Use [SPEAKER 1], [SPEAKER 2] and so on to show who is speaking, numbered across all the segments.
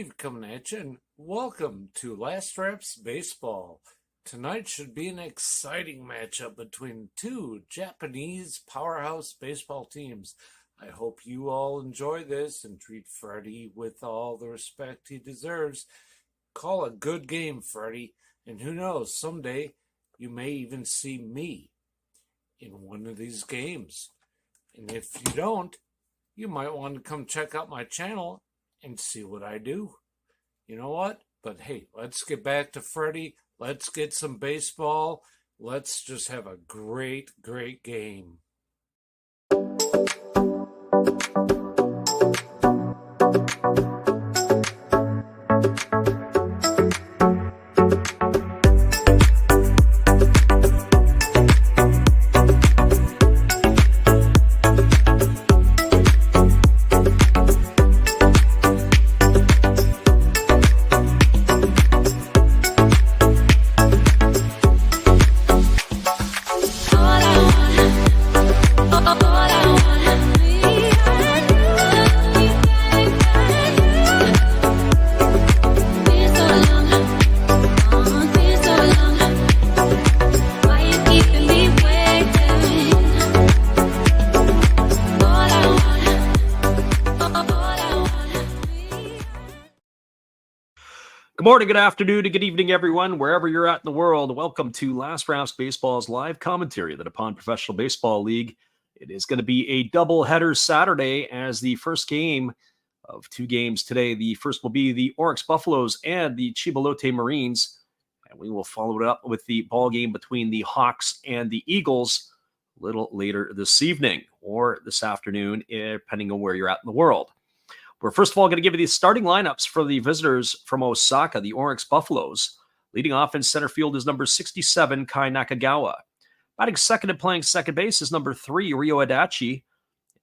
[SPEAKER 1] Steve coming at you, and welcome to Last Reps Baseball. Tonight should be an exciting matchup between two Japanese powerhouse baseball teams. I hope you all enjoy this and treat Freddie with all the respect he deserves. Call a good game, Freddie, and who knows, someday you may even see me in one of these games. And if you don't, you might want to come check out my channel and see what I do. You know what? But hey, let's get back to Freddie. Let's get some baseball. Let's just have a great game.
[SPEAKER 2] Good morning, good afternoon, and good evening, everyone, wherever you're at in the world. Welcome to Last Reps Baseball's live commentary of the Nippon Professional Baseball League. It is going to be a doubleheader Saturday as the first game of two games today. The first will be the Orix Buffaloes and the Chiba Lotte Marines, and we will follow it up with the ball game between the Hawks and the Eagles a little later this evening or this afternoon, depending on where you're at in the world. We're first of all going to give you the starting lineups for the visitors from Osaka, the Orix Buffaloes. Leading off in center field is number 67, Kai Nakagawa. Batting second and playing second base is number 3, Ryo Adachi.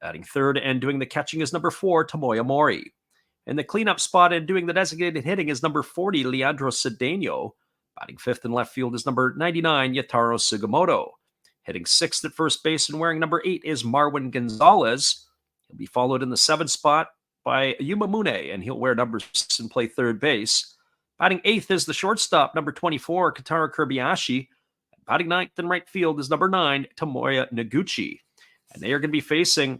[SPEAKER 2] Batting third and doing the catching is number 4, Tomoya Mori. In the cleanup spot and doing the designated hitting is number 40, Leandro Cedeno. Batting fifth in left field is number 99, Yataro Sugimoto. Hitting sixth at first base and wearing number 8 is Marwin Gonzalez. He'll be followed in the seventh spot by Yuma Mune, and he'll wear number 6 and play third base. Batting eighth is the shortstop, number 24, Kotaro Kobayashi. Batting ninth in right field is number 9, Tomoya Noguchi. And they are going to be facing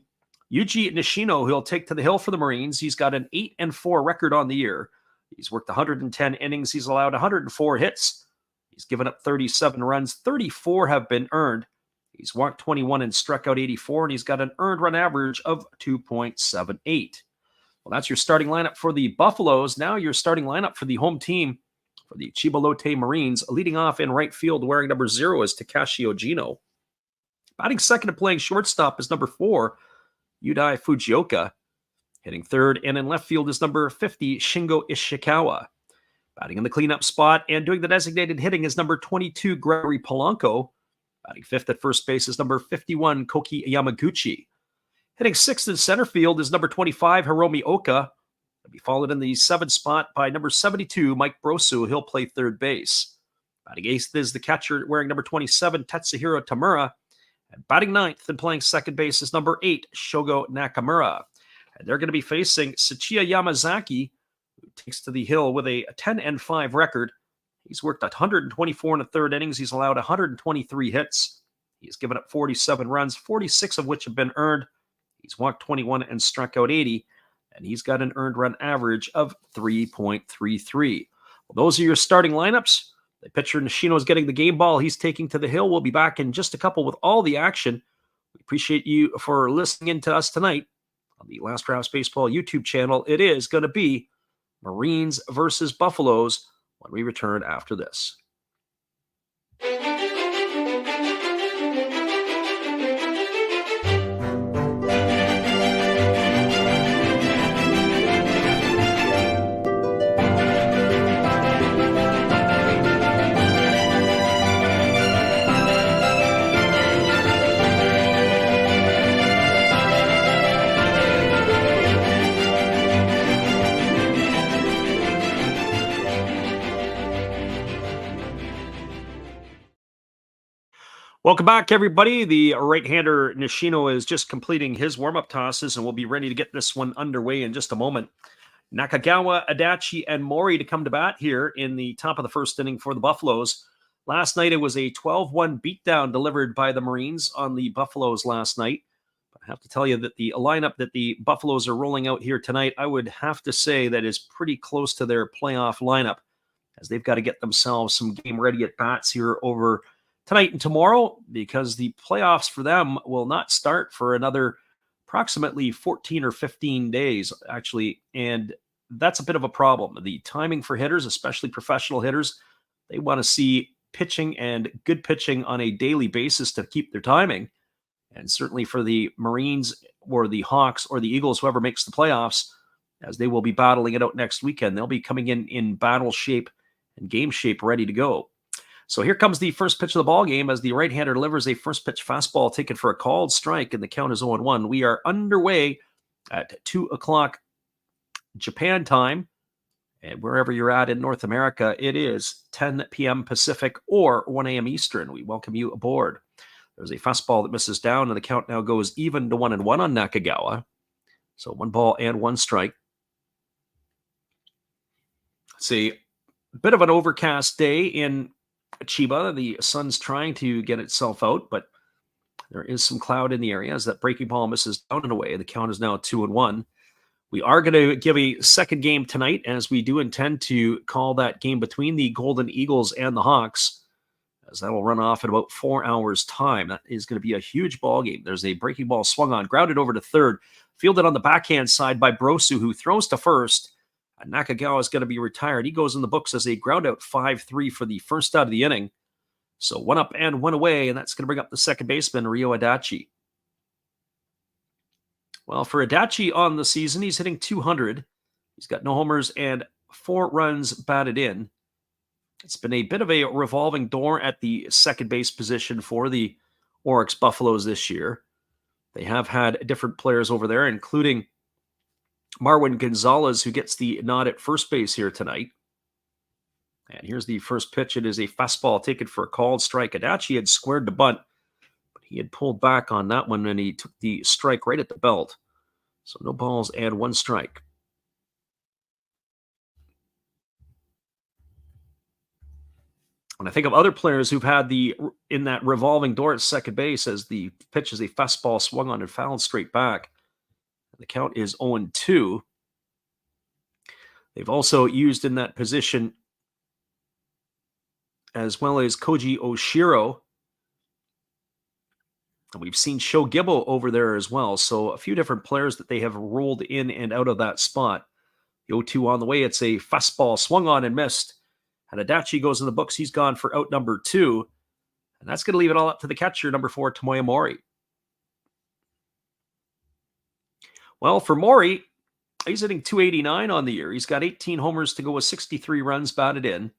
[SPEAKER 2] Yuji Nishino, who will take to the hill for the Marines. He's got an 8-4 record on the year. He's worked 110 innings. He's allowed 104 hits. He's given up 37 runs. 34 have been earned. He's walked 21 and struck out 84, and he's got an earned run average of 2.78. Well, that's your starting lineup for the Buffaloes. Now your starting lineup for the home team for the Chiba Lotte Marines. Leading off in right field wearing number 0 is Takashi Ojino. Batting second and playing shortstop is number 4, Yudai Fujioka. Hitting third and in left field is number 50, Shingo Ishikawa. Batting in the cleanup spot and doing the designated hitting is number 22, Gregory Polanco. Batting fifth at first base is number 51, Koki Yamaguchi. Hitting sixth in center field is number 25, Hiromi Oka. He'll be followed in the seventh spot by number 72, Mike Brosu. He'll play third base. Batting eighth is the catcher wearing number 27, Tetsuhiro Tamura. And batting ninth and playing second base is number 8, Shogo Nakamura. And they're going to be facing Tsuchiya Yamazaki, who takes to the hill with a 10-5 record. He's worked 124 in the third innings. He's allowed 123 hits. He's given up 47 runs, 46 of which have been earned. He's walked 21 and struck out 80, and he's got an earned run average of 3.33. Well, those are your starting lineups. The pitcher Nishino is getting the game ball. He's taking to the hill. We'll be back in just a couple with all the action. We appreciate you for listening in to us tonight on the Last Reps Baseball YouTube channel. It is going to be Marines versus Buffaloes when we return after this. Welcome back, everybody. The right-hander Nishino is just completing his warm-up tosses, and we'll be ready to get this one underway in just a moment. Nakagawa, Adachi, and Mori to come to bat here in the top of the first inning for the Buffaloes. Last night, it was a 12-1 beatdown delivered by the Marines on the Buffaloes last night. But I have to tell you that the lineup that the Buffaloes are rolling out here tonight, I would have to say that is pretty close to their playoff lineup, as they've got to get themselves some game-ready at-bats here over tonight and tomorrow, because the playoffs for them will not start for another approximately 14 or 15 days, actually, and that's a bit of a problem. The timing for hitters, especially professional hitters, they want to see pitching and good pitching on a daily basis to keep their timing. And certainly for the Marines or the Hawks or the Eagles, whoever makes the playoffs, as they will be battling it out next weekend, they'll be coming in battle shape and game shape, ready to go. So here comes the first pitch of the ball game as the right-hander delivers a first pitch fastball taken for a called strike, and the count is 0-1. We are underway at 2 o'clock Japan time, and wherever you're at in North America, it is 10 p.m. Pacific or 1 a.m. Eastern. We welcome you aboard. There's a fastball that misses down, and the count now goes even to 1-1 on Nakagawa. So 1 ball and 1 strike. It's a bit of an overcast day in Chiba. The sun's trying to get itself out, but there is some cloud in the area as that breaking ball misses down and away. The count is now 2-1. We are going to give a second game tonight, as we do intend to call that game between the Golden Eagles and the Hawks, as that'll run off in about 4 hours' time. That is going to be a huge ball game. There's a breaking ball swung on, grounded over to third, fielded on the backhand side by Brosu, who throws to first. And Nakagawa is going to be retired. He goes in the books as a ground out 5-3 for the first out of the inning. So 1 up and 1 away, and that's going to bring up the second baseman, Ryo Adachi. Well, for Adachi on the season, he's hitting 200. He's got no homers and 4 runs batted in. It's been a bit of a revolving door at the second base position for the Orix Buffaloes this year. They have had different players over there, including Marwin Gonzalez, who gets the nod at first base here tonight. And here's the first pitch. It is a fastball taken for a called strike. Adachi had squared the bunt, but he had pulled back on that one, and he took the strike right at the belt. So no balls and 1 strike. When I think of other players who've had in that revolving door at second base, as the pitch is a fastball swung on and fouled straight back, the count is 0-2. They've also used in that position, as well as Koji Oshiro. And we've seen Sho Gibbo over there as well. So a few different players that they have rolled in and out of that spot. The 0-2 on the way. It's a fastball swung on and missed. And Adachi goes in the books. He's gone for out number 2. And that's going to leave it all up to the catcher, number 4, Tomoya Mori. Well, for Mori, he's hitting 289 on the year. He's got 18 homers to go with 63 runs batted in.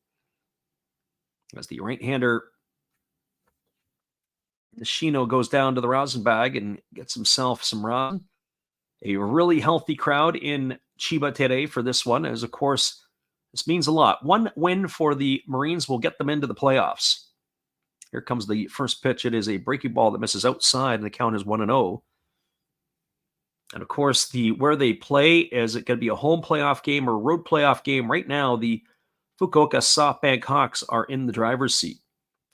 [SPEAKER 2] As the right-hander Nishino goes down to the rosin bag and gets himself some rosin. A really healthy crowd in Chiba today for this one, as of course, this means a lot. 1 win for the Marines will get them into the playoffs. Here comes the first pitch. It is a breaking ball that misses outside, and the count is 1-0. And of course, where they play, is it going to be a home playoff game or road playoff game? Right now, the Fukuoka SoftBank Hawks are in the driver's seat.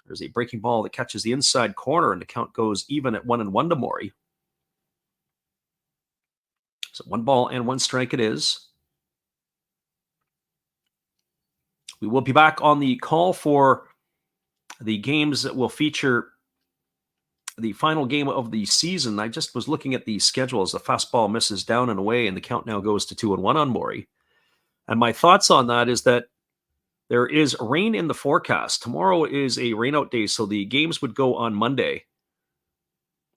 [SPEAKER 2] There's a breaking ball that catches the inside corner, and the count goes even at 1-1 to Mori. So 1 ball and 1 strike it is. We will be back on the call for the games that will feature the final game of the season. I just was looking at the schedule as the fastball misses down and away, and the count now goes to 2-1 on Mori. And my thoughts on that is that there is rain in the forecast. Tomorrow is a rainout day, so the games would go on Monday.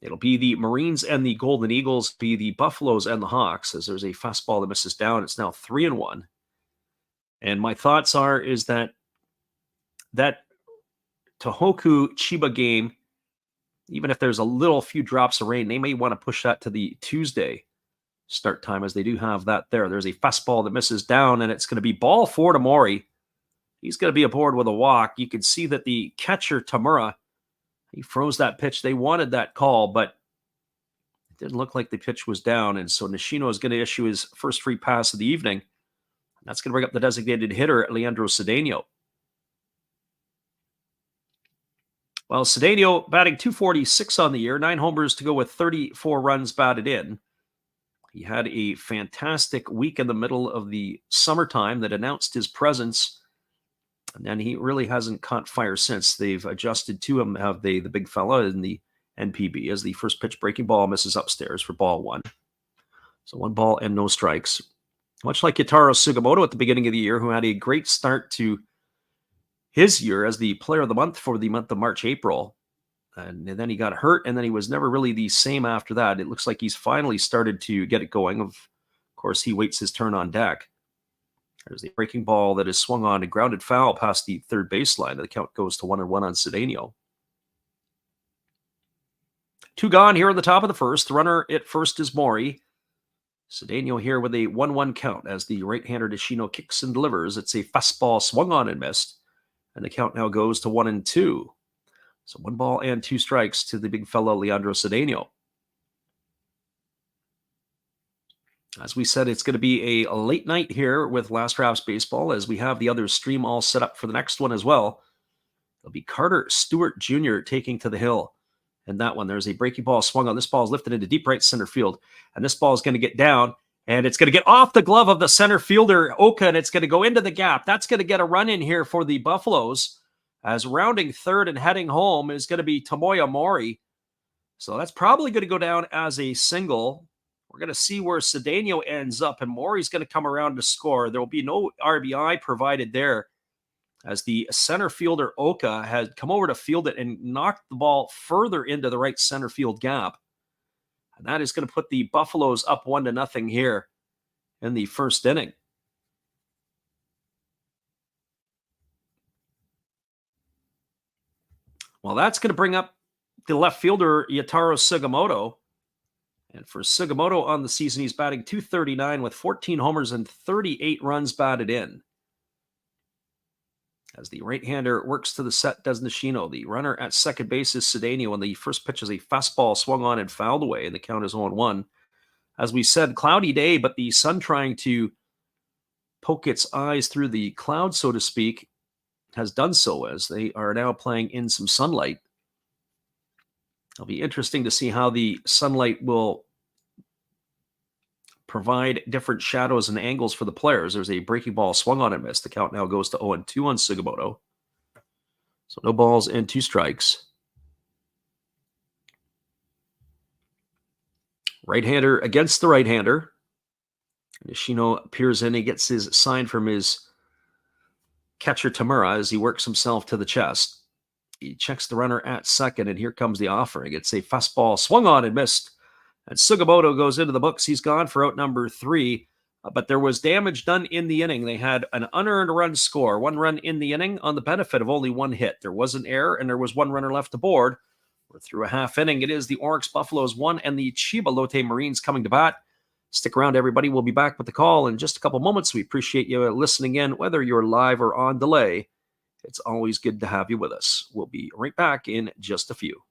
[SPEAKER 2] It'll be the Marines and the Golden Eagles, be the Buffaloes and the Hawks, as there's a fastball that misses down. It's now 3-1. And my thoughts is that Tohoku Chiba game, even if there's a few drops of rain, they may want to push that to the Tuesday start time, as they do have that there. There's a fastball that misses down, and it's going to be ball 4 to Mori. He's going to be aboard with a walk. You can see that the catcher, Tamura, he froze that pitch. They wanted that call, but it didn't look like the pitch was down. And so Nishino is going to issue his first free pass of the evening. That's going to bring up the designated hitter, Leandro Cedeno. Well, Cedeno batting .246 on the year, 9 homers to go with 34 runs batted in. He had a fantastic week in the middle of the summertime that announced his presence, and then he really hasn't caught fire since. They've adjusted to him, have they, the big fella in the NPB, as the first pitch breaking ball misses upstairs for ball 1. So 1 ball and no strikes. Much like Yutaro Sugimoto at the beginning of the year, who had a great start to his year as the player of the month for the month of March, April. And then he got hurt, and then he was never really the same after that. It looks like he's finally started to get it going. Of course, he waits his turn on deck. There's the breaking ball that is swung on, a grounded foul past the third baseline. The count goes to 1-1 on Cedeno. 2 gone here in the top of the first. The runner at first is Mori. Cedeno here with a 1-1 count as the right-hander Nishino kicks and delivers. It's a fastball swung on and missed. And the count now goes to 1-2. So 1 ball and 2 strikes to the big fellow Leandro Cedeno. As we said, it's going to be a late night here with Last Drafts Baseball, as we have the other stream all set up for the next one as well. It'll be Carter Stewart Jr. taking to the hill. And that one, there's a breaking ball swung on. This ball is lifted into deep right center field. And this ball is going to get down, and it's going to get off the glove of the center fielder, Oka, and it's going to go into the gap. That's going to get a run in here for the Buffaloes, as rounding third and heading home is going to be Tomoya Mori. So that's probably going to go down as a single. We're going to see where Cedeno ends up, and Mori's going to come around to score. There will be no RBI provided there, as the center fielder Oka had come over to field it and knocked the ball further into the right center field gap. And that is going to put the Buffaloes up 1-0 here in the first inning. Well, that's going to bring up the left fielder, Yutaro Sugimoto. And for Sugimoto on the season, he's batting .239 with 14 homers and 38 runs batted in. As the right-hander works to the set, does Nishino. The runner at second base is Cedeno, and the first pitch is a fastball swung on and fouled away, and the count is 0-1. As we said, cloudy day, but the sun trying to poke its eyes through the clouds, so to speak, has done so, as they are now playing in some sunlight. It'll be interesting to see how the sunlight will provide different shadows and angles for the players. There's a breaking ball swung on and missed. The count now goes to 0-2 on Sugimoto. So no balls and 2 strikes. Right-hander against the right-hander. Nishino appears in. He gets his sign from his catcher Tamura as he works himself to the chest. He checks the runner at second, and here comes the offering. It's a fastball swung on and missed. And Sugimoto goes into the books. He's gone for out number 3. But there was damage done in the inning. They had an unearned run score, 1 run in the inning on the benefit of only 1 hit. There was an error, and there was 1 runner left aboard. We're through a half inning. It is the Orix Buffaloes 1 and the Chiba Lotte Marines coming to bat. Stick around, everybody. We'll be back with the call in just a couple moments. We appreciate you listening in, whether you're live or on delay. It's always good to have you with us. We'll be right back in just a few.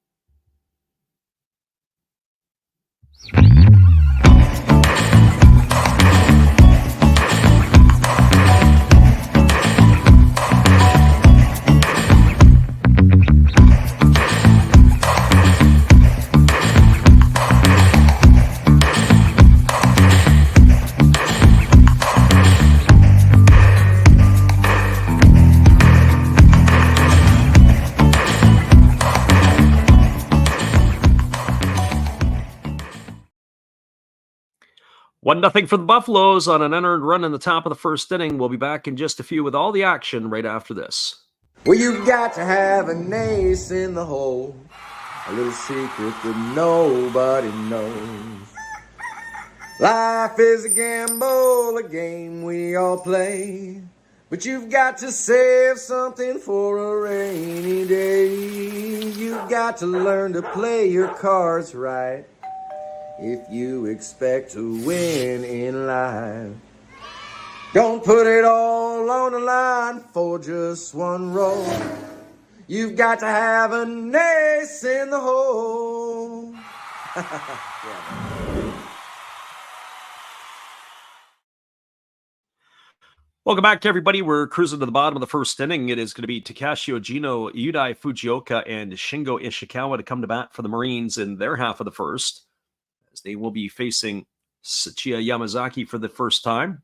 [SPEAKER 2] One nothing for the Buffaloes on an unearned run in the top of the first inning. We'll be back in just a few with all the action right after this.
[SPEAKER 3] Well, you've got to have an ace in the hole, a little secret that nobody knows. Life is a gamble, a game we all play, but you've got to save something for a rainy day. You've got to learn to play your cards right if you expect to win in life. Don't put it all on the line for just 1 roll. You've got to have an ace in the hole.
[SPEAKER 2] Welcome back, everybody. We're cruising to the bottom of the first inning. It is going to be Takashi Ojino, Yudai Fujioka, and Shingo Ishikawa to come to bat for the Marines in their half of the first, as they will be facing Sachiya Yamazaki for the first time.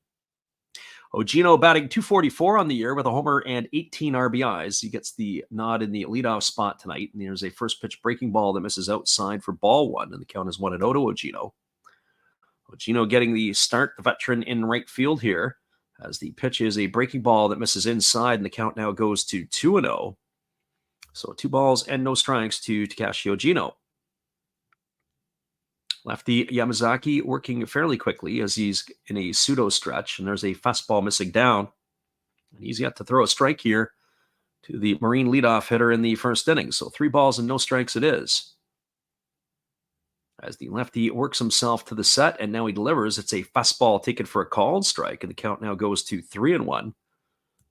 [SPEAKER 2] Ojino batting .244 on the year with a homer and 18 RBIs. He gets the nod in the leadoff spot tonight, and there's a first pitch breaking ball that misses outside for ball one, and the count is 1-0 to Ojino. Ojino getting the start, the veteran in right field here, as the pitch is a breaking ball that misses inside, and the count now goes to 2-0. So 2 balls and no strikes to Takashi Ojino. Lefty Yamazaki working fairly quickly as he's in a pseudo stretch, and there's a fastball missing down. And he's yet to throw a strike here to the Marine leadoff hitter in the first inning. So 3 balls and no strikes it is. As the lefty works himself to the set, and now he delivers. It's a fastball taken for a called strike, and the count now goes to 3-1.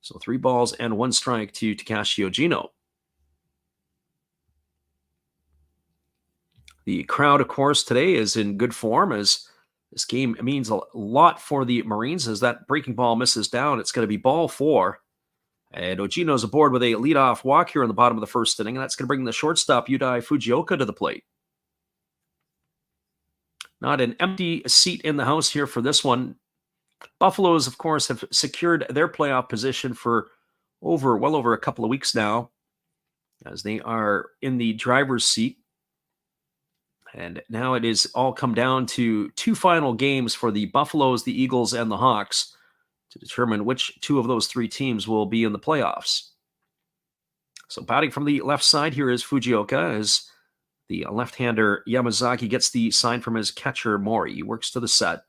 [SPEAKER 2] So 3 balls and 1 strike to Takashi Ojino. The crowd, of course, today is in good form, as this game means a lot for the Marines. As that breaking ball misses down, it's going to be ball 4. And Ojino's aboard with a leadoff walk here in the bottom of the first inning, and that's going to bring the shortstop Yudai Fujioka to the plate. Not an empty seat in the house here for this one. Buffaloes, of course, have secured their playoff position for well over a couple of weeks now, as they are in the driver's seat. And now it is all come down to 2 final games for the Buffaloes, the Eagles, and the Hawks to determine which 2 of those 3 teams will be in the playoffs. So batting from the left side here is Fujioka, as the left-hander Yamazaki gets the sign from his catcher Mori. He works to the set,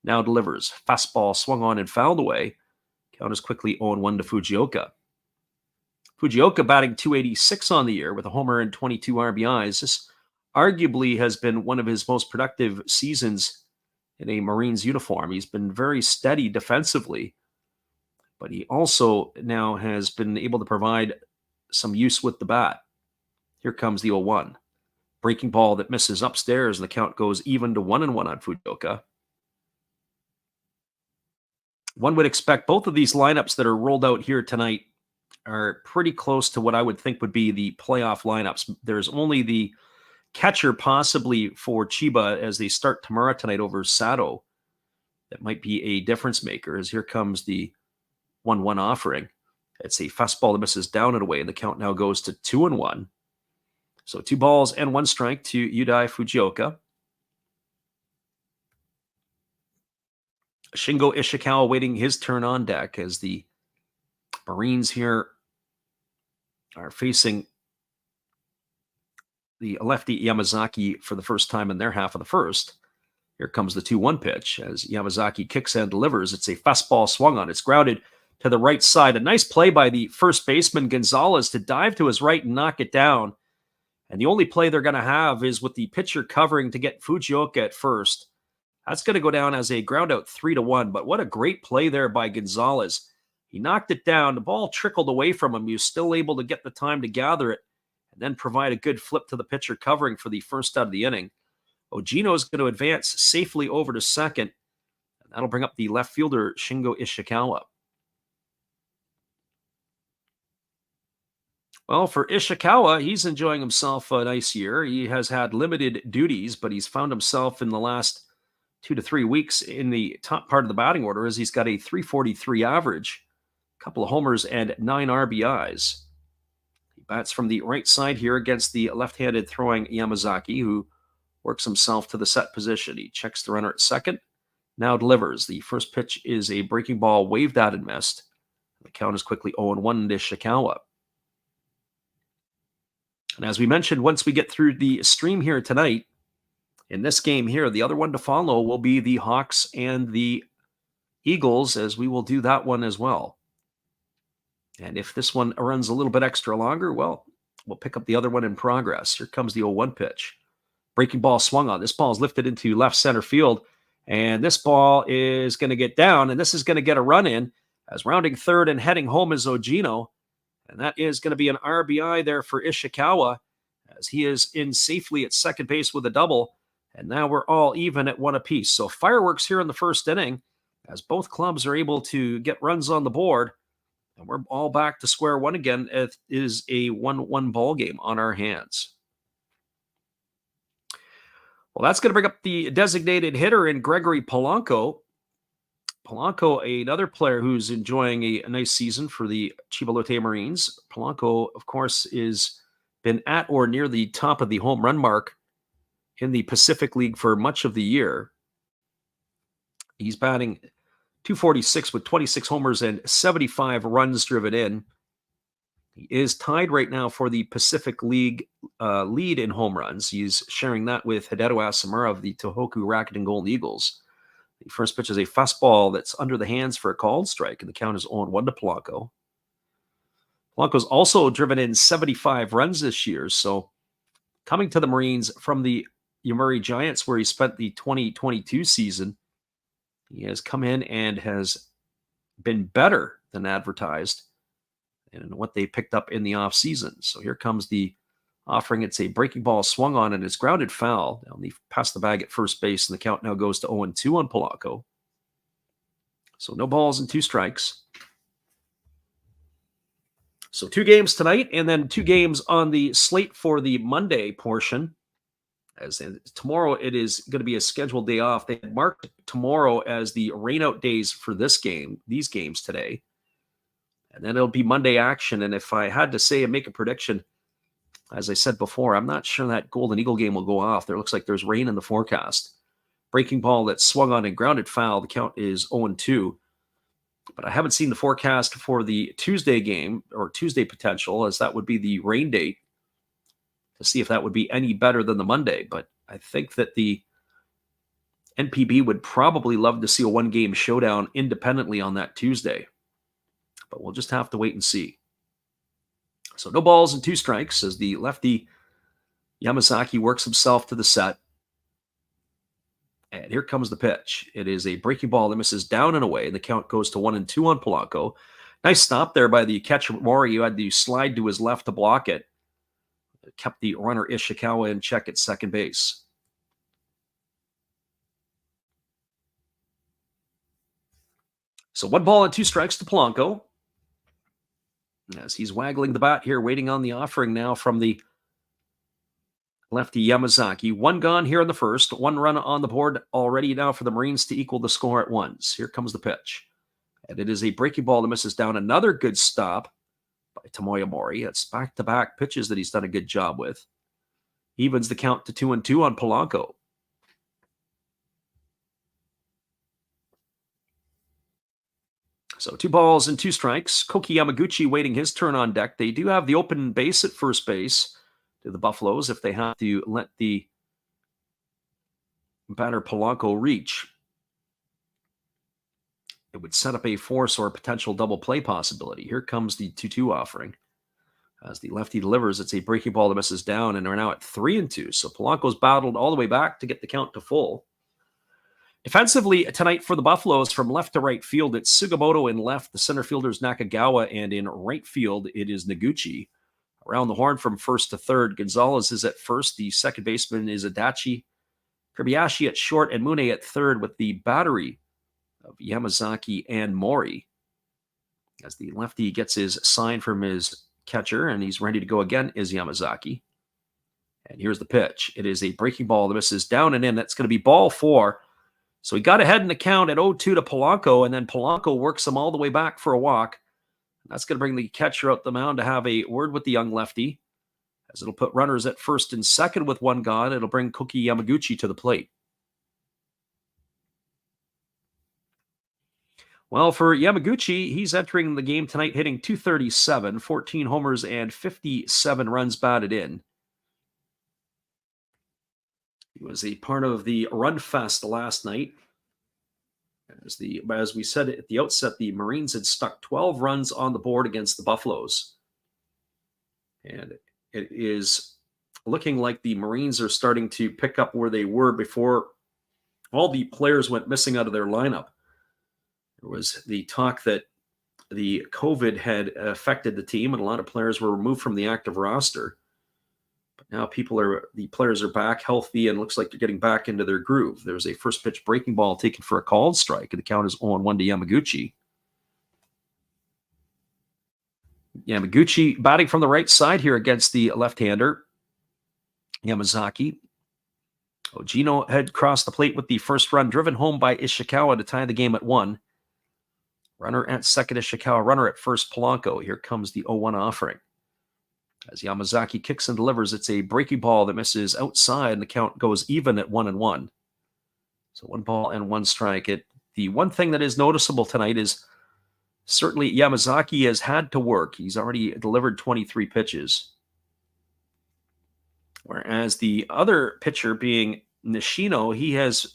[SPEAKER 2] now delivers. Fastball swung on and fouled away. Count is quickly 0-1 to Fujioka. Fujioka batting .286 on the year with a homer and 22 RBIs. This arguably has been one of his most productive seasons in a Marines uniform. He's been very steady defensively, but he also now has been able to provide some use with the bat. Here comes the 0-1. Breaking ball that misses upstairs, and the count goes even to 1-1 on Fujioka. One would expect both of these lineups that are rolled out here tonight are pretty close to what I would think would be the playoff lineups. There's only the catcher possibly for Chiba as they start tomorrow tonight over Sato that might be a difference maker, as here comes the 1-1 offering. It's a fastball that misses down and away, and the count now goes to 2-1. So 2 balls and 1 strike to Yudai Fujioka. Shingo Ishikawa waiting his turn on deck, as the Marines here are facing the lefty Yamazaki for the first time in their half of the first. Here comes the 2-1 pitch as Yamazaki kicks and delivers. It's a fastball swung on. It's grounded to the right side. A nice play by the first baseman Gonzalez to dive to his right and knock it down. And the only play they're going to have is with the pitcher covering to get Fujioka at first. That's going to go down as a ground out 3-1. But what a great play there by Gonzalez. He knocked it down. The ball trickled away from him. He was still able to get the time to gather it and then provide a good flip to the pitcher covering for the first out of the inning. Ojino is going to advance safely over to second. And that'll bring up the left fielder, Shingo Ishikawa. Well, for Ishikawa, he's enjoying himself a nice year. He has had limited duties, but he's found himself in the last 2 to 3 weeks in the top part of the batting order, as he's got a .343 average, a couple of homers, and 9 RBIs. He bats from the right side here against the left-handed throwing Yamazaki, who works himself to the set position. He checks the runner at second, now delivers. The first pitch is a breaking ball waved out and missed. The count is quickly 0-1 to Ishikawa. And as we mentioned, once we get through the stream here tonight, in this game here, the other one to follow will be the Hawks and the Eagles, as we will do that one as well. And if this one runs a little bit extra longer, well, we'll pick up the other one in progress. Here comes the 0-1 pitch. Breaking ball swung on. This ball is lifted into left center field, and this ball is going to get down, and this is going to get a run in, as rounding third and heading home is Ojino. And that is going to be an RBI there for Ishikawa, as he is in safely at second base with a double. And now we're all even at 1 apiece. So fireworks here in the first inning, as both clubs are able to get runs on the board. And we're all back to square one again. It is a 1-1 ball game on our hands. Well, that's going to bring up the designated hitter in Gregory Polanco. Polanco, another player who's enjoying a nice season for the Chiba Lotte Marines. Polanco, of course, is been at or near the top of the home run mark in the Pacific League for much of the year. He's batting .246 with 26 homers and 75 runs driven in. He is tied right now for the Pacific League lead in home runs. He's sharing that with Hideo Asamura of the Tohoku Rakuten Golden Eagles. The first pitch is a fastball that's under the hands for a called strike, and the count is 0-1 to Polanco. Polanco's also driven in 75 runs this year, so coming to the Marines from the Yomiuri Giants, where he spent the 2022 season, he has come in and has been better than advertised and what they picked up in the offseason. So here comes the offering. It's a breaking ball swung on and it's grounded foul. Now he passed the bag at first base, and the count now goes to 0-2 on Polanco. So no balls and 2 strikes. So 2 games tonight, and then 2 games on the slate for the Monday portion. As tomorrow, it is going to be a scheduled day off. They had marked tomorrow as the rainout days for these games today. And then it'll be Monday action. And if I had to say and make a prediction, as I said before, I'm not sure that Golden Eagle game will go off. There looks like there's rain in the forecast. Breaking ball that swung on and grounded foul. The count is 0-2. But I haven't seen the forecast for the Tuesday game or Tuesday potential, as that would be the rain date, to see if that would be any better than the Monday. But I think that the NPB would probably love to see a 1-game showdown independently on that Tuesday. But we'll just have to wait and see. So no balls and 2 strikes as the lefty Yamazaki works himself to the set. And here comes the pitch. It is a breaking ball that misses down and away. The count goes to 1-2 on Polanco. Nice stop there by the catcher Mori, who had to slide to his left to block it. It kept the runner Ishikawa in check at second base. So 1 ball and 2 strikes to Polanco, as he's waggling the bat here, waiting on the offering now from the lefty Yamazaki. 1 gone here in the first. 1 run on the board already now for the Marines to equal the score at once. Here comes the pitch. And it is a breaking ball that misses down. Another good stop by Tomoya Mori. That's back-to-back pitches that he's done a good job with. Evens the count to 2-2 on Polanco. So 2 balls and 2 strikes. Koki Yamaguchi waiting his turn on deck. They do have the open base at first base to the Buffaloes if they have to let the batter Polanco reach. It would set up a force or a potential double play possibility. Here comes the 2-2 offering. As the lefty delivers, it's a breaking ball that misses down, and we're now at 3-2. So Polanco's battled all the way back to get the count to full. Defensively tonight for the Buffaloes, from left to right field, it's Sugimoto in left, the center fielder's Nakagawa, and in right field, it is Noguchi. Around the horn from first to third, Gonzalez is at first, the second baseman is Adachi, Kobayashi at short, and Mune at third, with the battery of Yamazaki and Mori. As the lefty gets his sign from his catcher, and he's ready to go again, is Yamazaki. And here's the pitch. It is a breaking ball that misses down and in. That's going to be ball 4. So he got ahead in the count at 0-2 to Polanco, and then Polanco works him all the way back for a walk. And that's going to bring the catcher out the mound to have a word with the young lefty, as it'll put runners at first and second with 1 gone. It'll bring Koki Yamaguchi to the plate. Well, for Yamaguchi, he's entering the game tonight hitting .237, 14 homers and 57 runs batted in. He was a part of the Run Fest last night. As we said at the outset, the Marines had stuck 12 runs on the board against the Buffaloes. And it is looking like the Marines are starting to pick up where they were before all the players went missing out of their lineup. There was the talk that the COVID had affected the team, and a lot of players were removed from the active roster. Now the players are back healthy and looks like they're getting back into their groove. There's a first pitch breaking ball taken for a called strike, and the count is 0-1 to Yamaguchi. Yamaguchi batting from the right side here against the left-hander, Yamazaki. Ogino had crossed the plate with the first run, driven home by Ishikawa to tie the game at 1. Runner at second, Ishikawa. Runner at first, Polanco. Here comes the 0-1 offering. As Yamazaki kicks and delivers, it's a breaking ball that misses outside, and the count goes even at 1-1. So 1 ball and 1 strike. The one thing that is noticeable tonight is certainly Yamazaki has had to work. He's already delivered 23 pitches. Whereas the other pitcher being Nishino, he has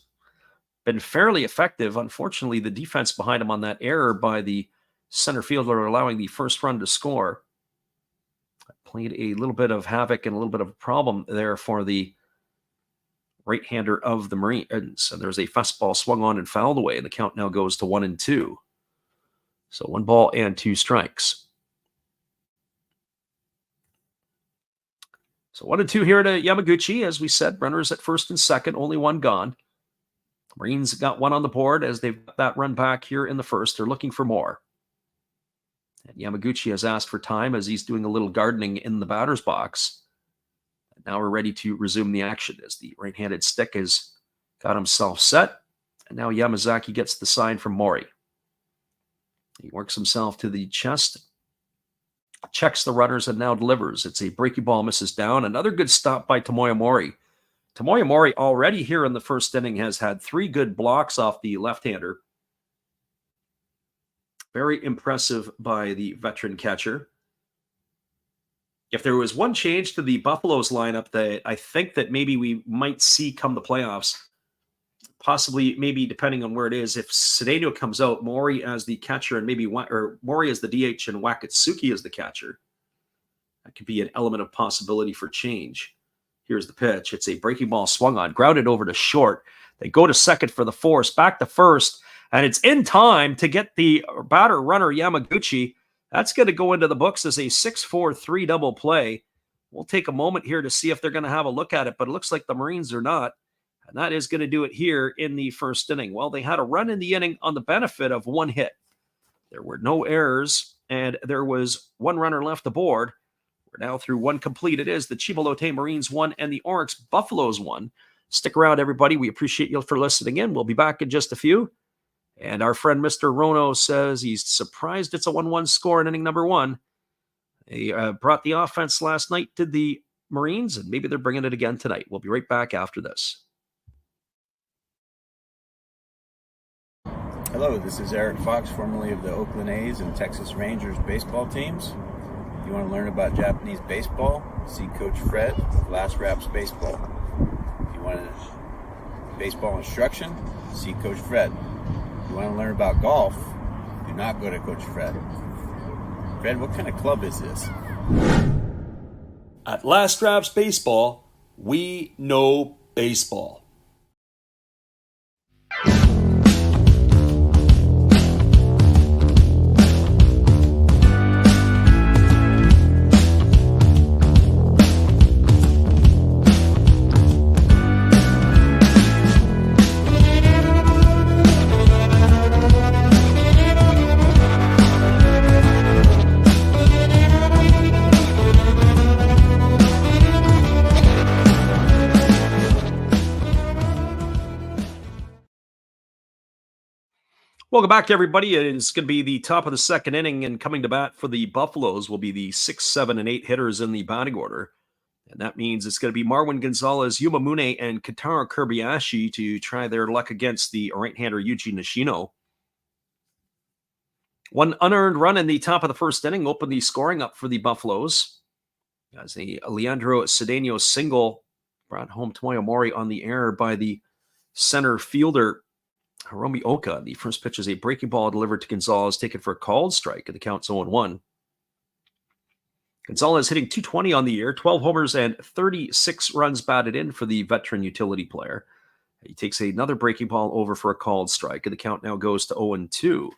[SPEAKER 2] been fairly effective. Unfortunately, the defense behind him on that error by the center fielder allowing the first run to score played a little bit of havoc and a little bit of a problem there for the right-hander of the Marines. And there's a fastball swung on and fouled away, and the count now goes to 1-2. So 1 ball and 2 strikes. So 1-2 here to Yamaguchi. As we said, runners at first and second, only 1 gone. Marines got 1 on the board as they've got that run back here in the first. They're looking for more. And Yamaguchi has asked for time as he's doing a little gardening in the batter's box. And now we're ready to resume the action as the right-handed stick has got himself set. And now Yamazaki gets the sign from Mori. He works himself to the chest, checks the runners, and now delivers. It's a breaking ball, misses down. Another good stop by Tomoya Mori. Tomoya Mori already here in the first inning has had 3 good blocks off the left-hander. Very impressive by the veteran catcher. If there was one change to the Buffaloes lineup that I think that maybe we might see come the playoffs, possibly maybe depending on where it is, if Cedeno comes out, Mori as the catcher and maybe Mori as the DH and Wakatsuki as the catcher, that could be an element of possibility for change. Here's the pitch. It's a breaking ball swung on, grounded over to short. They go to second for the force, back to first, and it's in time to get the batter runner Yamaguchi. That's going to go into the books as a 6-4-3 double play. We'll take a moment here to see if they're going to have a look at it, but it looks like the Marines are not. And that is going to do it here in the first inning. Well, they had a run in the inning on the benefit of 1 hit. There were no errors, and there was 1 runner left aboard. We're now through 1 complete. It is the Chiba Lotte Marines 1 and the Orix Buffaloes 1. Stick around, everybody. We appreciate you for listening in. We'll be back in just a few. And our friend Mr. Rono says he's surprised it's a 1-1 score in inning number 1. They brought the offense last night to the Marines, and maybe they're bringing it again tonight. We'll be right back after this.
[SPEAKER 4] Hello, this is Eric Fox, formerly of the Oakland A's and Texas Rangers baseball teams. If you want to learn about Japanese baseball, see Coach Fred of Last Raps Baseball. If you want baseball instruction, see Coach Fred. If you want to learn about golf, do not go to Coach Fred. Fred, what kind of club is this?
[SPEAKER 2] At Last Raps Baseball, we know baseball. Welcome back, everybody. It's going to be the top of the second inning, and coming to bat for the Buffaloes will be the 6, 7, and 8 hitters in the batting order. And that means it's going to be Marwin Gonzalez, Yumamune, and Kataro Kobayashi to try their luck against the right-hander Yuji Nishino. 1 unearned run in the top of the first inning opened the scoring up for the Buffaloes. As a Leandro Cedeno single brought home Tomoya Mori on the error by the center fielder Hiromi Oka. The first pitch is a breaking ball delivered to Gonzalez, taken for a called strike, and the count's 0-1. Gonzalez hitting .220 on the year, 12 homers and 36 runs batted in for the veteran utility player. He takes another breaking ball over for a called strike, and the count now goes to 0-2.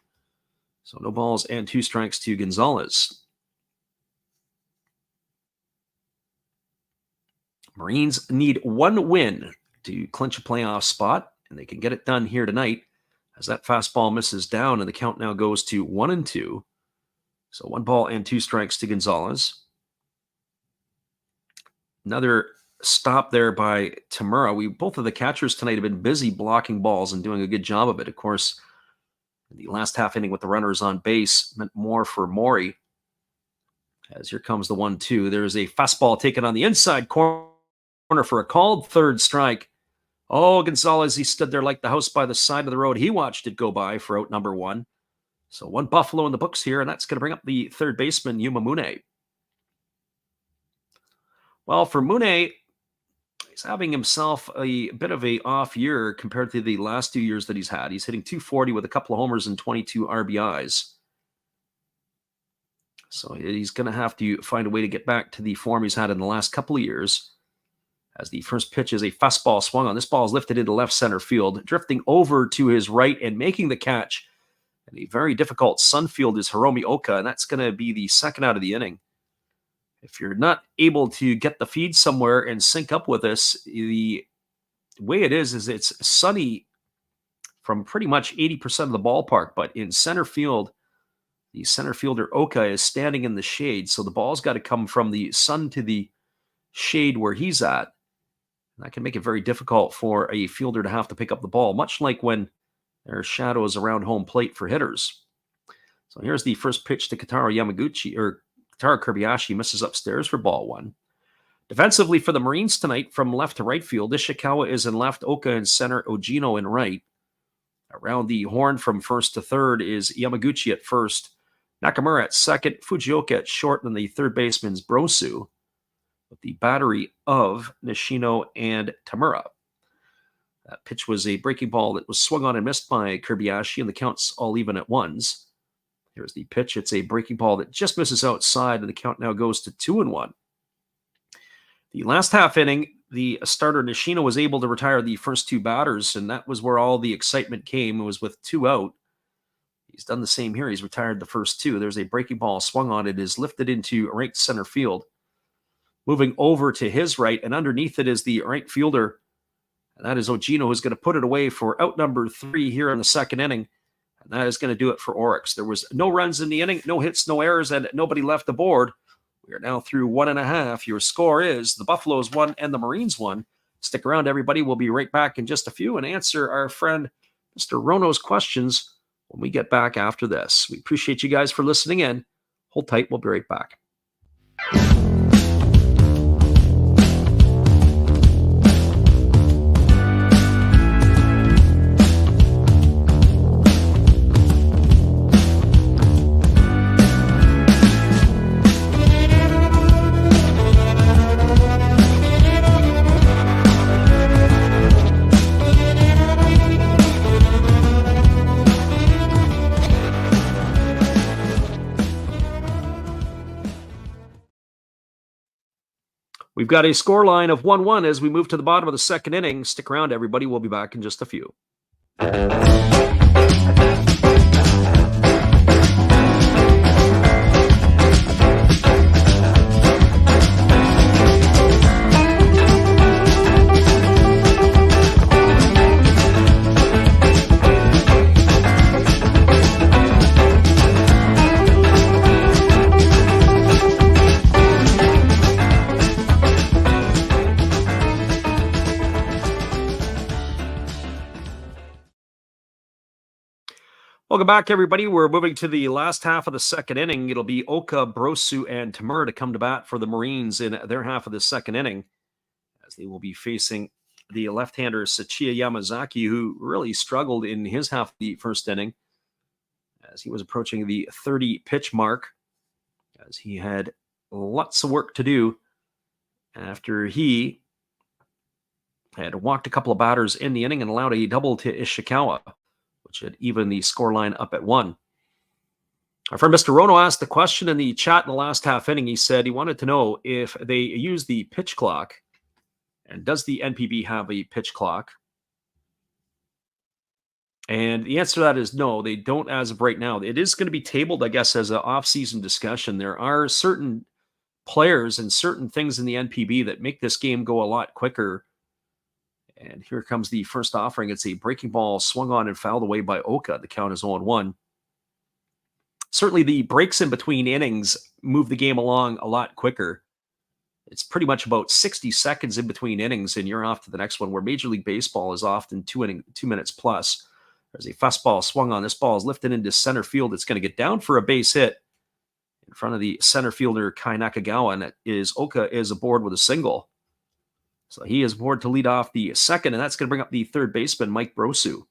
[SPEAKER 2] So no balls and 2 strikes to Gonzalez. Marines need one win to clinch a playoff spot, and they can get it done here tonight as that fastball misses down, and the count now goes to 1-2. So 1 ball and 2 strikes to Gonzalez. Another stop there by Tamura. Both of the catchers tonight have been busy blocking balls and doing a good job of it. Of course, the last half inning with the runners on base meant more for Maury. As here comes the 1-2. There's a fastball taken on the inside corner for a called third strike. Oh, Gonzalez, he stood there like the house by the side of the road. He watched it go by for out number 1. So 1 Buffalo in the books here, and that's going to bring up the third baseman, Yuma Mune. Well, for Mune, he's having himself a bit of a off year compared to the last 2 years that he's had. He's hitting .240 with a couple of homers and 22 RBIs. So he's going to have to find a way to get back to the form he's had in the last couple of years. As the first pitch is a fastball swung on. This ball is lifted into left center field, drifting over to his right and making the catch. And a very difficult Sunfield is Hiromi Oka, and that's going to be the second out of the inning. If you're not able to get the feed somewhere and sync up with us, the way it is it's sunny from pretty much 80% of the ballpark, but in center field, the center fielder Oka is standing in the shade, so the ball's got to come from the sun to the shade where he's at. And that can make it very difficult for a fielder to have to pick up the ball, much like when there are shadows around home plate for hitters. So here's the first pitch to Kentaro Kobayashi, misses upstairs for ball 1. Defensively for the Marines tonight, from left to right field, Ishikawa is in left, Oka in center, Ogino in right. Around the horn from first to third is Yamaguchi at first, Nakamura at second, Fujioka at short, and the third baseman's Brosu, with the battery of Nishino and Tamura. That pitch was a breaking ball that was swung on and missed by Kobayashi, and the count's all even at 1s. Here's the pitch. It's a breaking ball that just misses outside, and the count now goes to 2-1. The last half inning, the starter Nishino was able to retire the first 2 batters, and that was where all the excitement came. It was with 2 out. He's done the same here. He's retired the first 2. There's a breaking ball swung on. It is lifted into right center field. Moving over to his right, and underneath it is the right fielder, and that is Ogino, who's going to put it away for out number 3 here in the second inning. And that is going to do it for Orix. There was no runs in the inning, no hits, no errors, and nobody left the board. We are now through 1.5. Your score is the Buffaloes 1 and the Marines 1. Stick around, everybody. We'll be right back in just a few and answer our friend Mr. Rono's questions when we get back after this. We appreciate you guys for listening in. Hold tight. We'll be right back. We've got a score line of 1-1 as we move to the bottom of the second inning. Stick around, everybody. We'll be back in just a few. Welcome back, everybody. We're moving to the last half of the second inning. It'll be Oka, Brosu, and Tamura to come to bat for the Marines in their half of the second inning, as they will be facing the left-hander Sachiya Yamazaki, who really struggled in his half of the first inning, as he was approaching the 30-pitch mark, as he had lots of work to do after he had walked a couple of batters in the inning and allowed a double to Ishikawa, which had evened the scoreline up at 1. Our friend Mr. Rono asked the question in the chat in the last half inning. He said he wanted to know if they use the pitch clock, and does the NPB have a pitch clock? And the answer to that is no, they don't as of right now. It is going to be tabled, I guess, as an off-season discussion. There are certain players and certain things in the NPB that make this game go a lot quicker. And here comes the first offering. It's a breaking ball swung on and fouled away by Oka. The count is 0-1. Certainly the breaks in between innings move the game along a lot quicker. It's pretty much about 60 seconds in between innings, and you're off to the next one, where Major League Baseball is often 2 minutes plus. There's a fastball swung on. This ball is lifted into center field. It's going to get down for a base hit in front of the center fielder, Kai Nakagawa, and Oka is aboard with a single. So he is aboard to lead off the second, and that's going to bring up the third baseman, Mike Brosu.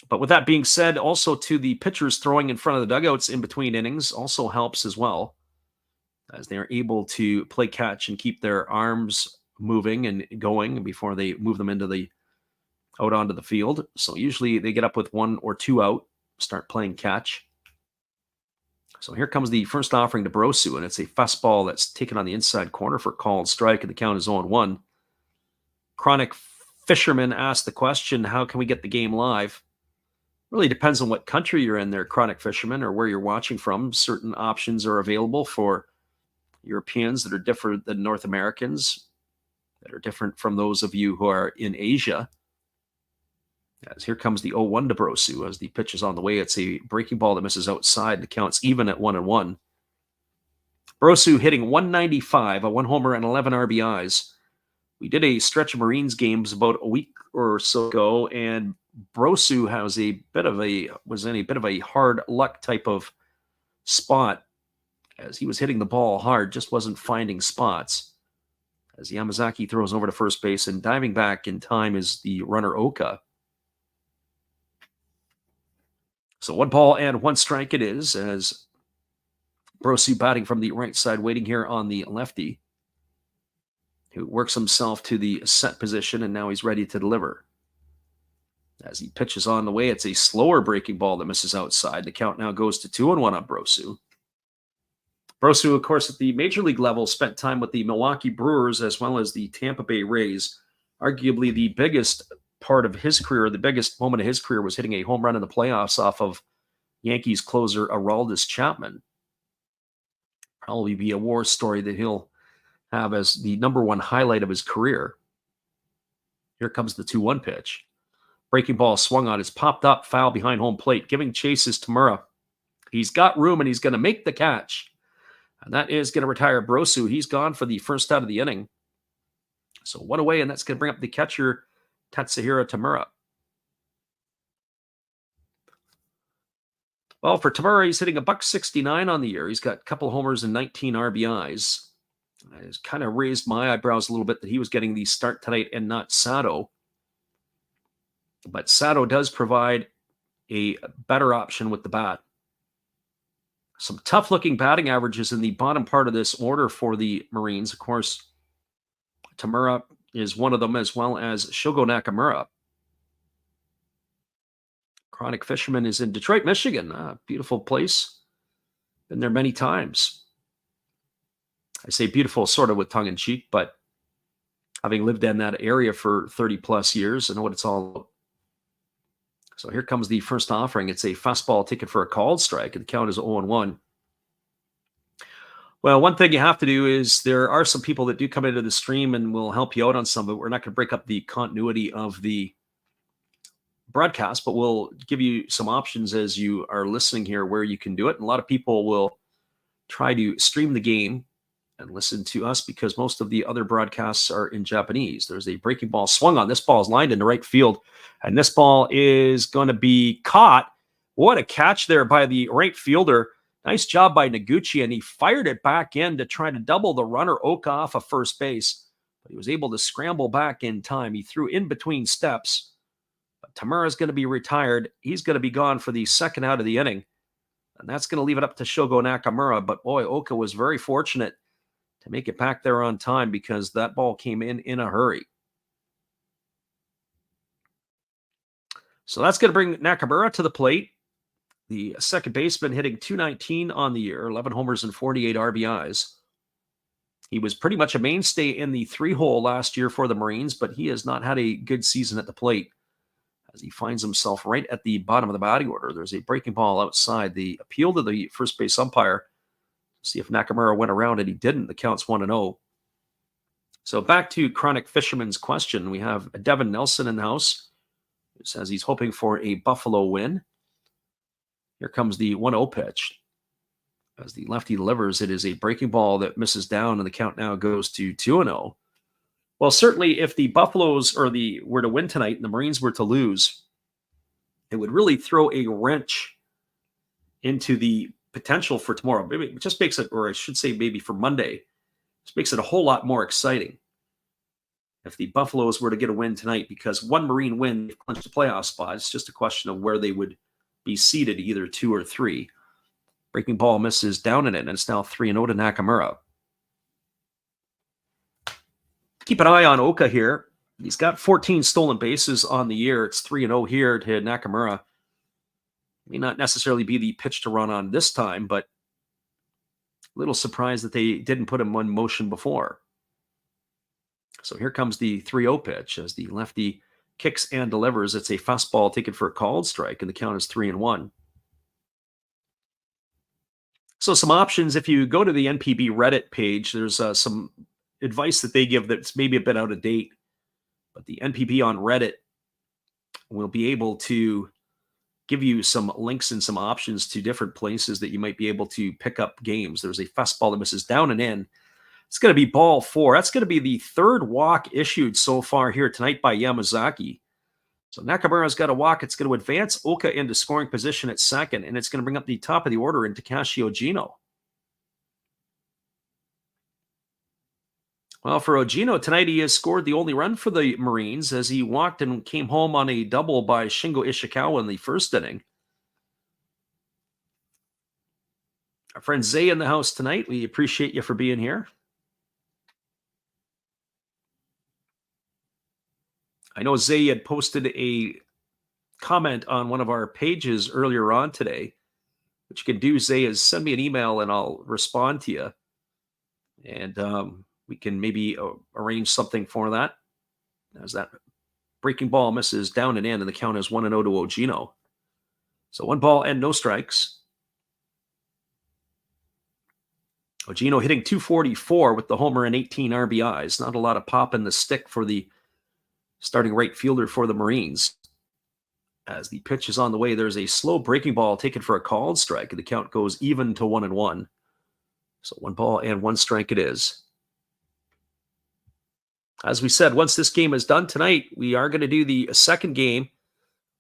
[SPEAKER 2] But with that being said, also to the pitchers throwing in front of the dugouts in between innings also helps as well, as they are able to play catch and keep their arms moving and going before they move them out onto the field. So usually they get up with 1 or 2 out, start playing catch. So here comes the first offering to Brosu, and it's a fastball that's taken on the inside corner for called strike, and the count is 0-1. Chronic Fisherman asked the question, how can we get the game live? Really depends on what country you're in there, Chronic Fisherman, or where you're watching from. Certain options are available for Europeans that are different than North Americans, that are different from those of you who are in Asia. As here comes the 0-1 to Brosu as the pitch is on the way. It's a breaking ball that misses outside. The count's even at 1-1. Brosu hitting 195, a 1 homer and 11 RBIs. We did a stretch of Marines games about a week or so ago, and Brosu was in a bit of a hard luck type of spot, as he was hitting the ball hard, just wasn't finding spots. As Yamazaki throws over to first base, and diving back in time is the runner Oka. So 1 ball and 1 strike it is, as Brosu batting from the right side, waiting here on the lefty, who works himself to the set position, and now he's ready to deliver. As he pitches on the way, it's a slower breaking ball that misses outside. The count now goes to 2-1 on Brosu. Brosu, of course, at the major league level, spent time with the Milwaukee Brewers as well as the Tampa Bay Rays. Arguably the biggest part of his career, the biggest moment of his career, was hitting a home run in the playoffs off of Yankees closer Aroldis Chapman. Probably be a war story that he'll have as the #1 highlight of his career. Here comes the 2-1 pitch. Breaking ball swung on, is popped up, foul behind home plate. Giving chase is Tamura. He's got room, and he's going to make the catch. And that is going to retire Brosu. He's gone for the first out of the inning. So 1 away, and that's going to bring up the catcher, Tatsuhiro Tamura. Well, for Tamura, he's hitting $169 on the year. He's got a couple homers and 19 RBIs. It's kind of raised my eyebrows a little bit that he was getting the start tonight and not Sato. But Sato does provide a better option with the bat. Some tough-looking batting averages in the bottom part of this order for the Marines. Of course, Tamura is one of them, as well as Shogo Nakamura. Chronic Fisherman is in Detroit, Michigan. Beautiful place. Been there many times. I say beautiful sort of with tongue-in-cheek, but having lived in that area for 30-plus years, I know what it's all about. So here comes the first offering. It's a fastball taken for a called strike, and the count is 0-1. Well, one thing you have to do is, there are some people that do come into the stream and will help you out on some of it. We're not going to break up the continuity of the broadcast, but we'll give you some options as you are listening here where you can do it. And a lot of people will try to stream the game and listen to us because most of the other broadcasts are in Japanese. There's a breaking ball swung on. This ball is lined into right field, and this ball is going to be caught. What a catch there by the right fielder. Nice job by Noguchi, and he fired it back in to try to double the runner Oka off of first base. But he was able to scramble back in time. He threw in between steps. But Tamura's going to be retired. He's going to be gone for the second out of the inning. And that's going to leave it up to Shogo Nakamura. But boy, Oka was very fortunate to make it back there on time because that ball came in a hurry. So that's going to bring Nakamura to the plate. The second baseman hitting .219 on the year, 11 homers and 48 RBIs. He was pretty much a mainstay in the 3-hole last year for the Marines, but he has not had a good season at the plate as he finds himself right at the bottom of the batting order. There's a breaking ball outside. The appeal to the first base umpire See if Nakamura went around, and he didn't. The count's 1-0. So back to Chronic Fisherman's question. We have Devin Nelson in the house, who says he's hoping for a Buffalo win. Here comes the 1-0 pitch. As the lefty delivers, it is a breaking ball that misses down, and the count now goes to 2-0. Well, certainly if the Buffaloes were to win tonight and the Marines were to lose, it would really throw a wrench into the potential for tomorrow. Maybe it just makes it, or I should say maybe for Monday, just makes it a whole lot more exciting if the Buffaloes were to get a win tonight, because one Marine win, they've clinched the playoff spot. It's just a question of where they would be seated, either 2 or 3. Breaking ball misses down in it, and it's now 3-0 to Nakamura. Keep an eye on Oka here. He's got 14 stolen bases on the year. It's 3-0 here to Nakamura. May not necessarily be the pitch to run on this time, but a little surprised that they didn't put him in motion before. So here comes the 3-0 pitch as the lefty kicks and delivers. It's a fastball taken for a called strike, and the count is 3-1. So some options. If you go to the NPB Reddit page, there's some advice that they give that's maybe a bit out of date, but the NPB on Reddit will be able to give you some links and some options to different places that you might be able to pick up games. There's a fastball that misses down and in. It's going to be ball 4. That's going to be the 3rd walk issued so far here tonight by Yamazaki. So Nakamura's got a walk. It's going to advance Oka into scoring position at second, and it's going to bring up the top of the order into Takashi Ogino. Well, for Ogino tonight, he has scored the only run for the Marines as he walked and came home on a double by Shingo Ishikawa in the first inning. Our friend Zay in the house tonight. We appreciate you for being here. I know Zay had posted a comment on one of our pages earlier on today. What you can do, Zay, is send me an email and I'll respond to you. And we can maybe arrange something for that. As that breaking ball misses down and in, and the count is 1-0 to Ogino. So 1 ball and no strikes. Ogino hitting .244 with the homer and 18 RBIs. Not a lot of pop in the stick for the starting right fielder for the Marines. As the pitch is on the way, there's a slow breaking ball taken for a called strike, and the count goes even to 1-1. So 1 ball and 1 strike it is. As we said, once this game is done tonight, we are going to do the second game,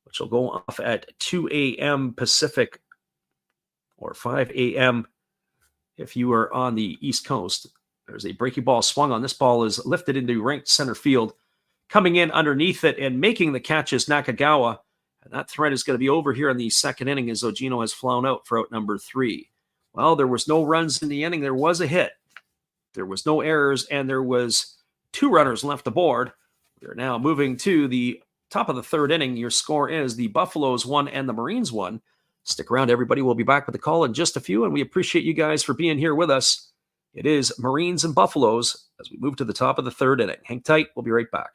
[SPEAKER 2] which will go off at 2 a.m. Pacific or 5 a.m. if you are on the East Coast. There's a breaking ball swung on. This ball is lifted into right center field. Coming in underneath it and making the catch is Nakagawa. And that threat is going to be over here in the second inning as Ogino has flown out for out number 3. Well, there was no runs in the inning. There was a hit. There was no errors, and there was 2 runners left aboard. We are now moving to the top of the 3rd inning. Your score is the Buffaloes 1 and the Marines 1. Stick around, everybody. We'll be back with the call in just a few, and we appreciate you guys for being here with us. It is Marines and Buffaloes as we move to the top of the 3rd inning. Hang tight. We'll be right back.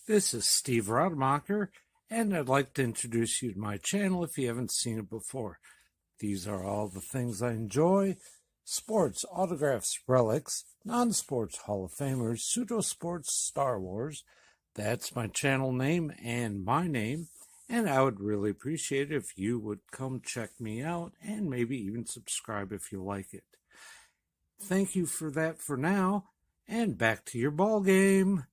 [SPEAKER 1] This is Steve Rademacher, and I'd like to introduce you to my channel if you haven't seen it before. These are all the things I enjoy: sports, autographs, relics, non-sports Hall of Famers, pseudo-sports, Star Wars. That's my channel name and my name, and I would really appreciate it if you would come check me out and maybe even subscribe if you like it. Thank you for that for now. And back to your ball game.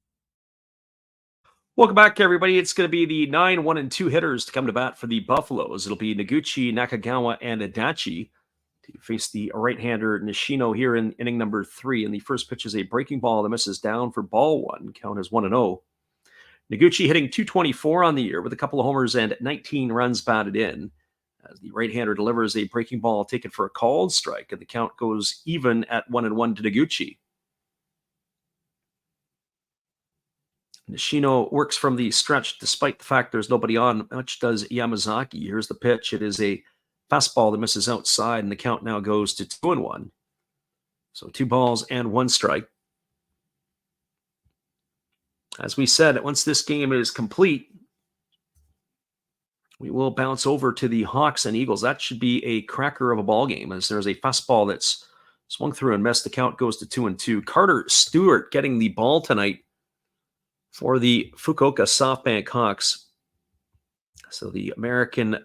[SPEAKER 2] Welcome back, everybody. It's going to be the 9, 1, and 2 hitters to come to bat for the Buffaloes. It'll be Noguchi, Nakagawa, and Adachi to face the right-hander Nishino here in inning number 3. And the first pitch is a breaking ball that misses down for ball 1. Count is 1-0. Noguchi hitting 224 on the year with a couple of homers and 19 runs batted in. As the right-hander delivers a breaking ball taken for a called strike, and the count goes even at 1-1 to Noguchi. Nishino works from the stretch despite the fact there's nobody on. Much does Yamazaki. Here's the pitch. It is a fastball that misses outside, and the count now goes to 2-1. So 2 balls and 1 strike. As we said, once this game is complete, we will bounce over to the Hawks and Eagles. That should be a cracker of a ball game, as there's a fastball that's swung through and missed. The count goes to 2-2. Carter Stewart getting the ball tonight for the Fukuoka SoftBank Hawks. So the American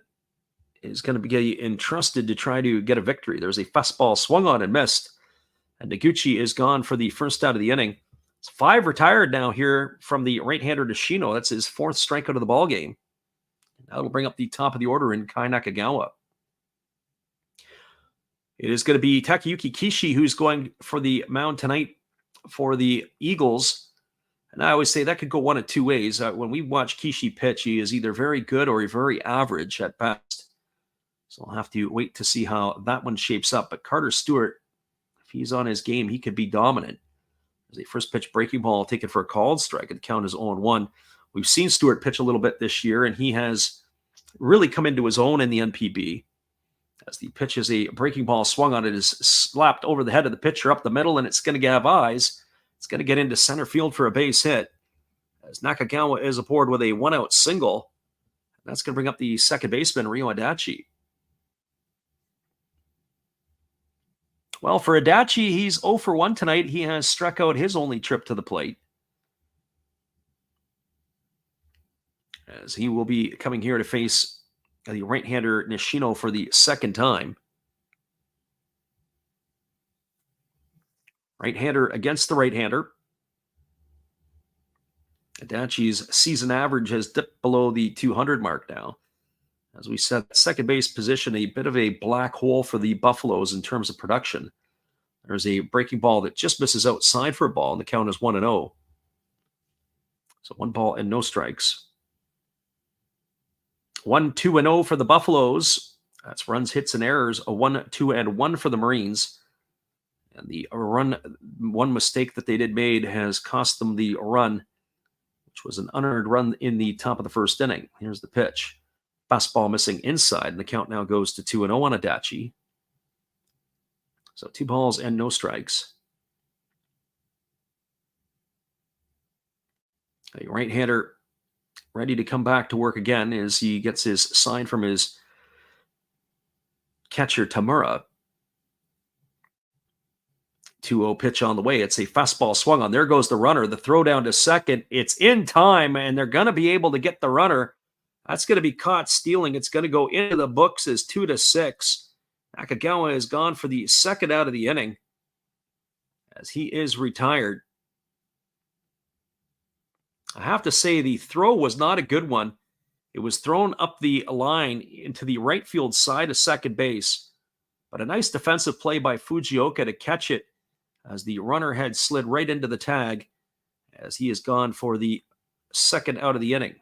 [SPEAKER 2] is going to be entrusted to try to get a victory. There's a fastball swung on and missed, and Noguchi is gone for the first out of the inning. It's 5 retired now here from the right-hander Nishino. That's his 4th strikeout of the ball game. That'll bring up the top of the order in Kai Nakagawa. It is going to be Takayuki Kishi who's going for the mound tonight for the Eagles. And I always say that could go one of 2 ways. When we watch Kishi pitch, he is either very good or very average at best. So I'll have to wait to see how that one shapes up. But Carter Stewart, if he's on his game, he could be dominant. There's a first pitch breaking ball taken for a called strike, and the count is 0-1. We've seen Stewart pitch a little bit this year, and he has really come into his own in the NPB. As the pitch is a breaking ball swung on, it is slapped over the head of the pitcher up the middle, and it's going to have eyes. It's going to get into center field for a base hit, as Nakagawa is aboard with a 1-out single. That's going to bring up the second baseman, Ryo Adachi. Well, for Adachi, he's 0 for 1 tonight. He has struck out his only trip to the plate, as he will be coming here to face the right-hander Nishino for the second time. Right-hander against the right-hander. Adachi's season average has dipped below the 200 mark now. As we said, second base position, a bit of a black hole for the Buffaloes in terms of production. There's a breaking ball that just misses outside for a ball, and the count is 1-0. So 1 ball and no strikes. 1-2-0 for the Buffaloes. That's runs, hits, and errors. A 1-2-1 for the Marines. And the one mistake that they made has cost them the run, which was an unearned run in the top of the first inning. Here's the pitch. Fastball missing inside, and the count now goes to 2-0 on Adachi. So 2 balls and no strikes. A right-hander ready to come back to work again as he gets his sign from his catcher Tamura. 2-0 pitch on the way. It's a fastball swung on. There goes the runner. The throw down to second. It's in time, and they're going to be able to get the runner. That's going to be caught stealing. It's going to go into the books as 2-6. Nakagawa is gone for the second out of the inning, as he is retired. I have to say the throw was not a good one. It was thrown up the line into the right field side of second base, but a nice defensive play by Fujioka to catch it as the runner had slid right into the tag, as he is gone for the second out of the inning.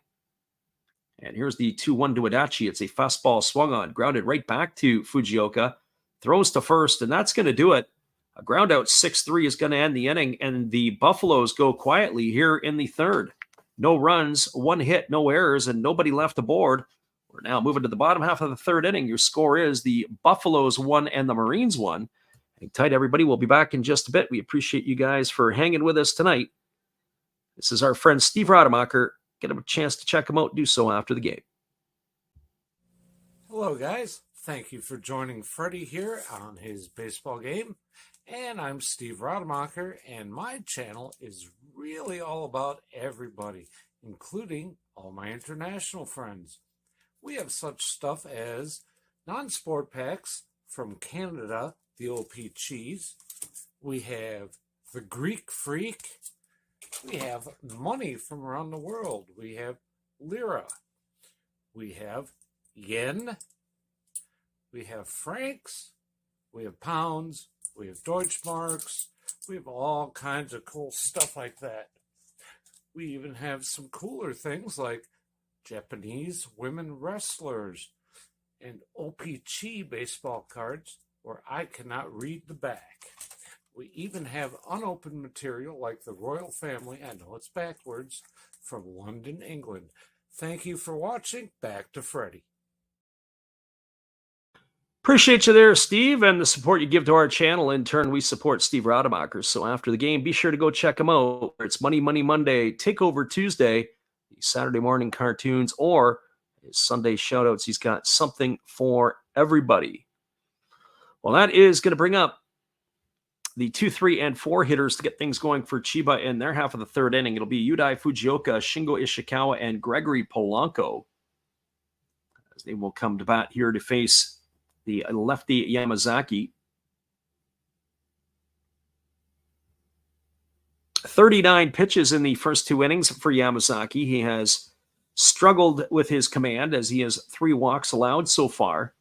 [SPEAKER 2] And here's the 2-1 to Adachi. It's a fastball swung on, grounded right back to Fujioka, throws to first, and that's going to do it. A ground out 6-3 is going to end the inning, and the Buffaloes go quietly here in the third. No runs, 1 hit, no errors, and nobody left aboard. We're now moving to the bottom half of the third inning. Your score is the Buffaloes 1 and the Marines 1. Hang tight, everybody. We'll be back in just a bit. We appreciate you guys for hanging with us tonight. This is our friend Steve Rademacher. Get him a chance to check him out. Do so after the game.
[SPEAKER 1] Hello, guys. Thank you for joining Freddie here on his baseball game. And I'm Steve Rademacher, and my channel is really all about everybody, including all my international friends. We have such stuff as non-sport packs from Canada, the OP cheese. We have the Greek freak. We have money from around the world. We have lira. We have yen. We have francs. We have pounds. We have Deutschmarks. We have all kinds of cool stuff like that. We even have some cooler things like Japanese women wrestlers and OPC baseball cards where I cannot read the back. We even have unopened material like the royal family, I know it's backwards, from London, England. Thank you for watching. Back to Freddie.
[SPEAKER 2] Appreciate you there, Steve, and the support you give to our channel. In turn, we support Steve Rademacher. So after the game, be sure to go check him out. It's Money Monday, Takeover Tuesday, the Saturday morning cartoons, or his Sunday shoutouts. He's got something for everybody. Well, that is going to bring up the 2, 3, and 4 hitters to get things going for Chiba in their half of the third inning. It'll be Yudai Fujioka, Shingo Ishikawa, and Gregory Polanco, as they will come to bat here to face the lefty Yamazaki. 39 pitches in the first 2 innings for Yamazaki. He has struggled with his command as he has 3 walks allowed so far,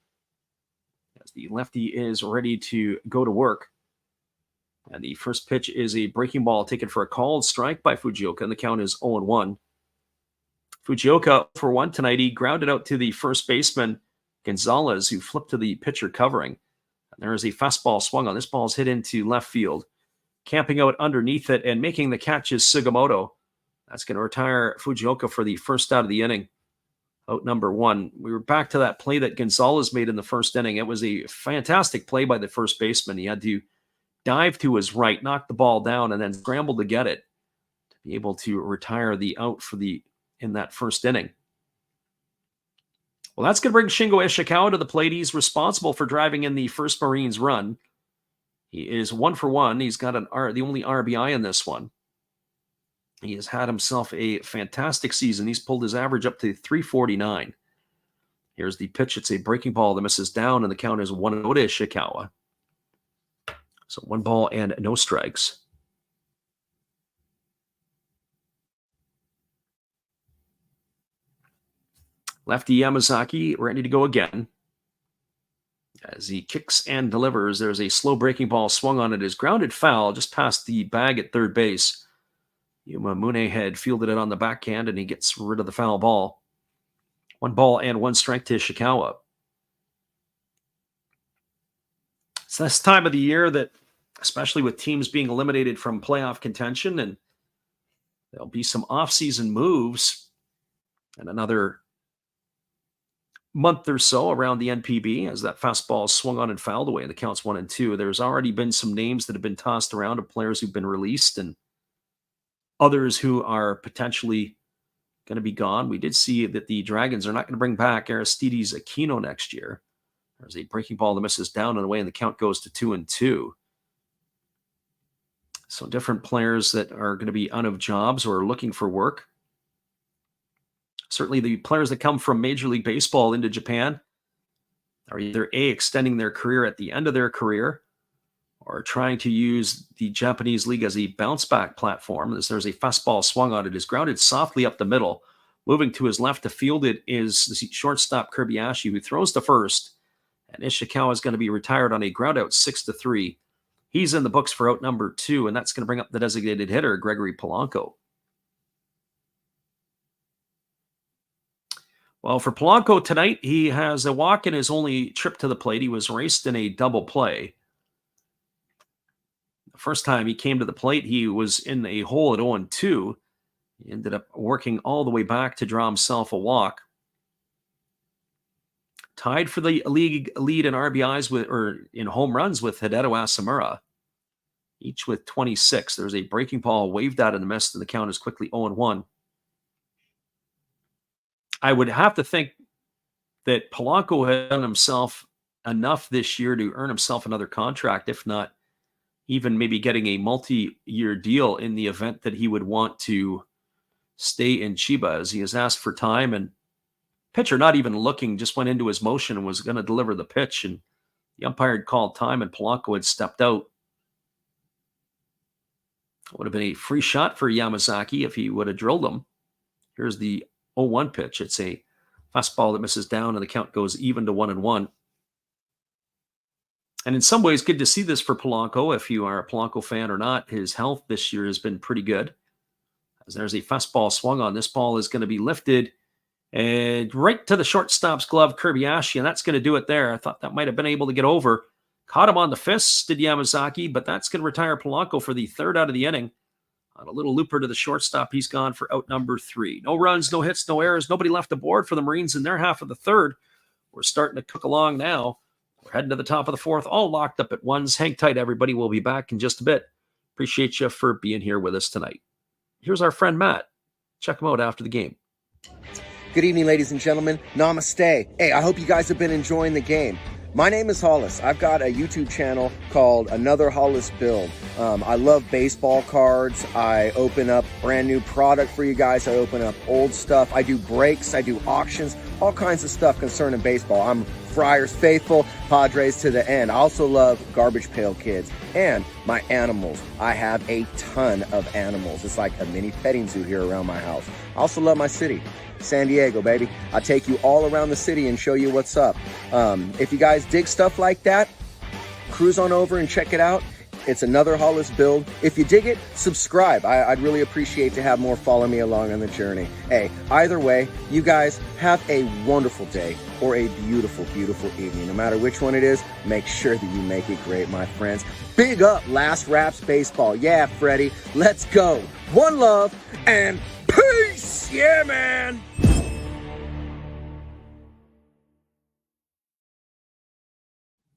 [SPEAKER 2] as the lefty is ready to go to work. And the first pitch is a breaking ball taken for a called strike by Fujioka, and the count is 0-1. Fujioka for 1 tonight. He grounded out to the first baseman, Gonzalez, who flipped to the pitcher covering. And there is a fastball swung on. This ball is hit into left field. Camping out underneath it and making the catch is Sugimoto. That's going to retire Fujioka for the first out of the inning. Out number 1. We were back to that play that Gonzalez made in the first inning. It was a fantastic play by the first baseman. He had to dive to his right, knock the ball down, and then scramble to get it to be able to retire the out in that first inning. Well, that's going to bring Shingo Ishikawa to the plate. He's responsible for driving in the first Marines run. He is 1 for 1. He's got the only RBI in this one. He has had himself a fantastic season. He's pulled his average up to 349. Here's the pitch. It's a breaking ball that misses down, and the count is 1-0 to Ishikawa. So 1 ball and no strikes. Lefty Yamazaki ready to go again. As he kicks and delivers, there's a slow breaking ball swung on. It is grounded foul just past the bag at third base. Yuma Mune had fielded it on the backhand, and he gets rid of the foul ball. 1 ball and 1 strike to Ishikawa. It's this time of the year that, especially with teams being eliminated from playoff contention, and there'll be some offseason moves and another month or so around the NPB as that fastball swung on and fouled away, and the counts 1-2. There's already been some names that have been tossed around of players who've been released and others who are potentially going to be gone. We did see that the Dragons are not going to bring back Aristides Aquino next year. There's a breaking ball that misses down and away, and the count goes to 2-2. So different players that are going to be out of jobs or looking for work. Certainly the players that come from Major League Baseball into Japan are either A, extending their career at the end of their career, or trying to use the Japanese league as a bounce-back platform. As there's a fastball swung on, it is grounded softly up the middle. Moving to his left to field it is the shortstop Kirby-Ashi, who throws to first. And Ishikawa is going to be retired on a ground out 6-3. He's in the books for out number 2, and that's going to bring up the designated hitter, Gregory Polanco. Well, for Polanco tonight, he has a walk in his only trip to the plate. He was raced in a double play. The first time he came to the plate, he was in a hole at 0-2. He ended up working all the way back to draw himself a walk. Tied for the league lead in RBIs in home runs with Hideo Asamura, each with 26. There's a breaking ball waved out in the mist, and the count is quickly 0-1. I would have to think that Polanco had done himself enough this year to earn himself another contract, if not even maybe getting a multi-year deal in the event that he would want to stay in Chiba, as he has asked for time, and pitcher not even looking, just went into his motion and was going to deliver the pitch, and the umpire had called time and Polanco had stepped out. Would have been a free shot for Yamazaki if he would have drilled him. Here's the 0-1 pitch. It's a fastball that misses down, and the count goes even to 1-1. And in some ways, good to see this for Polanco. If you are a Polanco fan or not, his health this year has been pretty good. As there's a fastball swung on. This ball is going to be lifted and right to the shortstop's glove, Kirby-Ashi, and that's going to do it there. I thought that might have been able to get over. Caught him on the fists, did Yamazaki, but that's going to retire Polanco for the third out of the inning. On a little looper to the shortstop, he's gone for out number 3. No runs, no hits, no errors. Nobody left aboard for the Marines in their half of the third. We're starting to cook along now. We're heading to the top of the fourth, all locked up at ones. Hang tight, everybody. We'll be back in just a bit. Appreciate you for being here with us tonight. Here's our friend Matt. Check him out after the game.
[SPEAKER 3] Good evening, ladies and gentlemen. Namaste. Hey, I hope you guys have been enjoying the game. My name is Hollis. I've got a YouTube channel called Another Hollis Build. I love baseball cards. I open up brand new product for you guys. I open up old stuff. I do breaks. I do auctions. All kinds of stuff concerning baseball. I'm Friars faithful, Padres to the end. I also love Garbage Pail Kids and my animals. I have a ton of animals. It's like a mini petting zoo here around my house. I also love my city. San Diego, baby. I take you all around the city and show you what's up. If you guys dig stuff like that, cruise on over and check it out. It's Another Hollis Build. If you dig it, subscribe. I'd really appreciate to have more follow me along on the journey. Hey, either way, you guys have a wonderful day or a beautiful, beautiful evening. No matter which one it is, make sure that you make it great, my friends. Big up Last Raps Baseball. Yeah, Freddie, let's go. One love and peace. Yeah, man.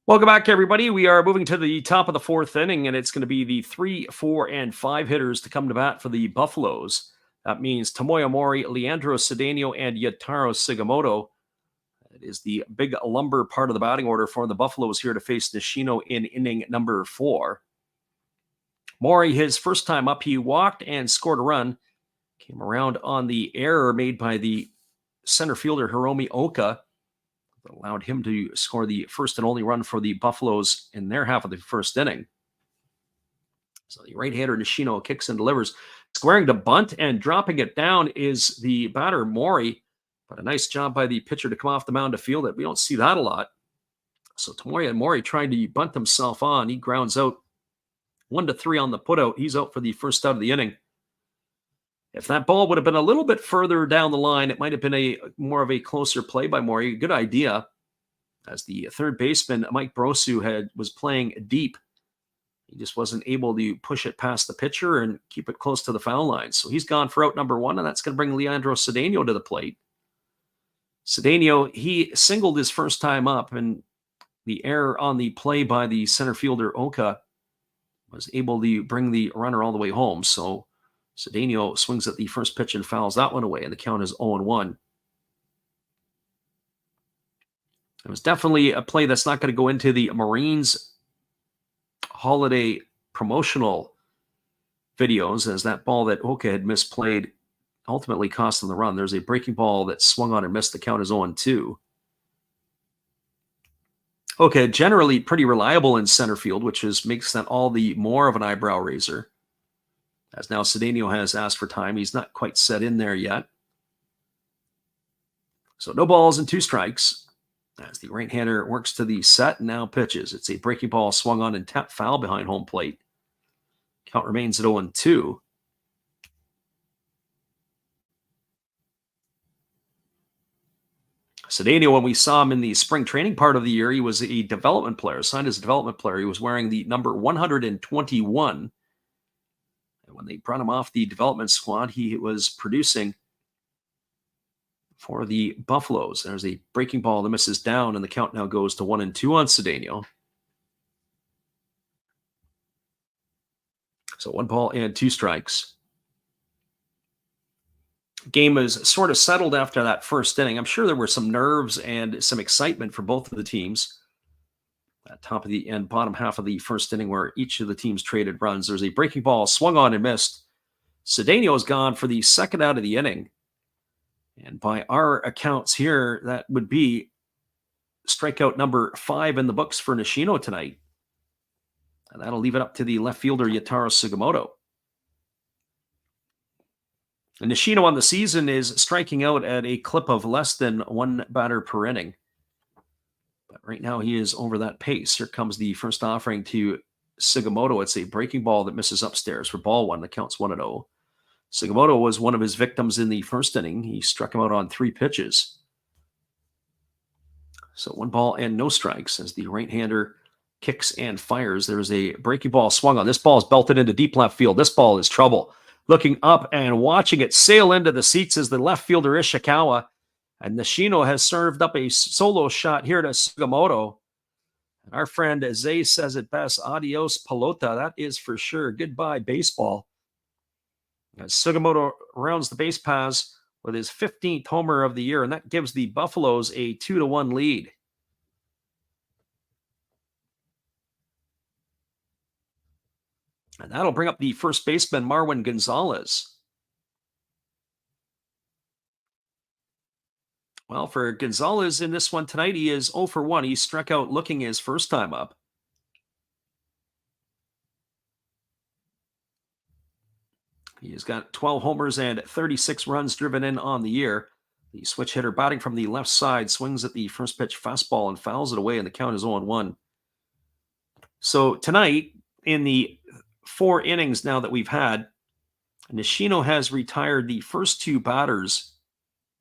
[SPEAKER 2] Welcome back, everybody. We are moving to the top of the fourth inning, and it's going to be the 3, 4, and 5 hitters to come to bat for the Buffaloes. That means Tomoya Mori, Leandro Cedeno, and Yataro Sugimoto. It is the big lumber part of the batting order for the Buffaloes here to face Nishino in inning number 4. Mori, his first time up, he walked and scored a run. Came around on the error made by the center fielder Hiromi Oka. That allowed him to score the first and only run for the Buffaloes in their half of the first inning. So the right-hander Nishino kicks and delivers. Squaring to bunt and dropping it down is the batter Mori. But a nice job by the pitcher to come off the mound to field it. We don't see that a lot. So Tomoya Mori trying to bunt himself on. He grounds out 1-3 on the putout. He's out for the first out of the inning. If that ball would have been a little bit further down the line, it might have been more of a closer play by Mori. Good idea, as the third baseman, Mike Brosu, was playing deep. He just wasn't able to push it past the pitcher and keep it close to the foul line. So he's gone for out number 1, and that's going to bring Leandro Cedeno to the plate. Cedeno, he singled his first time up, and the error on the play by the center fielder Oka was able to bring the runner all the way home. So Cedeno swings at the first pitch and fouls that one away, and the count is 0-1. It was definitely a play that's not going to go into the Marines holiday promotional videos, as that ball that Oka had misplayed ultimately cost him the run. There's a breaking ball that swung on and missed. The count is 0-2. Okay, generally pretty reliable in center field, which makes that all the more of an eyebrow raiser. As now Cedeno has asked for time. He's not quite set in there yet. So no balls and 2 strikes. As the right-hander works to the set and now pitches. It's a breaking ball swung on and tapped foul behind home plate. Count remains at 0-2. Cedeno, when we saw him in the spring training part of the year, he was a development player, signed as a development player. He was wearing the number 121. And when they brought him off the development squad, he was producing for the Buffaloes. There's a breaking ball that misses down, and the count now goes to 1-2 on Cedeno. So 1 ball and 2 strikes. Game is sort of settled after that first inning. I'm sure there were some nerves and some excitement for both of the teams. At top of the and bottom half of the first inning, where each of the teams traded runs, there's a breaking ball swung on and missed. Cedeno is gone for the second out of the inning. And by our accounts here, that would be strikeout number 5 in the books for Nishino tonight. And that'll leave it up to the left fielder, Yataro Sugimoto. And Nishino on the season is striking out at a clip of less than one batter per inning. But right now he is over that pace. Here comes the first offering to Sugimoto. It's a breaking ball that misses upstairs for ball one. The count's 1-0. Sugimoto was one of his victims in the first inning. He struck him out on 3 pitches. So 1 ball and no strikes as the right-hander kicks and fires. There's a breaking ball swung on. This ball is belted into deep left field. This ball is trouble. Looking up and watching it sail into the seats is the left fielder Ishikawa. And Nishino has served up a solo shot here to Sugimoto. And our friend Zay says it best, adios pelota. That is for sure. Goodbye, baseball. As Sugimoto rounds the base paths with his 15th homer of the year, and that gives the Buffaloes a 2-1 lead. And that'll bring up the first baseman, Marwin Gonzalez. Well, for Gonzalez in this one tonight, he is 0 for 1. He struck out looking his first time up. He has got 12 homers and 36 runs driven in on the year. The switch hitter batting from the left side swings at the first pitch fastball and fouls it away, and the count is 0-1. So tonight, in the 4 innings now that we've had, Nishino has retired the first 2 batters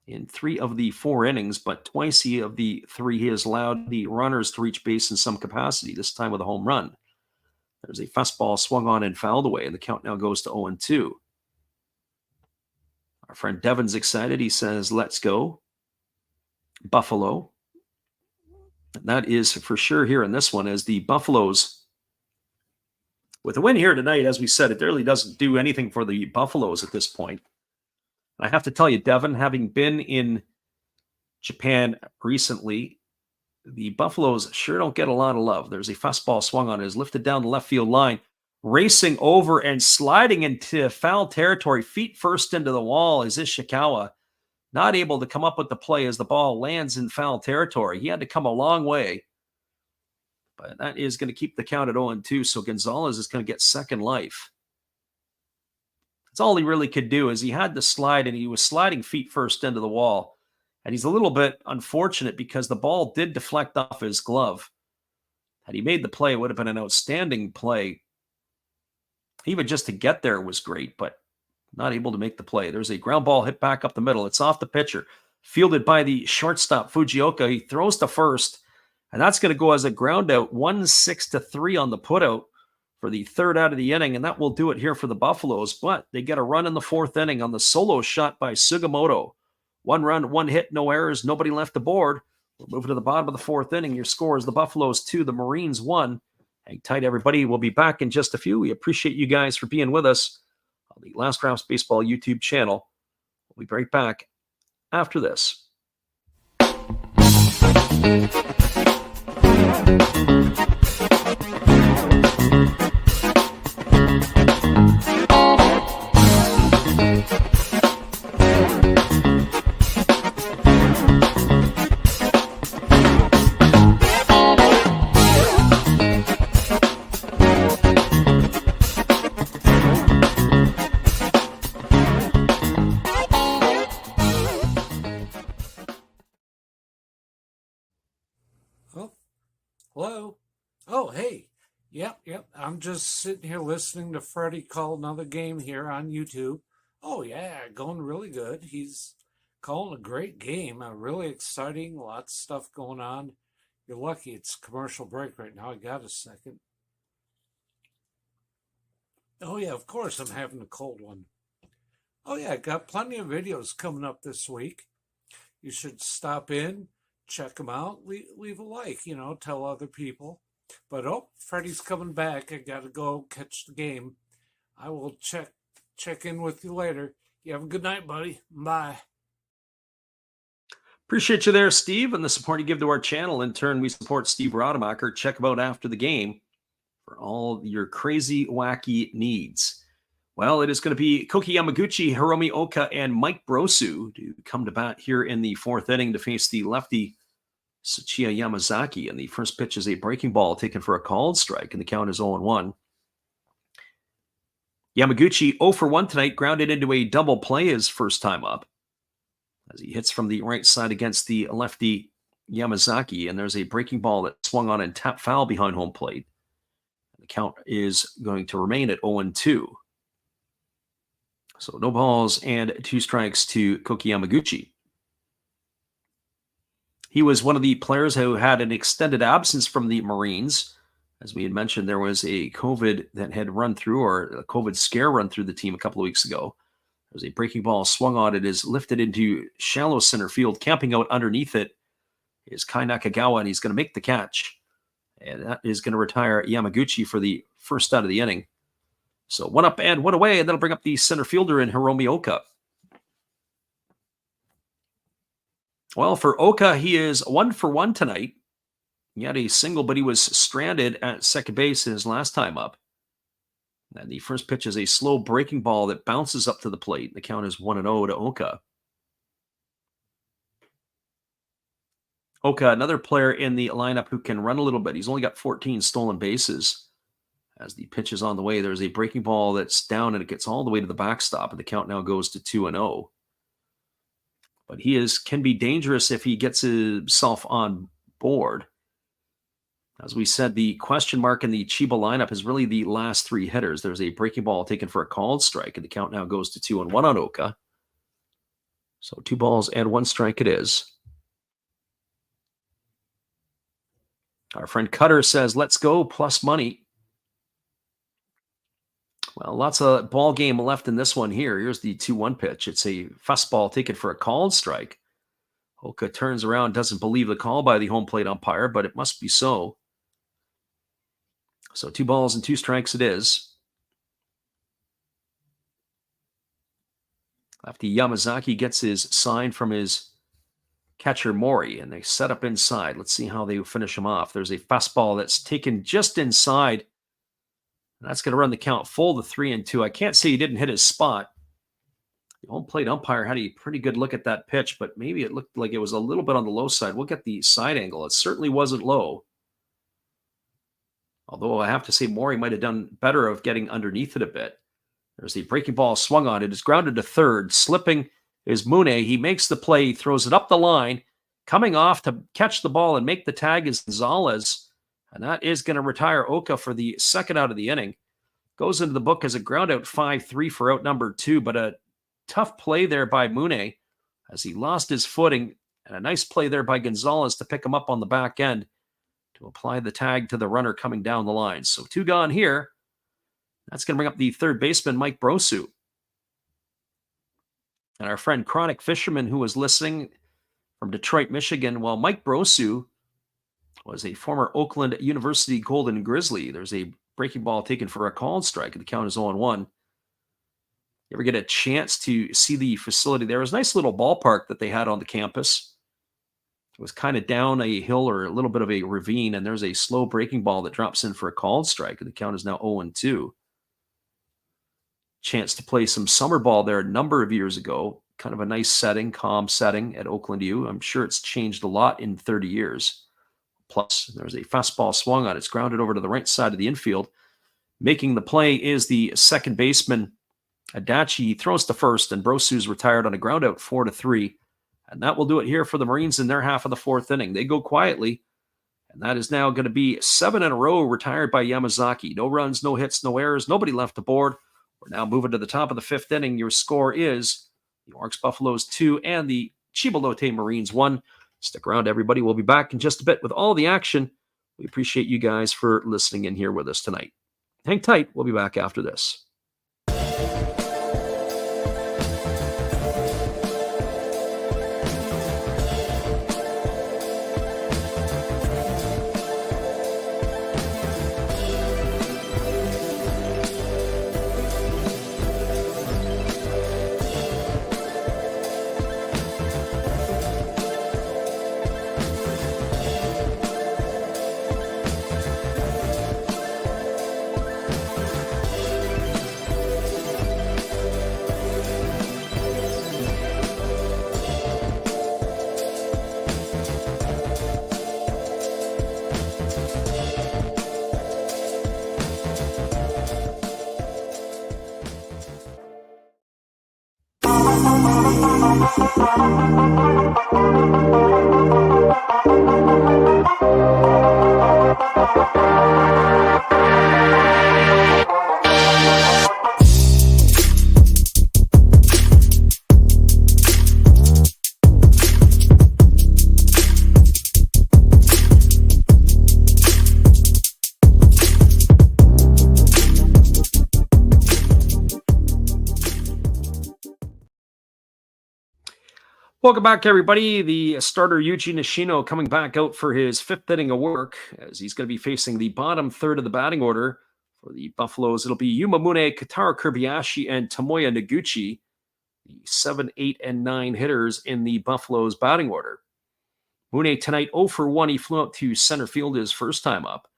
[SPEAKER 2] in 3 of the 4 innings, but twice of the 3 he has allowed the runners to reach base in some capacity, this time with a home run. There's a fastball swung on and fouled away, and the count now goes to 0-2. Our friend Devin's excited. He says, let's go, Buffalo. And that is for sure here in this one, as the Buffaloes, with a win here tonight, as we said, it really doesn't do anything for the Buffaloes at this point. I have to tell you, Devin, having been in Japan recently, the Buffaloes sure don't get a lot of love. There's a fastball swung on, is lifted down the left field line, racing over and sliding into foul territory, feet first into the wall is Ishikawa. Not able to come up with the play as the ball lands in foul territory. He had to come a long way. But that is going to keep the count at 0-2, so Gonzalez is going to get second life. That's all he really could do, is he had to slide, and he was sliding feet first into the wall. And he's a little bit unfortunate because the ball did deflect off his glove. Had he made the play, it would have been an outstanding play. Even just to get there was great, but not able to make the play. There's a ground ball hit back up the middle. It's off the pitcher, fielded by the shortstop, Fujioka. He throws to first, and that's going to go as a ground out, 1-6-3 on the putout for the 3rd out of the inning, and that will do it here for the Buffaloes. But they get a run in the 4th inning on the solo shot by Sugimoto. 1 run, 1 hit, no errors, nobody left aboard. We're moving to the bottom of the 4th inning. Your score is the Buffaloes 2, the Marines 1. Hang tight, everybody. We'll be back in just a few. We appreciate you guys for being with us on the Last Rounds Baseball YouTube channel. We'll be right back after this.
[SPEAKER 1] Hello? Oh, hey. Yep. I'm just sitting here listening to Freddie call another game here on YouTube. Oh, yeah, going really good. He's calling a great game. Really exciting. Lots of stuff going on. You're lucky it's commercial break right now. I got a second. Oh, yeah, of course I'm having a cold one. Oh, yeah, got plenty of videos coming up this week. You should stop in. Check them out. Leave a like, tell other people. But Freddie's coming back. I gotta go catch the game. I will check in with you later. You have a good night, buddy. Bye.
[SPEAKER 2] Appreciate you there, Steve, and the support you give to our channel. In turn, we support Steve Rademacher. Check him out after the game for all your crazy, wacky needs. Well, it is going to be Koki Yamaguchi, Hiromi Oka, and Mike Brosu to come to bat here in the 4th inning to face the lefty Tsuchiya Yamazaki. And the first pitch is a breaking ball taken for a called strike, and the count is 0-1. Yamaguchi 0 for 1 tonight, grounded into a double play his first time up, as he hits from the right side against the lefty Yamazaki, and there's a breaking ball that swung on and tapped foul behind home plate. The count is going to remain at 0-2. So no balls and 2 strikes to Koki Yamaguchi. He was one of the players who had an extended absence from the Marines. As we had mentioned, there was a COVID that had run through, or a COVID scare run through the team a couple of weeks ago. There's a breaking ball swung on. It is lifted into shallow center field. Camping out underneath it is Kai Nakagawa, and he's going to make the catch. And that is going to retire Yamaguchi for the first out of the inning. So 1 up and 1 away, and that'll bring up the center fielder in Hiromi Oka. Well, for Oka, he is 1 for 1 tonight. He had a single, but he was stranded at second base in his last time up. And the first pitch is a slow breaking ball that bounces up to the plate. The count is 1-0 to Oka. Oka, another player in the lineup who can run a little bit. He's only got 14 stolen bases. As the pitch is on the way, there's a breaking ball that's down, and it gets all the way to the backstop, and the count now goes to 2-0. But he can be dangerous if he gets himself on board. As we said, the question mark in the Chiba lineup is really the last 3 hitters. There's a breaking ball taken for a called strike, and the count now goes to 2-1 on Oka. So 2 balls and 1 strike it is. Our friend Cutter says, let's go, plus money. Well, lots of ball game left in this one here. Here's the 2-1 pitch. It's a fastball taken for a called strike. Oka turns around, doesn't believe the call by the home plate umpire, but it must be so. So 2 balls and 2 strikes it is. Lefty Yamazaki gets his sign from his catcher Mori, and they set up inside. Let's see how they finish him off. There's a fastball that's taken just inside. That's going to run the count full to 3-2. I can't say he didn't hit his spot. The home plate umpire had a pretty good look at that pitch, but maybe it looked like it was a little bit on the low side. We'll get the side angle. It certainly wasn't low. Although I have to say Mori might have done better of getting underneath it a bit. There's the breaking ball swung on. It is grounded to third. Slipping is Mune. He makes the play, throws it up the line. Coming off to catch the ball and make the tag is Gonzalez. And that is going to retire Oka for the second out of the inning. Goes into the book as a ground out 5-3 for out number 2, but a tough play there by Mune as he lost his footing, and a nice play there by Gonzalez to pick him up on the back end to apply the tag to the runner coming down the line. So 2 gone here. That's going to bring up the third baseman, Mike Brosu. And our friend Chronic Fisherman, who was listening from Detroit, Michigan, well, Mike Brosu was a former Oakland University Golden Grizzly. There's a breaking ball taken for a called strike, and the count is 0-1. You ever get a chance to see the facility? There was a nice little ballpark that they had on the campus. It was kind of down a hill or a little bit of a ravine, and there's a slow breaking ball that drops in for a called strike, and the count is now 0-2. Chance to play some summer ball there a number of years ago. Kind of a nice setting, calm setting at Oakland U. I'm sure it's changed a lot in 30 years. Plus, there's a fastball swung on. It's grounded over to the right side of the infield. Making the play is the second baseman, Adachi. Throws to first, and Brosu's retired on a ground out 4-3. And that will do it here for the Marines in their half of the 4th inning. They go quietly, and that is now going to be 7 in a row retired by Yamazaki. No runs, no hits, no errors, nobody left the board. We're now moving to the top of the 5th inning. Your score is the Orix Buffaloes 2 and the Chiba Lotte Marines 1. Stick around, everybody. We'll be back in just a bit with all the action. We appreciate you guys for listening in here with us tonight. Hang tight. We'll be back after this. Welcome back, everybody. The starter, Yuji Nishino, coming back out for his fifth inning of work as he's going to be facing the bottom third of the batting order. For the Buffaloes, it'll be Yuma Mune, Kotaro Kobayashi, and Tomoya Noguchi, the 7, 8, and 9 hitters in the Buffaloes batting order. Mune tonight 0 for 1. He flew out to center field his first time up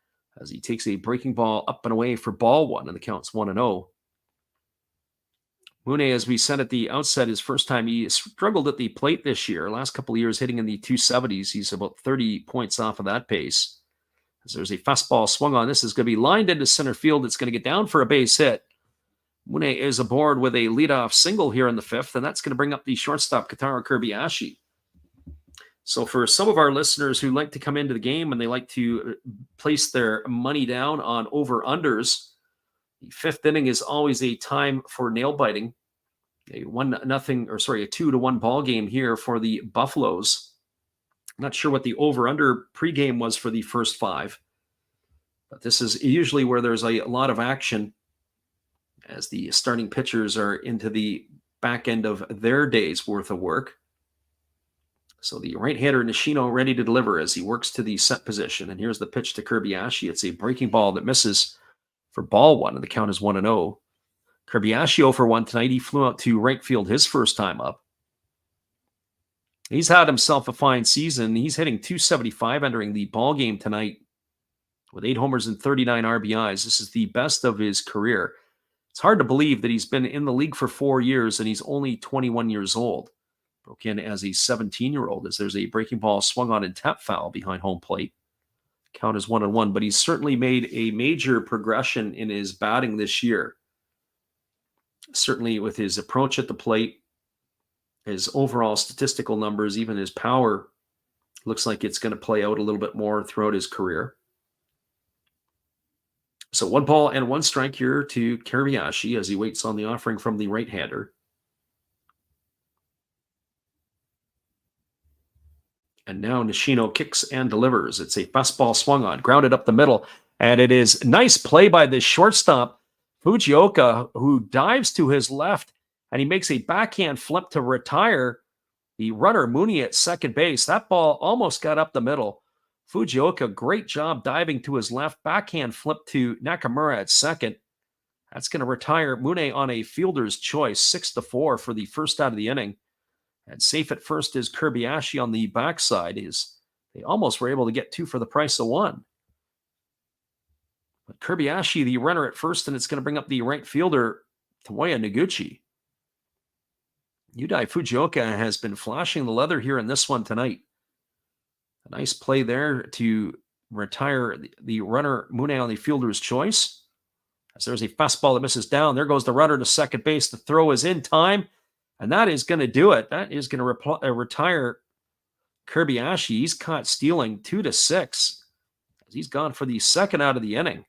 [SPEAKER 2] as he takes a breaking ball up and away for ball one, and the count's 1-0. Mune, as we said at the outset, his first time, he struggled at the plate this year. Last couple of years hitting in the 270s. He's about 30 points off of that pace. As there's a fastball swung on. This is going to be lined into center field. It's going to get down for a base hit. Mune is aboard with a leadoff single here in the fifth, and that's going to bring up the shortstop, Kotaro Kobayashi. So for some of our listeners who like to come into the game and they like to place their money down on over-unders, the fifth inning is always a time for nail biting. A 2-1 ball game here for the Buffaloes. I'm not sure what the over/under pregame was for the first 5, but this is usually where there's a lot of action as the starting pitchers are into the back end of their day's worth of work. So the right-hander Nishino ready to deliver as he works to the set position. And here's the pitch to Kobayashi. It's a breaking ball that misses for ball one, and the count is 1-0. Kobayashi 0 for 1 tonight. He flew out to right field his first time up. He's had himself a fine season. He's hitting .275 entering the ball game tonight with 8 homers and 39 RBIs. This is the best of his career. It's hard to believe that he's been in the league for 4 years and he's only 21 years old. Broke in as a 17-year-old as there's a breaking ball swung on and tap foul behind home plate. Count is 1-1, but he's certainly made a major progression in his batting this year. Certainly with his approach at the plate, his overall statistical numbers, even his power, looks like it's going to play out a little bit more throughout his career. So 1 ball and 1 strike here to Kobayashi as he waits on the offering from the right-hander. And now Nishino kicks and delivers. It's a fastball swung on, grounded up the middle. And it is nice play by the shortstop, Fujioka, who dives to his left, and he makes a backhand flip to retire the runner, Mooney, at second base. That ball almost got up the middle. Fujioka, great job diving to his left. Backhand flip to Nakamura at second. That's going to retire Mooney on a fielder's choice, 6-4 for the first out of the inning. And safe at first is Kobayashi on the backside. They almost were able to get 2 for the price of 1. But Kobayashi, the runner at first, and it's going to bring up the right fielder, Tomoya Noguchi. Yudai Fujioka has been flashing the leather here in this one tonight. A nice play there to retire the runner, Mune, on the fielder's choice. As there's a fastball that misses down. There goes the runner to second base. The throw is in time. And that is going to do it. That is going to retire Kobayashi. He's caught stealing 2-6. He's gone for the second out of the inning.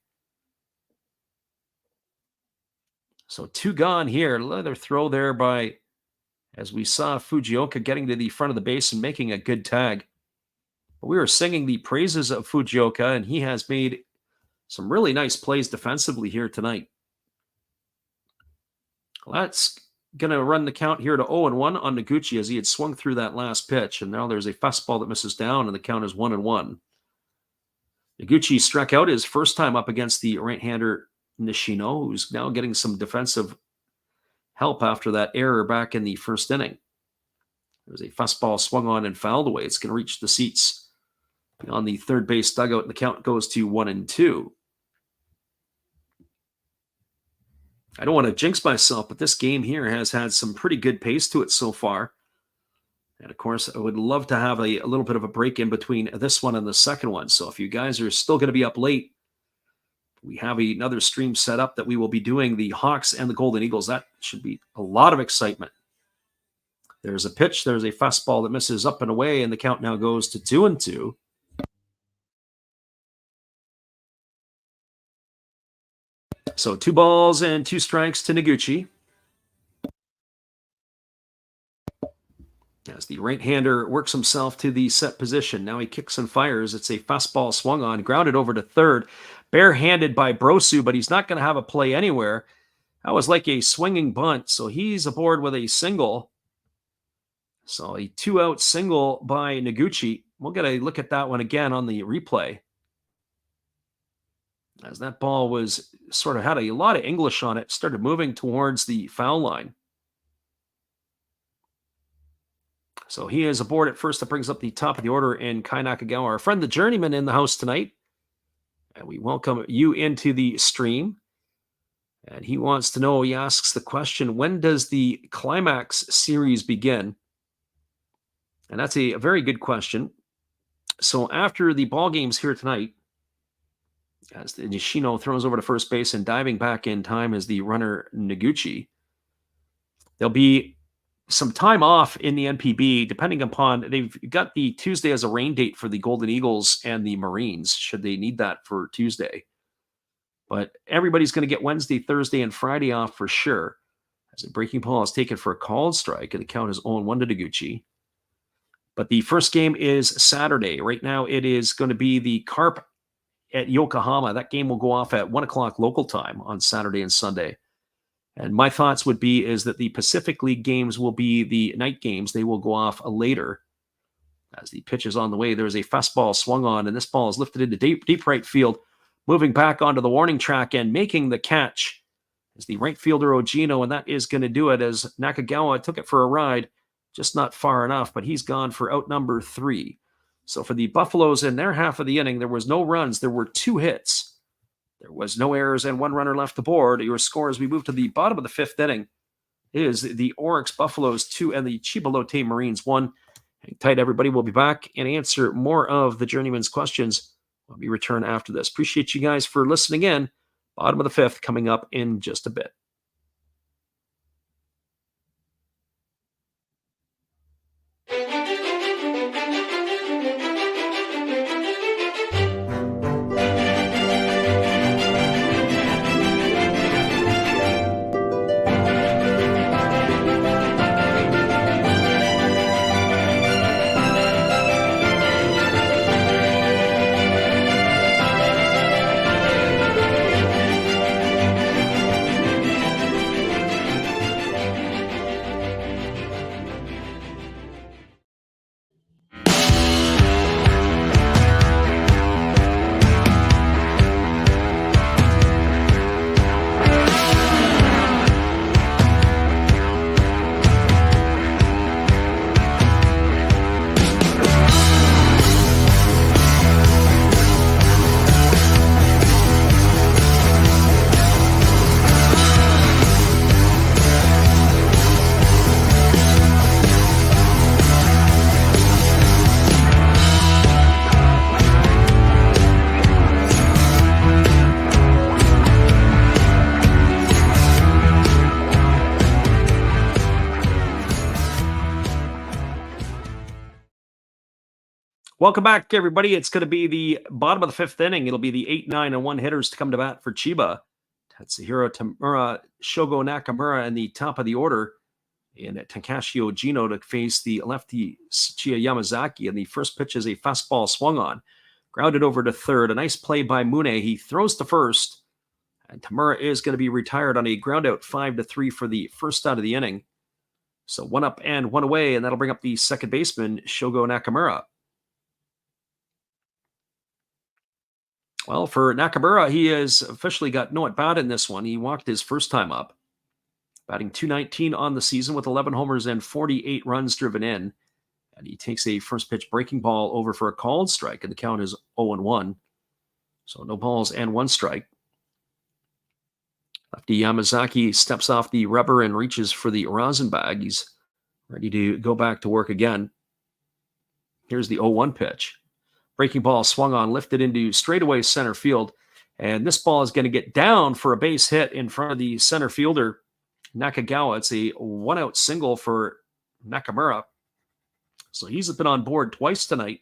[SPEAKER 2] So 2 gone here. Another throw there by, as we saw, Fujioka getting to the front of the base and making a good tag. But we were singing the praises of Fujioka, and he has made some really nice plays defensively here tonight. Well, that's going to run the count here to 0-1 on Noguchi as he had swung through that last pitch. And now there's a fastball that misses down, and the count is 1-1. Noguchi struck out his first time up against the right-hander Nishino, who's now getting some defensive help after that error back in the first inning. There's a fastball swung on and fouled away. It's going to reach the seats on the third base dugout, and the count goes to 1-2. I don't want to jinx myself, but this game here has had some pretty good pace to it so far. And of course, I would love to have a little bit of a break in between this one and the second one. So if you guys are still going to be up late, we have another stream set up that we will be doing the Hawks and the Golden Eagles. That should be a lot of excitement. There's a pitch. There's a fastball that misses up and away, and the count now goes to 2-2. So 2 balls and 2 strikes to Noguchi. As the right-hander works himself to the set position. Now he kicks and fires. It's a fastball swung on, grounded over to third. Barehanded by Brosu, but he's not going to have a play anywhere. That was like a swinging bunt, so he's aboard with a single. So a 2-out single by Noguchi. We'll get a look at that one again on the replay. As that ball was sort of had a lot of English on it, started moving towards the foul line. So he is aboard at first. That brings up the top of the order in Kai Nakagawa, our friend the journeyman, in the house tonight. And we welcome you into the stream. And he wants to know, he asks the question, when does the Climax series begin? And that's a very good question. So after the ball games here tonight, as the Nishino throws over to first base and diving back in time is the runner Noguchi, there'll be some time off in the NPB, depending upon, they've got the Tuesday as a rain date for the Golden Eagles and the Marines, should they need that for Tuesday. But everybody's going to get Wednesday, Thursday, and Friday off for sure. As a breaking ball is taken for a called strike, and the count is 0-1 to Noguchi. But the first game is Saturday. Right now, it is going to be the Carp at Yokohama. That game will go off at 1 o'clock local time on Saturday and Sunday. And my thoughts would be is that the Pacific League games will be the night games. They will go off later. As the pitch is on the way, there's a fastball swung on, and this ball is lifted into deep right field, moving back onto the warning track and making the catch is the right fielder Ogino, and that is going to do it as Nakagawa took it for a ride, just not far enough, but he's gone for out number 3. So for the Buffaloes in their half of the inning, there was no runs. There were 2 hits. There was no errors and 1 runner left aboard. Your score as we move to the bottom of the 5th inning is the Orix Buffaloes 2 and the Chiba Lotte Marines 1. Hang tight, everybody. We'll be back and answer more of the Journeyman's questions when we return after this. Appreciate you guys for listening in. Bottom of the 5th coming up in just a bit. Welcome back, everybody. It's going to be the bottom of the 5th inning. It'll be the 8, 9, and 1 hitters to come to bat for Chiba. Tatsuhiro Tamura, Shogo Nakamura in the top of the order, and Takashi Ogino to face the lefty Tsuchiya Yamazaki. And the first pitch is a fastball swung on, grounded over to third. A nice play by Mune. He throws to first, and Tamura is going to be retired on a ground out 5-3 for the first out of the inning. So 1 up and 1 away, and that'll bring up the second baseman, Shogo Nakamura. Well, for Nakamura, he has officially got no at-bat in this one. He walked his first time up, batting .219 on the season with 11 homers and 48 runs driven in. And he takes a first pitch breaking ball over for a called strike, and the count is 0-1. So no balls and 1 strike. Lefty Yamazaki steps off the rubber and reaches for the rosin bag. He's ready to go back to work again. Here's the 0-1 pitch. Breaking ball swung on, lifted into straightaway center field. And this ball is going to get down for a base hit in front of the center fielder, Nakagawa. It's a 1-out single for Nakamura. So he's been on board twice tonight.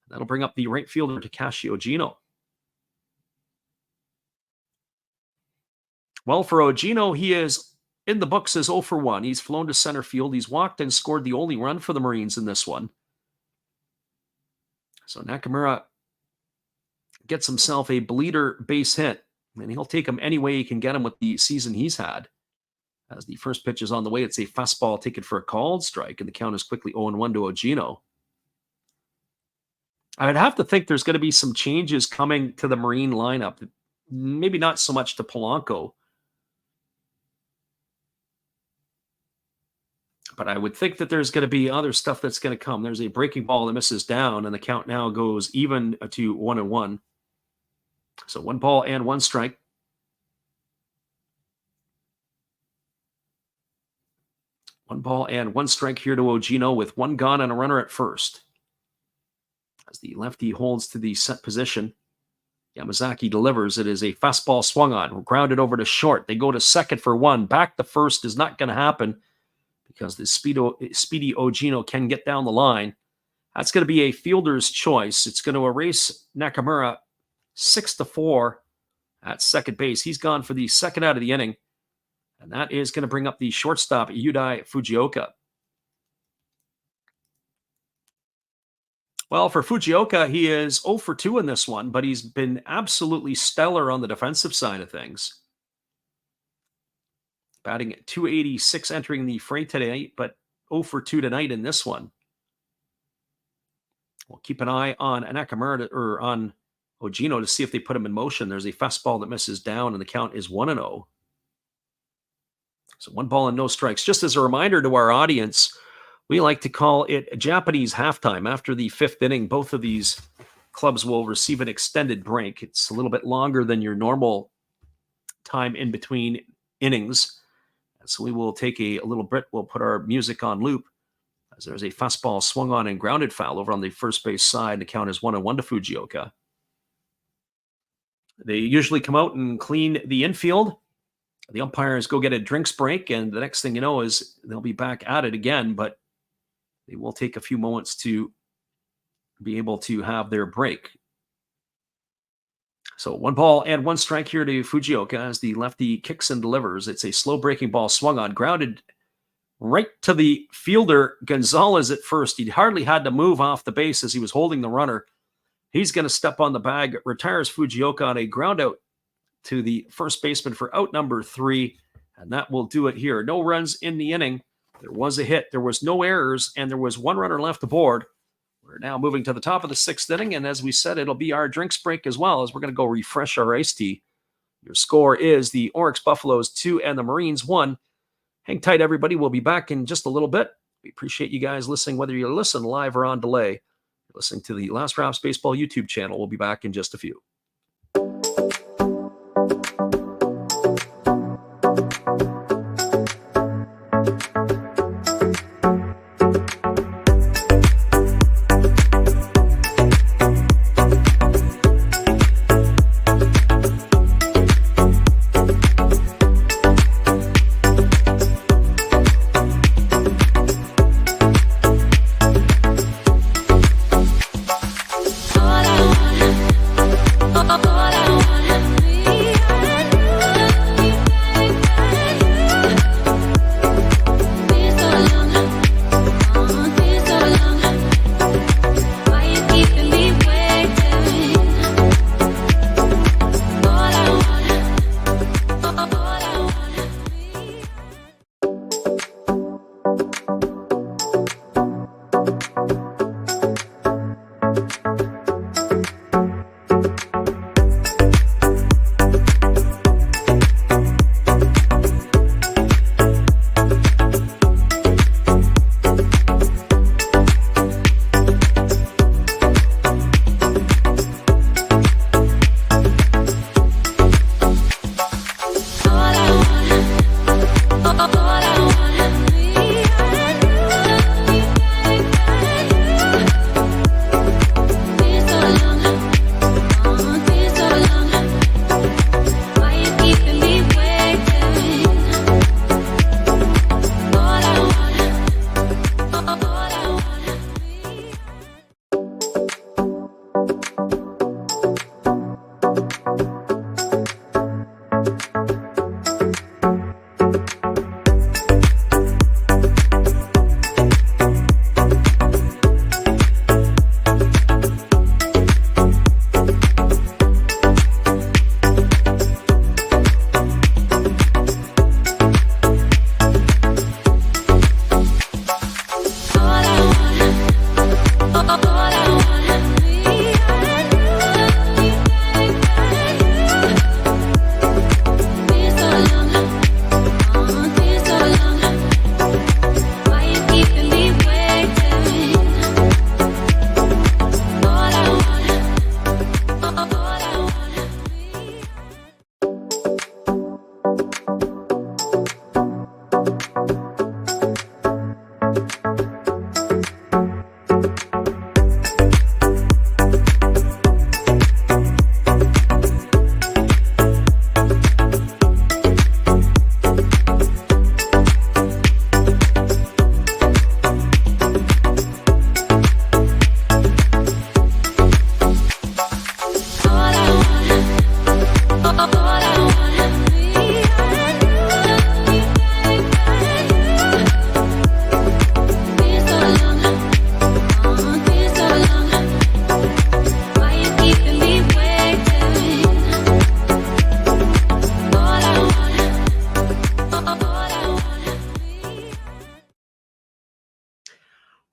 [SPEAKER 2] That'll bring up the right fielder Takashi Ogino. Well, for Ogino, he is in the books as 0 for 1. He's flown to center field. He's walked and scored the only run for the Marines in this one. So Nakamura gets himself a bleeder base hit, and he'll take him any way he can get him with the season he's had. As the first pitch is on the way, it's a fastball taken for a called strike, and the count is quickly 0-1 to Ogino. I'd have to think there's going to be some changes coming to the Marine lineup. Maybe not so much to Polanco, but I would think that there's going to be other stuff that's going to come. There's a breaking ball that misses down, and the count now goes even to 1-1. So 1 ball and 1 strike. One ball and 1 strike here to Ogino with 1 gone and a runner at first. As the lefty holds to the set position, Yamazaki delivers. It is a fastball swung on, grounded over to short. They go to second for 1. Back to first is not going to happen because the speedy Ogino can get down the line. That's going to be a fielder's choice. It's going to erase Nakamura 6-4 at second base. He's gone for the second out of the inning. And that is going to bring up the shortstop, Yudai Fujioka. Well, for Fujioka, he is 0 for 2 in this one, but he's been absolutely stellar on the defensive side of things. Batting at .286 entering the fray today, but 0 for 2 tonight in this one. We'll keep an eye on Nakamura or on Ogino to see if they put him in motion. There's a fastball that misses down, and the count is 1-0. So 1 ball and no strikes. Just as a reminder to our audience, we like to call it Japanese halftime. After the 5th inning, both of these clubs will receive an extended break. It's a little bit longer than your normal time in between innings. So we will take a little bit. We'll put our music on loop as there's a fastball swung on and grounded foul over on the first base side. The count is 1-1 to Fujioka. They usually come out and clean the infield. The umpires go get a drinks break, and the next thing you know is they'll be back at it again, but they will take a few moments to be able to have their break. So 1 ball and 1 strike here to Fujioka as the lefty kicks and delivers. It's a slow breaking ball swung on, grounded right to the fielder, Gonzalez at first. He hardly had to move off the base as he was holding the runner. He's going to step on the bag, retires Fujioka on a ground out to the first baseman for out number 3, and that will do it here. No runs in the inning. There was a hit. There was no errors, and there was 1 runner left aboard. We're now moving to the top of the 6th inning, and as we said, it'll be our drinks break as well as we're going to go refresh our iced tea. Your score is the Orix Buffaloes 2 and the Marines 1. Hang tight, everybody. We'll be back in just a little bit. We appreciate you guys listening, whether you listen live or on delay. You're listening to the Last Raps Baseball YouTube channel. We'll be back in just a few.
[SPEAKER 5] All I want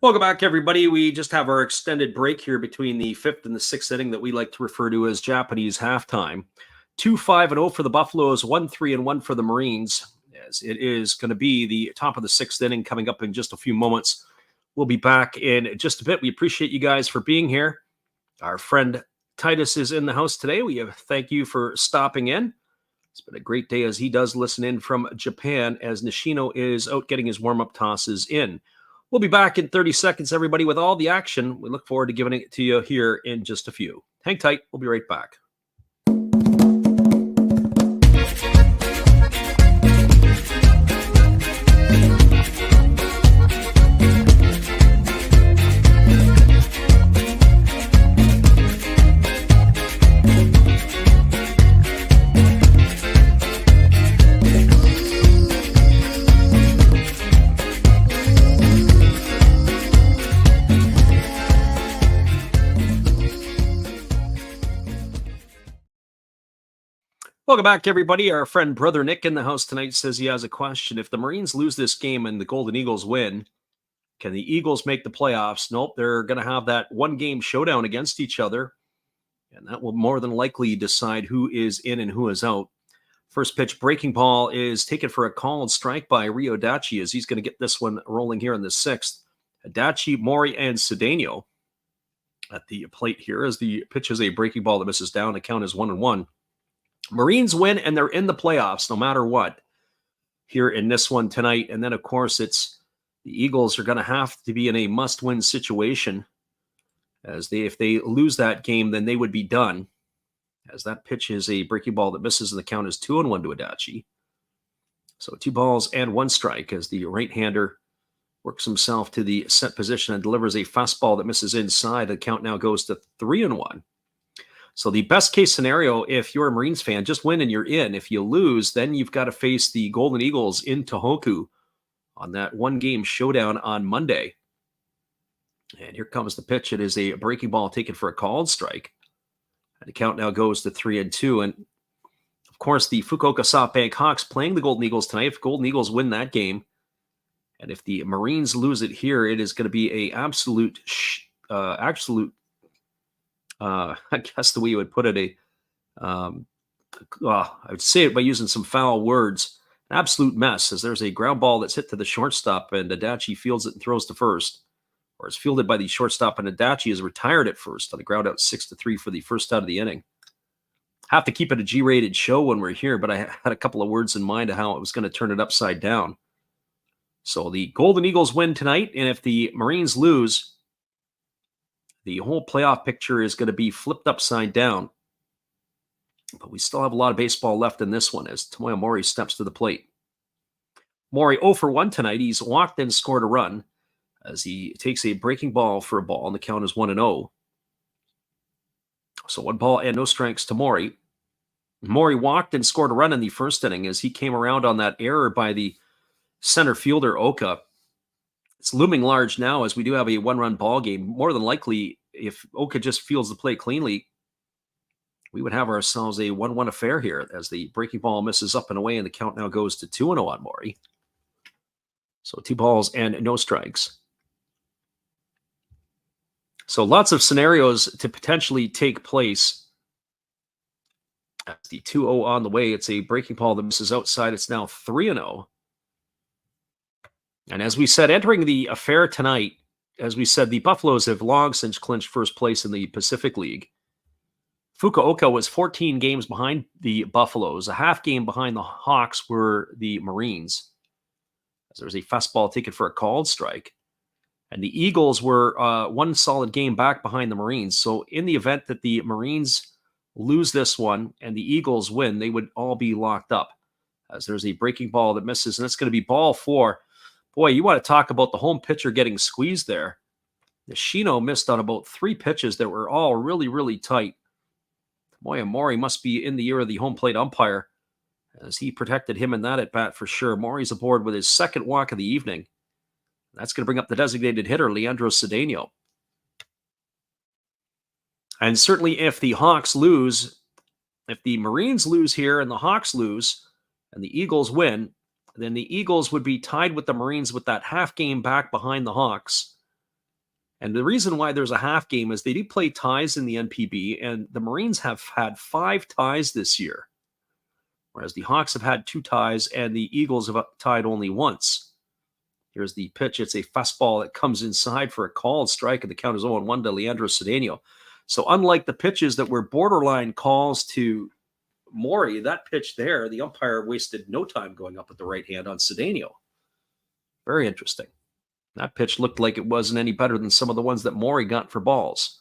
[SPEAKER 2] Welcome back, everybody. We just have our extended break here between the 5th and the 6th inning that we like to refer to as Japanese halftime. 2-5-0 for the Buffaloes, 1-3-1 for the Marines, as it is going to be the top of the 6th inning coming up in just a few moments. We'll be back in just a bit. We appreciate you guys for being here. Our friend Titus is in the house today. We thank you for stopping in. It's been a great day as he does listen in from Japan as Nishino is out getting his warm-up tosses in. We'll be back in 30 seconds, everybody, with all the action. We look forward to giving it to you here in just a few. Hang tight. We'll be right back. Welcome back, everybody. Our friend Brother Nick in the house tonight says he has a question. If the Marines lose this game and the Golden Eagles win, can the Eagles make the playoffs? Nope, they're going to have that one-game showdown against each other, and that will more than likely decide who is in and who is out. First pitch breaking ball is taken for a called strike by Rio Dachi as he's going to get this one rolling here in the 6th. Dachi, Mori, and Cedeno at the plate here as the pitch is a breaking ball that misses down. The count is 1-1. Marines win, and they're in the playoffs no matter what here in this one tonight. And then, of course, it's the Eagles are going to have to be in a must-win situation as if they lose that game, then they would be done as that pitch is a breaking ball that misses and the count is 2-1 to Adachi. So 2 balls and 1 strike as the right-hander works himself to the set position and delivers a fastball that misses inside. The count now goes to 3-1. So the best case scenario, if you're a Marines fan, just win and you're in. If you lose, then you've got to face the Golden Eagles in Tohoku on that one-game showdown on Monday. And here comes the pitch. It is a breaking ball taken for a called strike. And the count now goes to 3-2. And, of course, the Fukuoka SoftBank Hawks playing the Golden Eagles tonight. If Golden Eagles win that game, and if the Marines lose it here, it is going to be a absolute I guess the way you would put it, I would say it by using some foul words, an absolute mess, as there's a ground ball that's hit to the shortstop, and Adachi fields it and throws to first, or is fielded by the shortstop, and Adachi is retired at first on the ground out 6-3 for the first out of the inning. Have to keep it a G-rated show when we're here, but I had a couple of words in mind of how it was going to turn it upside down. So the Golden Eagles win tonight, and if the Marines lose, the whole playoff picture is going to be flipped upside down. But we still have a lot of baseball left in this one as Tomoya Mori steps to the plate. Mori 0 for 1 tonight. He's walked and scored a run as he takes a breaking ball for a ball, and the count is 1-0. So 1 ball and no strikes to Mori. Mori walked and scored a run in the first inning as he came around on that error by the center fielder, Oka. It's looming large now as we do have a 1-run ball game. More than likely, if Oka just fields the play cleanly, we would have ourselves a 1-1 affair here as the breaking ball misses up and away, and the count now goes to 2-0 on Mori. So 2 balls and no strikes. So lots of scenarios to potentially take place. That's the 2-0 on the way. It's a breaking ball that misses outside. It's now 3-0. And as we said, entering the affair tonight, as we said, the Buffaloes have long since clinched first place in the Pacific League. Fukuoka was 14 games behind the Buffaloes. A half game behind the Hawks were the Marines, as there was a fastball taken for a called strike. And the Eagles were 1 solid game back behind the Marines. So in the event that the Marines lose this one and the Eagles win, they would all be locked up, as there's a breaking ball that misses, and it's going to be ball 4. Boy, you want to talk about the home pitcher getting squeezed there. Nishino missed on about 3 pitches that were all really, really tight. Tomoya Mori must be in the ear of the home plate umpire as he protected him in that at-bat for sure. Mori's aboard with his 2nd walk of the evening. That's going to bring up the designated hitter, Leandro Cedeno. And certainly if the Hawks lose, if the Marines lose here and the Hawks lose and the Eagles win, then the Eagles would be tied with the Marines with that half game back behind the Hawks. And the reason why there's a half game is they do play ties in the NPB, and the Marines have had 5 ties this year, whereas the Hawks have had 2 ties, and the Eagles have tied only once. Here's the pitch. It's a fastball that comes inside for a called strike, and the count is 0-1 to Leandro Cedeno. So unlike the pitches that were borderline calls to Maury, that pitch there, the umpire wasted no time going up with the right hand on Cedeno. Very interesting. That pitch looked like it wasn't any better than some of the ones that Maury got for balls.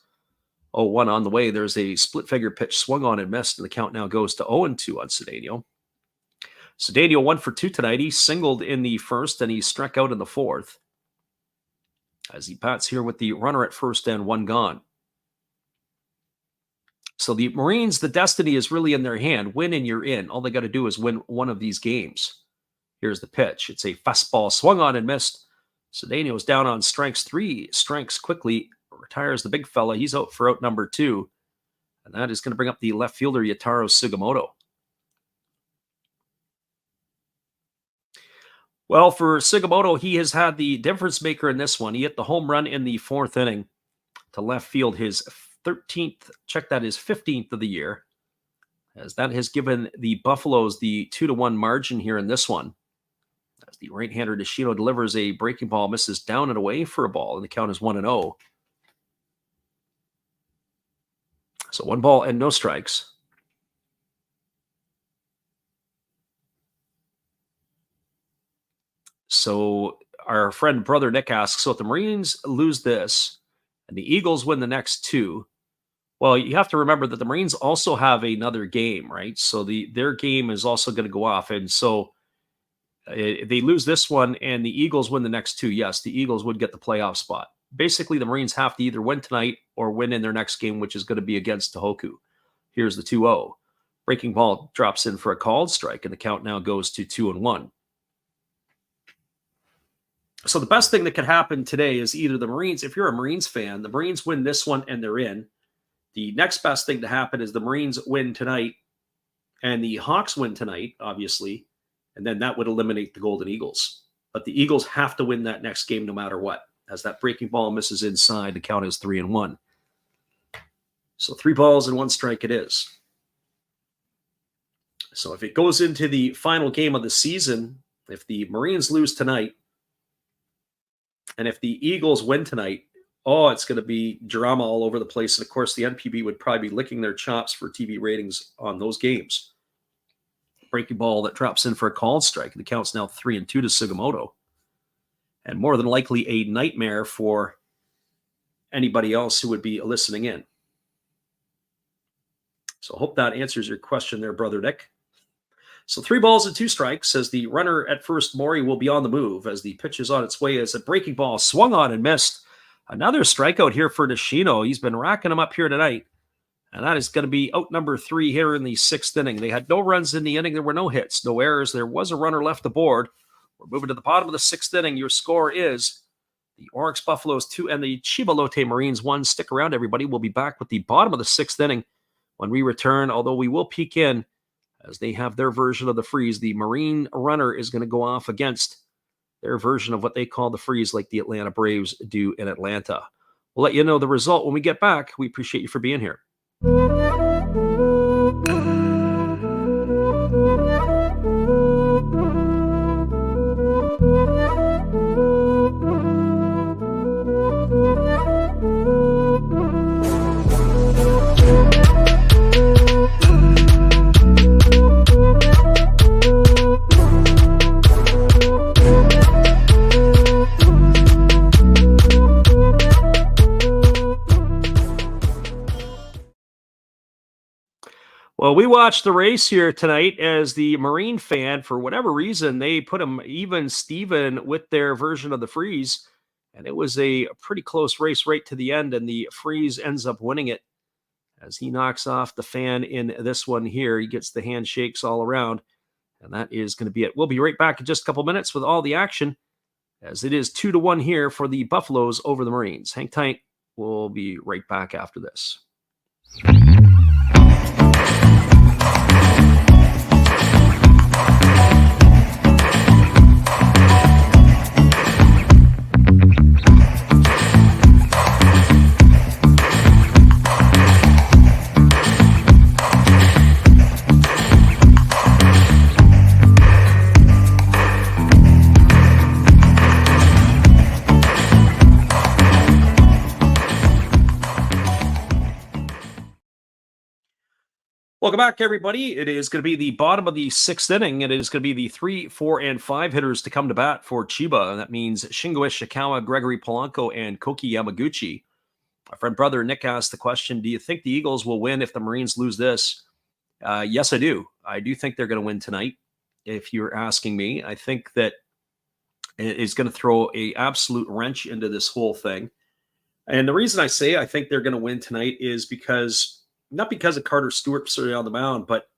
[SPEAKER 2] 0-1 on the way. There's a split-figure pitch swung on and missed, and the count now goes to 0-2 on Cedeno. Cedeno 1 for 2 tonight. He singled in the first, and he struck out in the fourth, as he bats here with the runner at first and 1 gone. So the Marines, the destiny is really in their hand. Win and you're in. All they got to do is win one of these games. Here's the pitch. It's a fastball swung on and missed. Cedeno is down on strikes 3. Strikes quickly. Retires the big fella. He's out for out number 2. And that is going to bring up the left fielder, Yataro Sugimoto. Well, for Sugimoto, he has had the difference maker in this one. He hit the home run in the 4th inning to left field, his 13th, check that, his 15th of the year, as that has given the Buffaloes the 2-1 margin here in this one. As the right-hander Nishino delivers a breaking ball, misses down and away for a ball, and the count is 1-0. So 1 ball and no strikes. So our friend Brother Nick asks, so if the Marines lose this and the Eagles win the next 2, well, you have to remember that the Marines also have another game, right? So their game is also going to go off. And so if they lose this one and the Eagles win the next 2, yes, the Eagles would get the playoff spot. Basically, the Marines have to either win tonight or win in their next game, which is going to be against Tohoku. Here's the 2-0. Breaking ball drops in for a called strike, and the count now goes to 2-1. So the best thing that could happen today is either the Marines, if you're a Marines fan, the Marines win this one and they're in. The next best thing to happen is the Marines win tonight and the Hawks win tonight, obviously, and then that would eliminate the Golden Eagles. But the Eagles have to win that next game no matter what. As that breaking ball misses inside, the count is 3-1. So 3 balls and 1 strike it is. So if it goes into the final game of the season, if the Marines lose tonight, and if the Eagles win tonight, oh, it's going to be drama all over the place. And of course, the NPB would probably be licking their chops for TV ratings on those games. Breaking ball that drops in for a called strike. The count's now 3-2 to Sugimoto. And more than likely a nightmare for anybody else who would be listening in. So I hope that answers your question there, Brother Nick. So 3 balls and 2 strikes, as the runner at first, Maury, will be on the move as the pitch is on its way as a breaking ball swung on and missed. Another strikeout here for Nishino. He's been racking them up here tonight. And that is going to be out number 3 here in the 6th inning. They had no runs in the inning. There were no hits, no errors. There was a runner left aboard. We're moving to the bottom of the 6th inning. Your score is the Orix Buffaloes 2 and the Chiba Lotte Marines 1. Stick around, everybody. We'll be back with the bottom of the 6th inning when we return, although we will peek in as they have their version of the freeze. The Marine runner is going to go off against their version of what they call the freeze, like the Atlanta Braves do in Atlanta. We'll let you know the result when we get back. We appreciate you for being here. Well, we watched the race here tonight as the Marine fan, for whatever reason, they put them even Steven with their version of the freeze. And it was a pretty close race right to the end. And the freeze ends up winning it as he knocks off the fan in this one here. He gets the handshakes all around. And that is going to be it. We'll be right back in just a couple minutes with all the action, as it is 2-1 here for the Buffaloes over the Marines. Hang tight. We'll be right back after this. Welcome back, everybody. It is going to be the bottom of the 6th inning. It is going to be the 3, 4, and 5 hitters to come to bat for Chiba. That means Shingo Ishikawa, Gregory Polanco, and Koki Yamaguchi. My friend brother Nick asked the question, do you think the Eagles will win if the Marines lose this? Yes, I do. I do think they're going to win tonight. If you're asking me, I think that it is going to throw an absolute wrench into this whole thing. And the reason I say I think they're going to win tonight is because not because of Carter Stewart sitting on the mound, but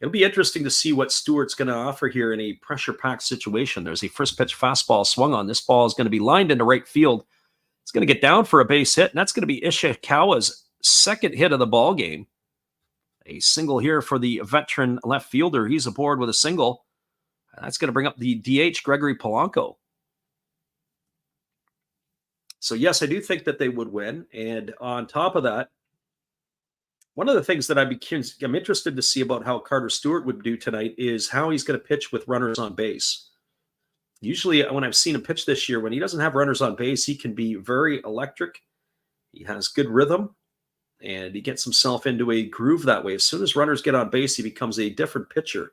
[SPEAKER 2] it'll be interesting to see what Stewart's going to offer here in a pressure-packed situation. There's a first pitch fastball swung on. This ball is going to be lined into right field. It's going to get down for a base hit, and that's going to be Ishikawa's second hit of the ball game. A single here for the veteran left fielder. He's aboard with a single. And that's going to bring up the DH, Gregory Polanco. So, yes, I do think that they would win. And on top of that, one of the things that I'm interested to see about how Carter Stewart would do tonight is how he's going to pitch with runners on base. Usually when I've seen him pitch this year, when he doesn't have runners on base, he can be very electric. He has good rhythm, and he gets himself into a groove that way. As soon as runners get on base, he becomes a different pitcher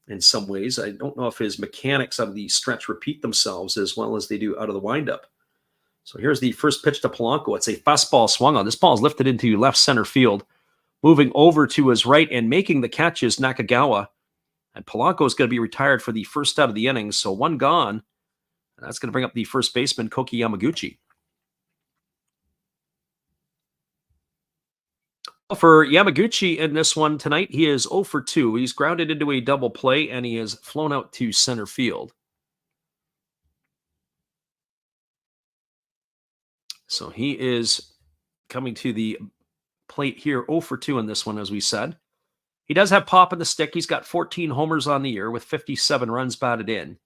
[SPEAKER 2] in some ways. I don't know if his mechanics out of the stretch repeat themselves as well as they do out of the windup. So here's the first pitch to Polanco. It's a fastball swung on. This ball is lifted into left center field. Moving over to his right and making the catch is Nakagawa. And Polanco is going to be retired for the first out of the innings. So one gone. And that's going to bring up the first baseman, Koki Yamaguchi. For Yamaguchi in this one tonight, he is 0 for 2. He's grounded into a double play, and he has flown out to center field. So he is coming to the plate here, 0 for 2 in this one, as we said. He does have pop in the stick. He's got 14 homers on the year with 57 runs batted in.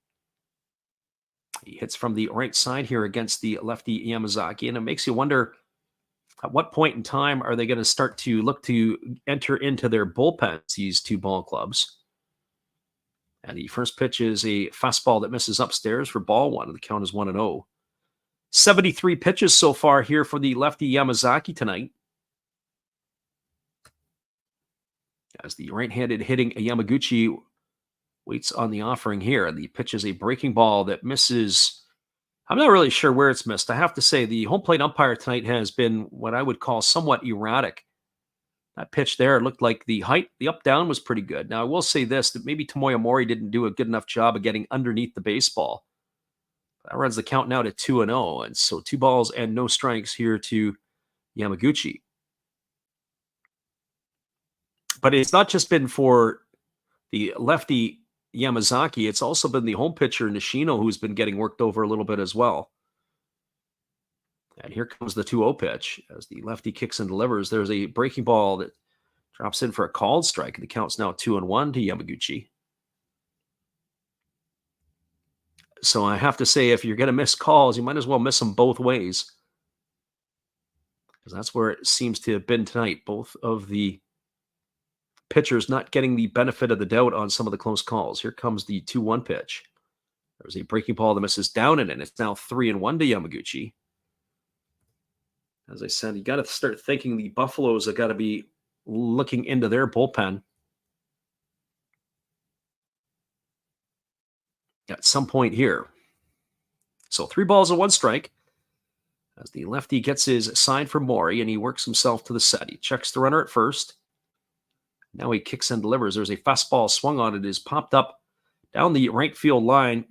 [SPEAKER 2] He hits from the right side here against the lefty Yamazaki, and it makes you wonder at what point in time are they going to start to look to enter into their bullpens, these two ball clubs. And the first pitch is a fastball that misses upstairs for ball one. The count is 1-0. 73 pitches so far here for the lefty Yamazaki tonight. As the right-handed hitting Yamaguchi waits on the offering here. The pitch is a breaking ball that misses. I'm not really sure where it's missed. I have to say the home plate umpire tonight has been what I would call somewhat erratic. That pitch there looked like the height, the up-down was pretty good. Now, I will say this, that maybe Tomoya Mori didn't do a good enough job of getting underneath the baseball. That runs the count now to 2-0. And so 2 balls and no strikes here to Yamaguchi. But it's not just been for the lefty Yamazaki. It's also been the home pitcher, Nishino, who's been getting worked over a little bit as well. And here comes the 2-0 pitch. As the lefty kicks and delivers, there's a breaking ball that drops in for a called strike. And the count's now 2-1 to Yamaguchi. So I have to say, if you're going to miss calls, you might as well miss them both ways. Because that's where it seems to have been tonight. Both of the pitchers not getting the benefit of the doubt on some of the close calls. Here comes the 2-1 pitch. There's a breaking ball that misses down and in. It's now 3-1 to Yamaguchi. As I said, you got to start thinking the Buffaloes have got to be looking into their bullpen at some point here. So 3 balls and 1 strike. As the lefty gets his sign from Mori and he works himself to the set. He checks the runner at first. Now he kicks and delivers. There's a fastball swung on. It is popped up down the right field line.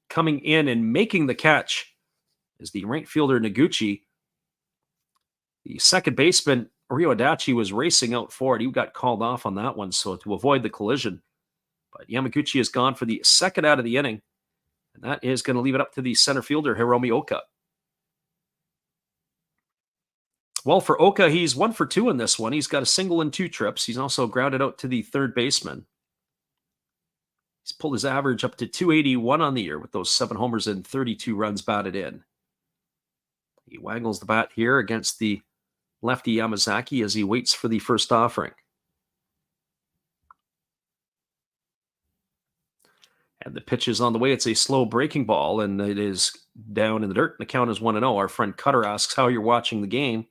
[SPEAKER 2] Coming in and making the catch is the right fielder Noguchi. The second baseman, Ryo Adachi, was racing out for it. He got called off on that one, so to avoid the collision. But Yamaguchi is gone for the second out of the inning. And that is going to leave it up to the center fielder, Hiromi Oka. Well, for Oka, he's 1 for 2 in this one. He's got a single and 2 trips. He's also grounded out to the third baseman. He's pulled his average up to 281 on the year with those 7 homers and 32 runs batted in. He waggles the bat here against the lefty Yamazaki as he waits for the first offering. And the pitch is on the way. It's a slow breaking ball, and it is down in the dirt. The count is 1-0. Our friend Cutter asks how you're watching the game.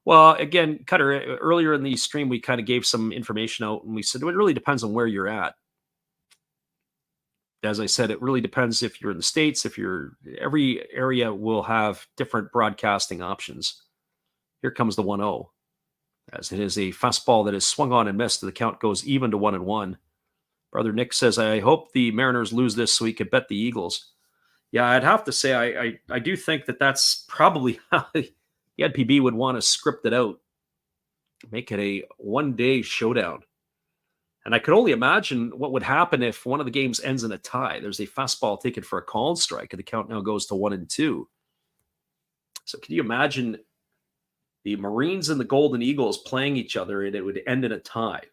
[SPEAKER 2] Well, again, Cutter, earlier in the stream, we kind of gave some information out, and we said it really depends on where you're at. As I said, it really depends if you're in the States, every area will have different broadcasting options. Here comes the 1-0, as it is a fastball that is swung on and missed. The count goes even to 1-1. Brother Nick says, I hope the Mariners lose this so we could bet the Eagles. Yeah, I'd have to say I do think that's probably how the NPB would want to script it out. Make it a one-day showdown. And I could only imagine what would happen if one of the games ends in a tie. There's a fastball taken for a called strike, and the count now goes to 1-2. So can you imagine the Marines and the Golden Eagles playing each other, and it would end in a tie?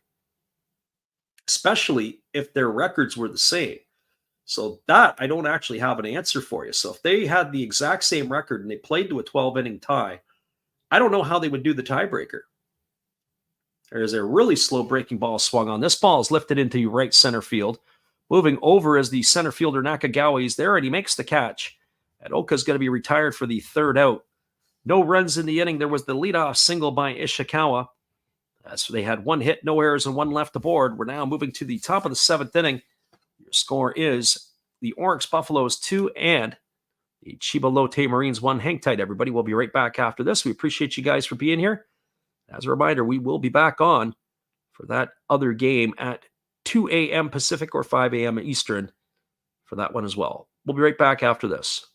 [SPEAKER 2] Especially if their records were the same. So that I don't actually have an answer for you. So if they had the exact same record and they played to a 12-inning tie, I don't know how they would do the tiebreaker. There's a really slow breaking ball swung on. This ball is lifted into right center field. Moving over as the center fielder Nakagawa is there, and he makes the catch. And Oka's going to be retired for the third out. No runs in the inning. There was the leadoff single by Ishikawa. So they had one hit, no errors, and one left aboard. We're now moving to the top of the seventh inning. Your score is the Orix Buffaloes 2 and the Chiba Lotte Marines 1. Hang tight, everybody. We'll be right back after this. We appreciate you guys for being here. As a reminder, we will be back on for that other game at 2 a.m. Pacific or 5 a.m. Eastern for that one as well. We'll be right back after this.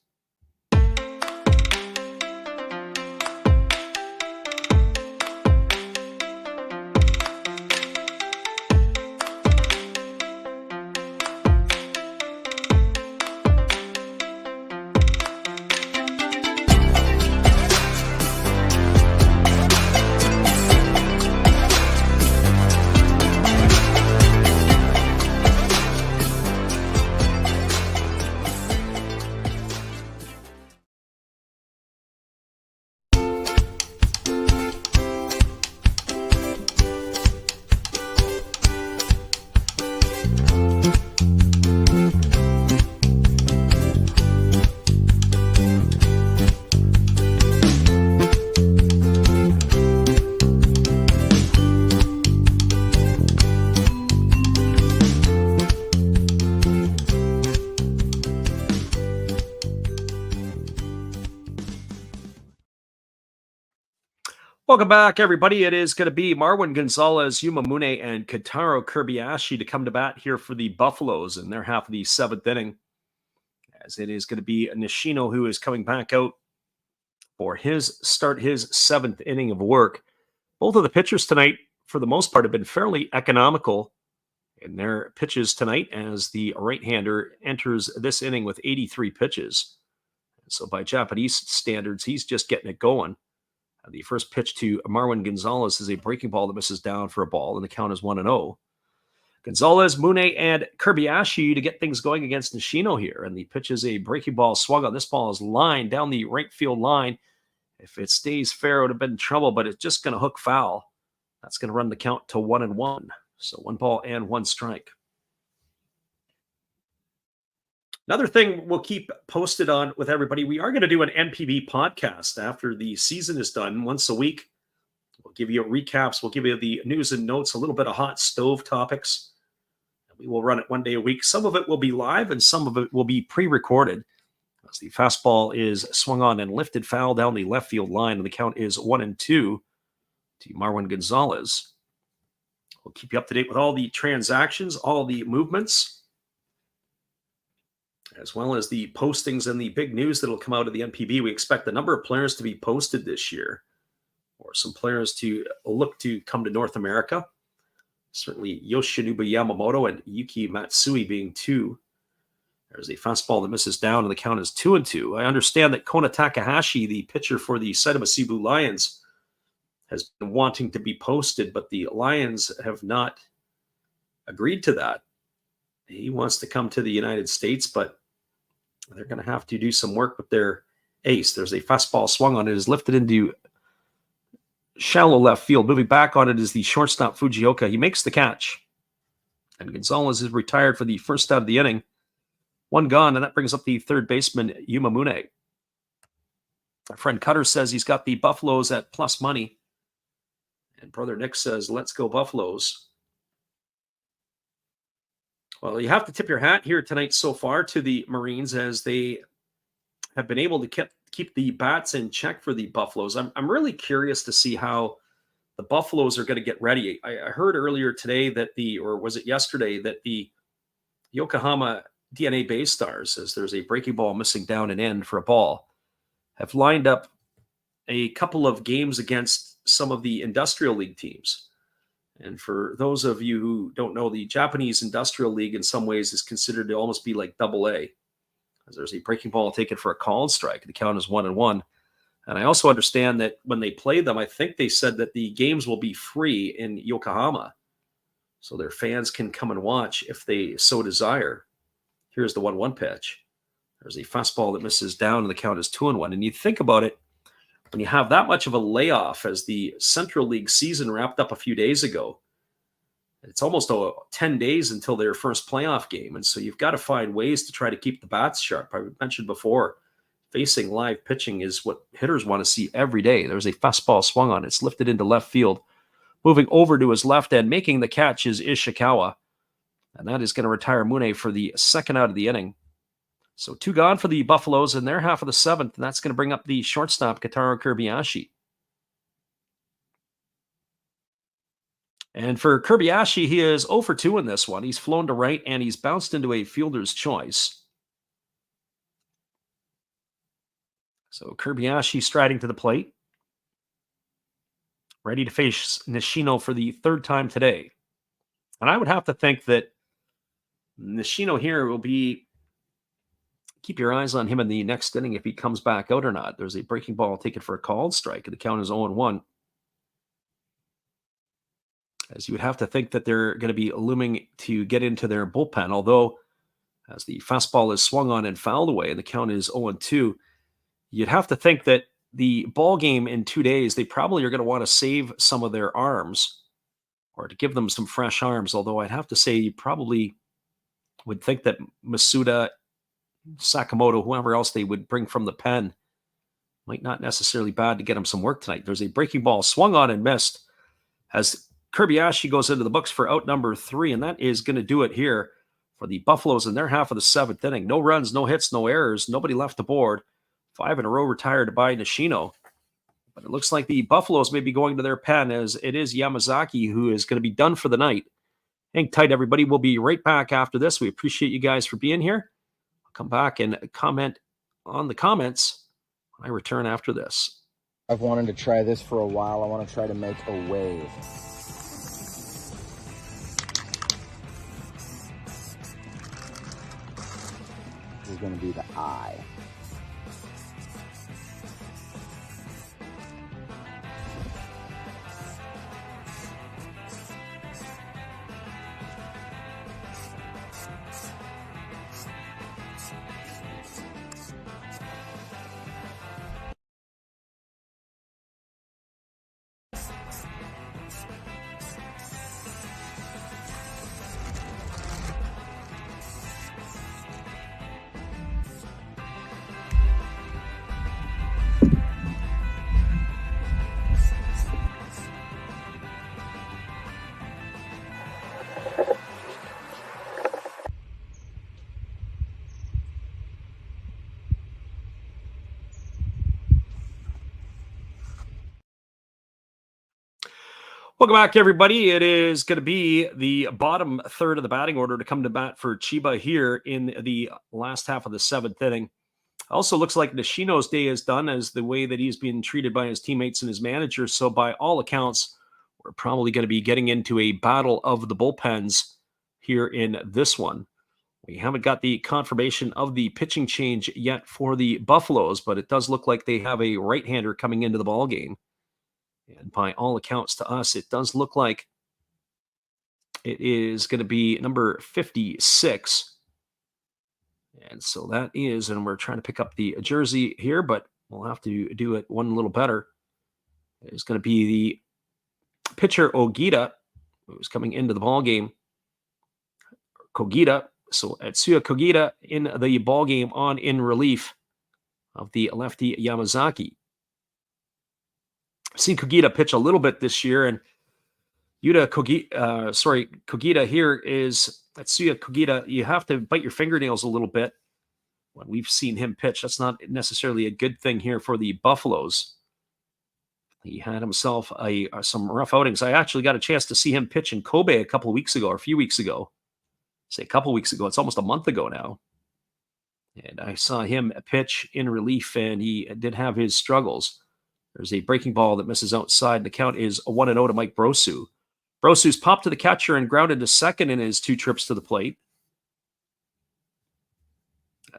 [SPEAKER 2] Welcome back, everybody. It is going to be Marwin Gonzalez, Yuma Mune, and Kentaro Kirby-Ashi to come to bat here for the Buffaloes in their half of the seventh inning. As it is going to be Nishino who is coming back out for his seventh inning of work. Both of the pitchers tonight, for the most part, have been fairly economical in their pitches tonight as the right-hander enters this inning with 83 pitches. So by Japanese standards, he's just getting it going. The first pitch to Marwin Gonzalez is a breaking ball that misses down for a ball, and the count is 1-0. Gonzalez, Mune, and Kirby-Ashi to get things going against Nishino here. And the pitch is a breaking ball swung on. This ball is lined down the right field line. If it stays fair, it would have been trouble, but it's just going to hook foul. That's going to run the count to 1-1. So 1 ball and 1 strike. Another thing we'll keep posted on with everybody, we are going to do an NPB podcast after the season is done once a week. We'll give you recaps. We'll give you the news and notes, a little bit of hot stove topics. We will run it 1 day a week. Some of it will be live and some of it will be pre-recorded. As the fastball is swung on and lifted foul down the left field line, and the count is 1-2 to Marwin Gonzalez. We'll keep you up to date with all the transactions, all the movements, as well as the postings and the big news that will come out of the NPB. We expect the number of players to be posted this year, or some players to look to come to North America. Certainly Yoshinobu Yamamoto and Yuki Matsui being 2. There's a fastball that misses down, and the count is 2-2. I understand that Kona Takahashi, the pitcher for the Saitama Cebu Lions, has been wanting to be posted, but the Lions have not agreed to that. He wants to come to the United States, but they're going to have to do some work with their ace. There's a fastball swung on it, is lifted into shallow left field. Moving back on it is the shortstop Fujioka. He makes the catch. And Gonzalez is retired for the first out of the inning. 1 gone, and that brings up the third baseman, Yuma Mune. Our friend Cutter says he's got the Buffaloes at plus money. And Brother Nick says, let's go Buffaloes. Well, you have to tip your hat here tonight so far to the Marines, as they have been able to keep the bats in check for the Buffaloes. I'm really curious to see how the Buffaloes are going to get ready. I heard earlier today that or was it yesterday, that the Yokohama DNA Bay Stars, as there's a breaking ball missing down and end for a ball, have lined up a couple of games against some of the Industrial League teams. And for those of you who don't know, the Japanese Industrial League in some ways is considered to almost be like AA, as there's a breaking ball taken for a called strike. The count is 1-1. And I also understand that when they play them, I think they said that the games will be free in Yokohama, so their fans can come and watch if they so desire. Here's the 1-1 pitch. There's a fastball that misses down, and the count is 2-1. And you think about it, when you have that much of a layoff, as the Central League season wrapped up a few days ago, it's almost 10 days until their first playoff game. And so you've got to find ways to try to keep the bats sharp. I mentioned before, facing live pitching is what hitters want to see every day. There's a fastball swung on. It's lifted into left field. Moving over to his left end, making the catch is Ishikawa. And that is going to retire Mune for the second out of the inning. So 2 gone for the Buffaloes in their half of the 7th, and that's going to bring up the shortstop, Kotaro Kobayashi. And for Kobayashi, he is 0 for 2 in this one. He's flown to right, and he's bounced into a fielder's choice. So Kobayashi striding to the plate, ready to face Nishino for the 3rd time today. And I would have to think that Nishino here will be, keep your eyes on him in the next inning if he comes back out or not. There's a breaking ball taken for a called strike, and the count is 0-1. As you would have to think that they're going to be looming to get into their bullpen, although as the fastball is swung on and fouled away, and the count is 0-2, you'd have to think that the ball game in 2 days, they probably are going to want to save some of their arms, or to give them some fresh arms, although I'd have to say you probably would think that Masuda, Sakamoto, whoever else they would bring from the pen, might not necessarily bad to get him some work tonight. There's a breaking ball swung on and missed, as Kobayashi goes into the books for out number 3, and that is going to do it here for the Buffaloes in their half of the 7th inning. No runs, no hits, no errors, nobody left the board. 5 in a row retired by Nishino. But it looks like the Buffaloes may be going to their pen, as it is Yamazaki who is going to be done for the night. Hang tight, everybody. We'll be right back after this. We appreciate you guys for being here. I'll come back and comment on the comments when I return after this.
[SPEAKER 3] I've wanted to try this for a while. I want to try to make a wave. This is going to be the eye.
[SPEAKER 2] Welcome back, everybody. It is going to be the bottom third of the batting order to come to bat for Chiba here in the last half of the 7th inning. Also looks like Nishino's day is done, as the way that he's been treated by his teammates and his manager. So by all accounts, we're probably going to be getting into a battle of the bullpens here in this one. We haven't got the confirmation of the pitching change yet for the Buffaloes, but it does look like they have a right-hander coming into the ball game. And by all accounts to us, it does look like it is going to be number 56. And so that is, and we're trying to pick up the jersey here, but we'll have to do it one little better. It's going to be the pitcher Ogita, who's coming into the ball game. Kogita. So Atsuya Kogita in the ball game in relief of the lefty Yamazaki. I've seen Kogita pitch a little bit this year, and Kogita here is Atsuya Kogita. You have to bite your fingernails a little bit when we've seen him pitch. That's not necessarily a good thing here for the Buffaloes. He had himself some rough outings. I actually got a chance to see him pitch in Kobe a couple of weeks ago, or a few weeks ago. Say a couple of weeks ago. It's almost a month ago now. And I saw him pitch in relief, and he did have his struggles. There's a breaking ball that misses outside. The count is a 1-0 to Mike Brosu. Brosu's popped to the catcher and grounded to second in his 2 trips to the plate.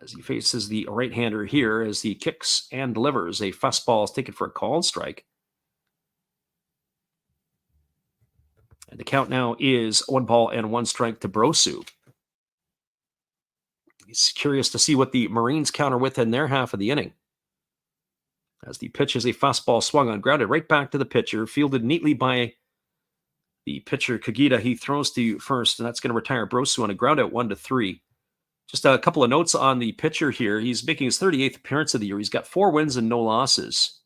[SPEAKER 2] As he faces the right-hander here, as he kicks and delivers. A fastball is taken for a call and strike. And the count now is 1-1 strike to Brosu. He's curious to see what the Marines counter with in their half of the inning. As the pitch is a fastball swung on, grounded right back to the pitcher, fielded neatly by the pitcher Kogita. He throws to first, and that's going to retire Brosu on a ground out 1-3. Just a couple of notes on the pitcher here. He's making his 38th appearance of the year. He's got 4 wins and no losses.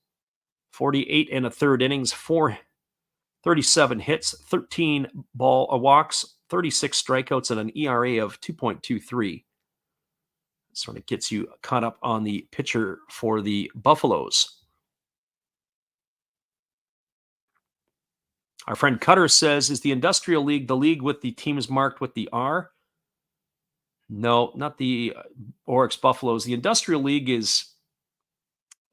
[SPEAKER 2] 48 1/3 innings, 37 hits, 13 walks, 36 strikeouts, and an ERA of 2.23. Sort of gets you caught up on the pitcher for the Buffaloes. Our friend Cutter says, is the Industrial League the league with the teams marked with the R? No, not the Orix Buffaloes. The Industrial League is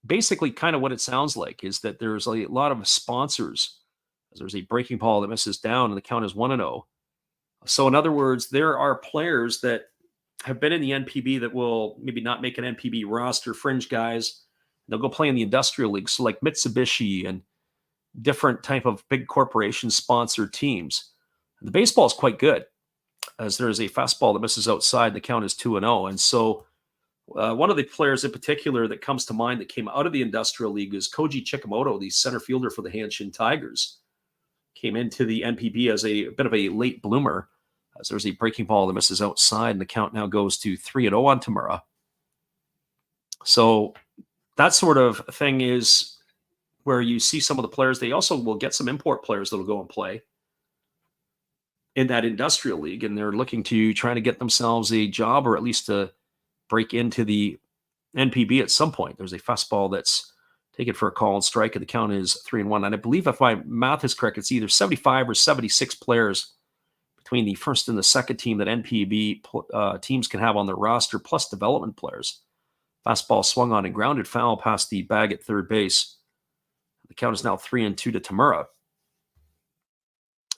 [SPEAKER 2] basically kind of what it sounds like, is that there's a lot of sponsors. There's a breaking ball that misses down, and the count is 1-0. So in other words, there are players that have been in the NPB that will maybe not make an NPB roster, fringe guys. They'll go play in the Industrial League. So like Mitsubishi and different type of big corporation sponsored teams. The baseball is quite good, as there is a fastball that misses outside. The count is 2-0. And so one of the players in particular that comes to mind that came out of the Industrial League is Koji Chikamoto, the center fielder for the Hanshin Tigers. Came into the NPB as a bit of a late bloomer, as there's a breaking ball that misses outside, and the count now goes to 3-0 on Tamura. So that sort of thing is where you see some of the players. They also will get some import players that will go and play in that Industrial League, and they're looking to try to get themselves a job, or at least to break into the NPB at some point. There's a fastball that's taken for a call and strike, and the count is 3-1. And I believe, if my math is correct, it's either 75 or 76 players between the first and the second team that NPB teams can have on their roster, plus development players. Fastball swung on and grounded foul past the bag at third base. The count is now 3-2 to Tamura.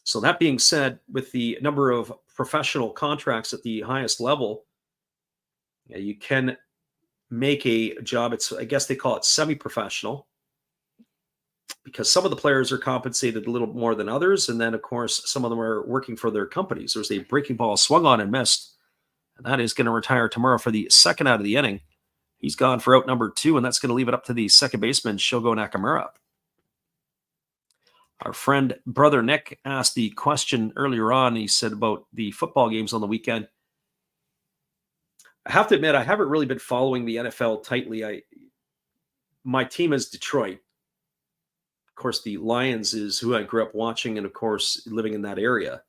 [SPEAKER 2] So that being said, with the number of professional contracts at the highest level, you can make a job. It's, I guess they call it semi-professional, because some of the players are compensated a little more than others. And then, of course, some of them are working for their companies. There's a breaking ball swung on and missed, and that is going to retire Tamura for the second out of the inning. He's gone for out number 2, and that's going to leave it up to the second baseman, Shogo Nakamura. Our friend, Brother Nick, asked the question earlier on. He said about the football games on the weekend. I have to admit, I haven't really been following the NFL tightly. My team is Detroit. Of course, the Lions is who I grew up watching, and of course, living in that area.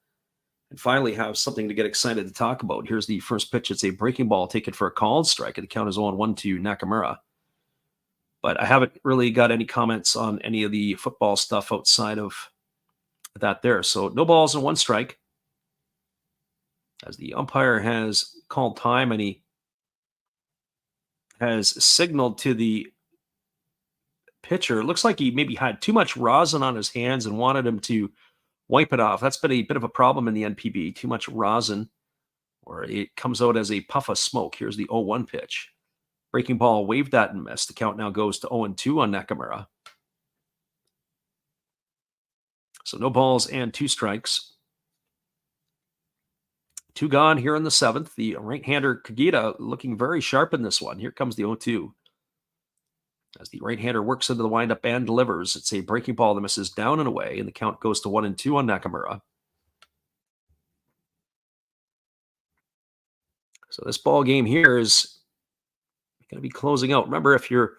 [SPEAKER 2] And finally have something to get excited to talk about. Here's the first pitch. It's a breaking ball taken for a called strike, and the count is 0-1 to Nakamura. But I haven't really got any comments on any of the football stuff outside of that there. So no balls and 1 strike, as the umpire has called time, and he has signaled to the pitcher. It looks like he maybe had too much rosin on his hands and wanted him to wipe it off. That's been a bit of a problem in the NPB. Too much rosin, or it comes out as a puff of smoke. Here's the 0-1 pitch. Breaking ball waved that and missed. The count now goes to 0-2 on Nakamura. So no balls and 2 strikes. 2 gone here in the 7th. The right-hander Kogita looking very sharp in this one. Here comes the 0-2. As the right-hander works into the windup and delivers, it's a breaking ball that misses down and away, and the count goes to 1-2 on Nakamura. So this ball game here is going to be closing out. Remember, if you're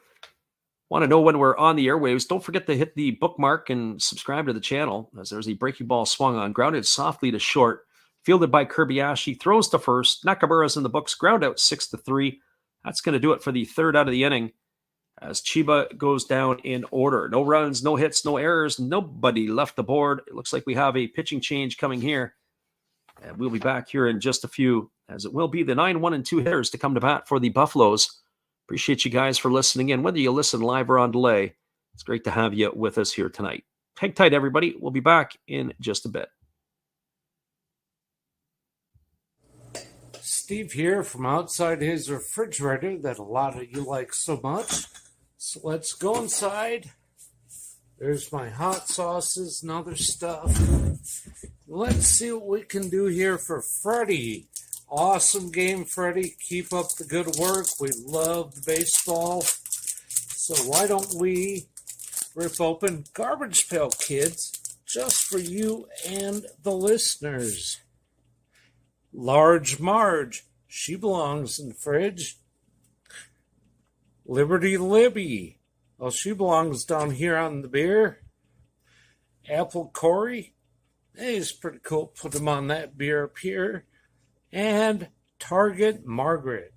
[SPEAKER 2] Want to know when we're on the airwaves, don't forget to hit the bookmark and subscribe to the channel, as there's a breaking ball swung on, grounded softly to short, fielded by Kirby throws to first. Nakamura's in the books, ground out 6-3. That's going to do it for the third out of the inning, as Chiba goes down in order. No runs, no hits, no errors, nobody left the board. It looks like we have a pitching change coming here, and we'll be back here in just a few, as it will be the 9-1-2 hitters to come to bat for the Buffaloes. Appreciate you guys for listening in, whether you listen live or on delay. It's great to have you with us here tonight. Hang tight, everybody. We'll be back in just a bit.
[SPEAKER 1] Steve here from outside his refrigerator that a lot of you like so much. So let's go inside. There's my hot sauces and other stuff. Let's see what we can do here for Freddie. Awesome game, Freddie. Keep up the good work. We love the baseball. So why don't we rip open Garbage Pail Kids just for you and the listeners. Large Marge, she belongs in the fridge. Liberty Libby, well, she belongs down here on the beer. Apple Corey, hey, he's pretty cool. Put him on that beer up here. And Target Margaret.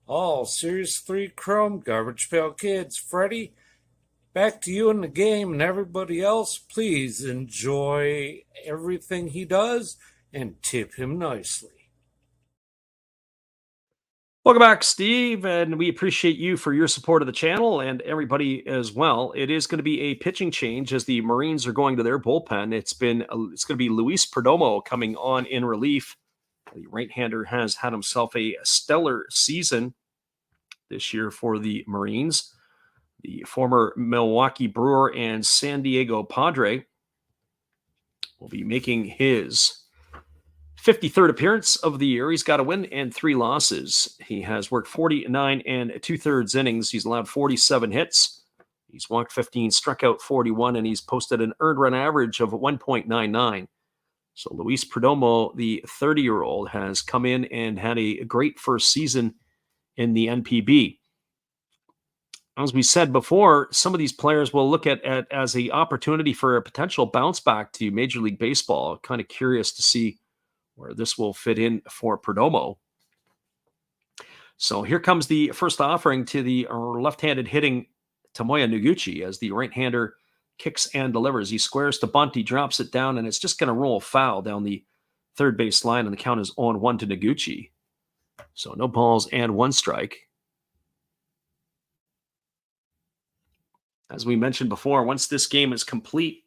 [SPEAKER 1] All Series 3 Chrome Garbage Pail Kids. Freddie, back to you in the game, and everybody else, please enjoy everything he does and tip him nicely.
[SPEAKER 2] Welcome back, Steve, and we appreciate you for your support of the channel and everybody as well. It is going to be a pitching change as the Marines are going to their bullpen. It's going to be Luis Perdomo coming on in relief. The right-hander has had himself a stellar season this year for the Marines. The former Milwaukee Brewer and San Diego Padre will be making his 53rd appearance of the year. He's got a win and 3 losses. He has worked 49 2/3 innings. He's allowed 47 hits. He's walked 15, struck out 41, and he's posted an earned run average of 1.99. So Luis Perdomo, the 30-year-old, has come in and had a great first season in the NPB. As we said before, some of these players will look at as an opportunity for a potential bounce back to Major League Baseball. Kind of curious to see where this will fit in for Perdomo. So here comes the first offering to the left-handed hitting Tomoya Noguchi as the right-hander kicks and delivers. He squares to bunt, he drops it down, and it's just going to roll foul down the third base line, and the count is 0-1 to Noguchi. So no balls and 1 strike. As we mentioned before, once this game is complete,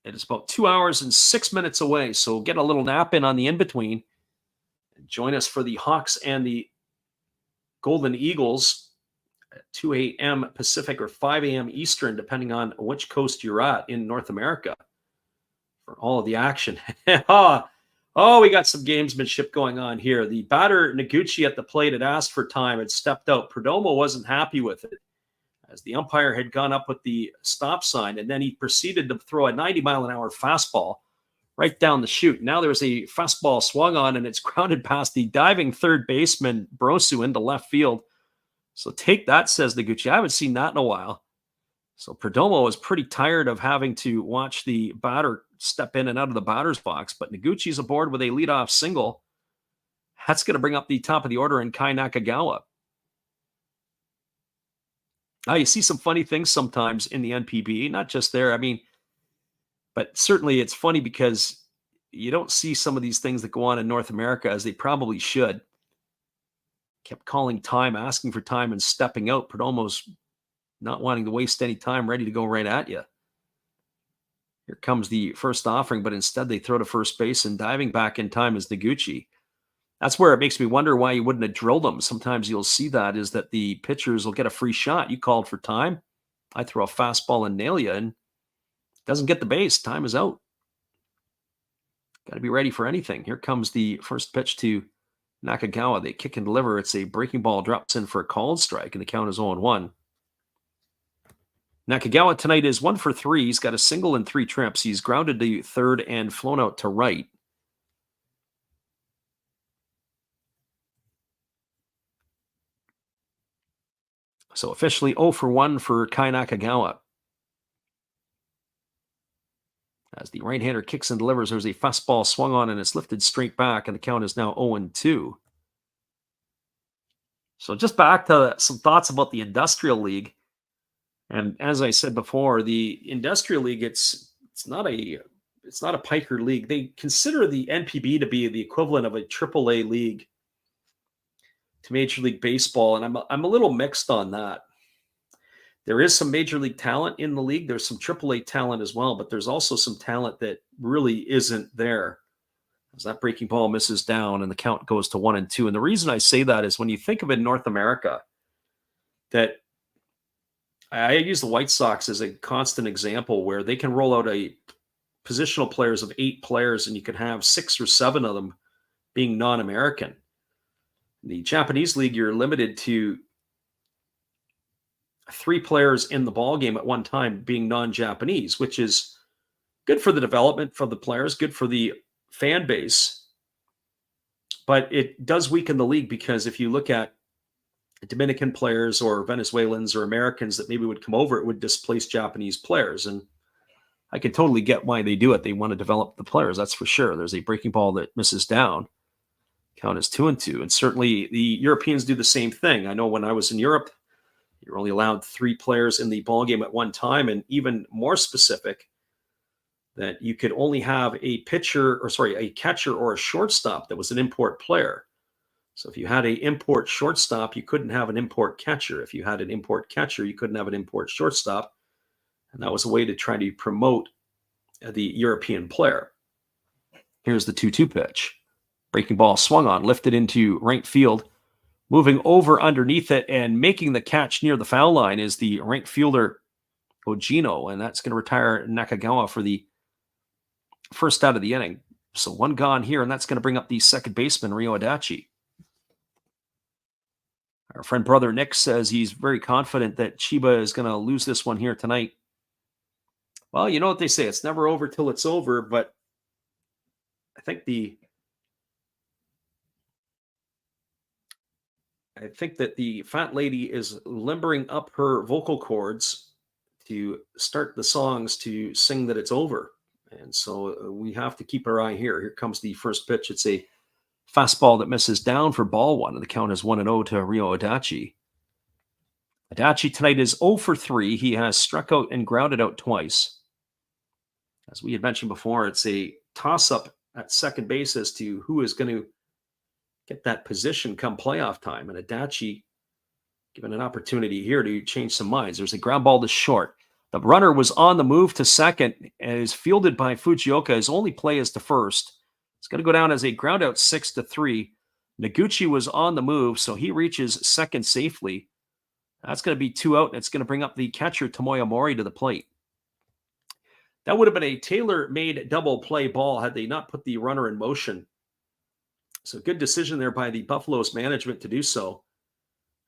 [SPEAKER 2] it is about 2 hours and 6 minutes away, so get a little nap in on the in-between. Join us for the Hawks and the Golden Eagles at 2 a.m. Pacific or 5 a.m. Eastern, depending on which coast you're at in North America, for all of the action. Oh, we got some gamesmanship going on here. The batter, Noguchi, at the plate had asked for time, had stepped out. Perdomo wasn't happy with it, as the umpire had gone up with the stop sign, and then he proceeded to throw a 90-mile-an-hour fastball right down the chute. Now there's a fastball swung on, and it's grounded past the diving third baseman, Brosu, into left field. So take that, says Noguchi. I haven't seen that in a while. So Perdomo was pretty tired of having to watch the batter step in and out of the batter's box, but Noguchi's aboard with a leadoff single. That's going to bring up the top of the order in Kai Nakagawa. Now, you see some funny things sometimes in the NPB, not just there. I mean, but certainly it's funny because you don't see some of these things that go on in North America as they probably should. Kept calling time, asking for time, and stepping out. Perdomo's not wanting to waste any time, ready to go right at you. Here comes the first offering, but instead they throw to first base, and diving back in time is Noguchi. That's where it makes me wonder why you wouldn't have drilled them. Sometimes you'll see that is that the pitchers will get a free shot. You called for time. I throw a fastball and nail you, and doesn't get the base. Time is out. Got to be ready for anything. Here comes the first pitch to Nakagawa. They kick and deliver. It's a breaking ball, drops in for a called strike, and the count is 0-1. Nakagawa tonight is 1 for 3. He's got a single and 3 trips. He's grounded to third and flown out to right. So officially 0 for 1 for Kai Nakagawa. As the right-hander kicks and delivers, there's a fastball swung on and it's lifted straight back, and the count is now 0-2. So just back to some thoughts about the Industrial League. And as I said before, the Industrial League, it's not a Piker league. They consider the NPB to be the equivalent of a AAA league to Major League Baseball, and I'm a little mixed on that. There is some Major League talent in the league. There's some AAA talent as well, but there's also some talent that really isn't there. As that breaking ball misses down and the count goes to 1-2. And the reason I say that is when you think of it in North America, that I use the White Sox as a constant example where they can roll out a positional players of 8 players and you can have 6 or 7 of them being non-American. The Japanese league, you're limited to 3 players in the ball game at one time being non-Japanese, which is good for the development for the players, good for the fan base. But it does weaken the league because if you look at Dominican players or Venezuelans or Americans that maybe would come over, it would displace Japanese players. And I can totally get why they do it. They want to develop the players, that's for sure. There's a breaking ball that misses down. Count is 2-2. And certainly the Europeans do the same thing. I know when I was in Europe, you're only allowed 3 players in the ball game at one time, and even more specific, that you could only have a catcher or a shortstop that was an import player. So if you had an import shortstop, you couldn't have an import catcher. If you had an import catcher, you couldn't have an import shortstop. And that was a way to try to promote the European player. Here's the 2-2 pitch. Breaking ball swung on, lifted into right field. Moving over underneath it and making the catch near the foul line is the right fielder, Ogino, and that's going to retire Nakagawa for the first out of the inning. So 1 gone here, and that's going to bring up the second baseman, Ryo Adachi. Our friend brother Nick says he's very confident that Chiba is going to lose this one here tonight. Well, you know what they say, it's never over till it's over, but I think that the fat lady is limbering up her vocal cords to start the songs to sing that it's over. And so we have to keep our eye here. Here comes the first pitch. It's a fastball that misses down for ball 1, and the count is 1-0 to Ryo Adachi. Adachi tonight is 0 for 3. He has struck out and grounded out twice. As we had mentioned before, it's a toss-up at second base as to who is going to get that position come playoff time. And Adachi given an opportunity here to change some minds. There's a ground ball to short. The runner was on the move to second and is fielded by Fujioka. His only play is to first. It's going to go down as a ground out 6-3. Noguchi was on the move, so he reaches second safely. That's going to be 2 out, and it's going to bring up the catcher Tomoya Mori to the plate. That would have been a tailor-made double play ball had they not put the runner in motion. So good decision there by the Buffaloes management to do so,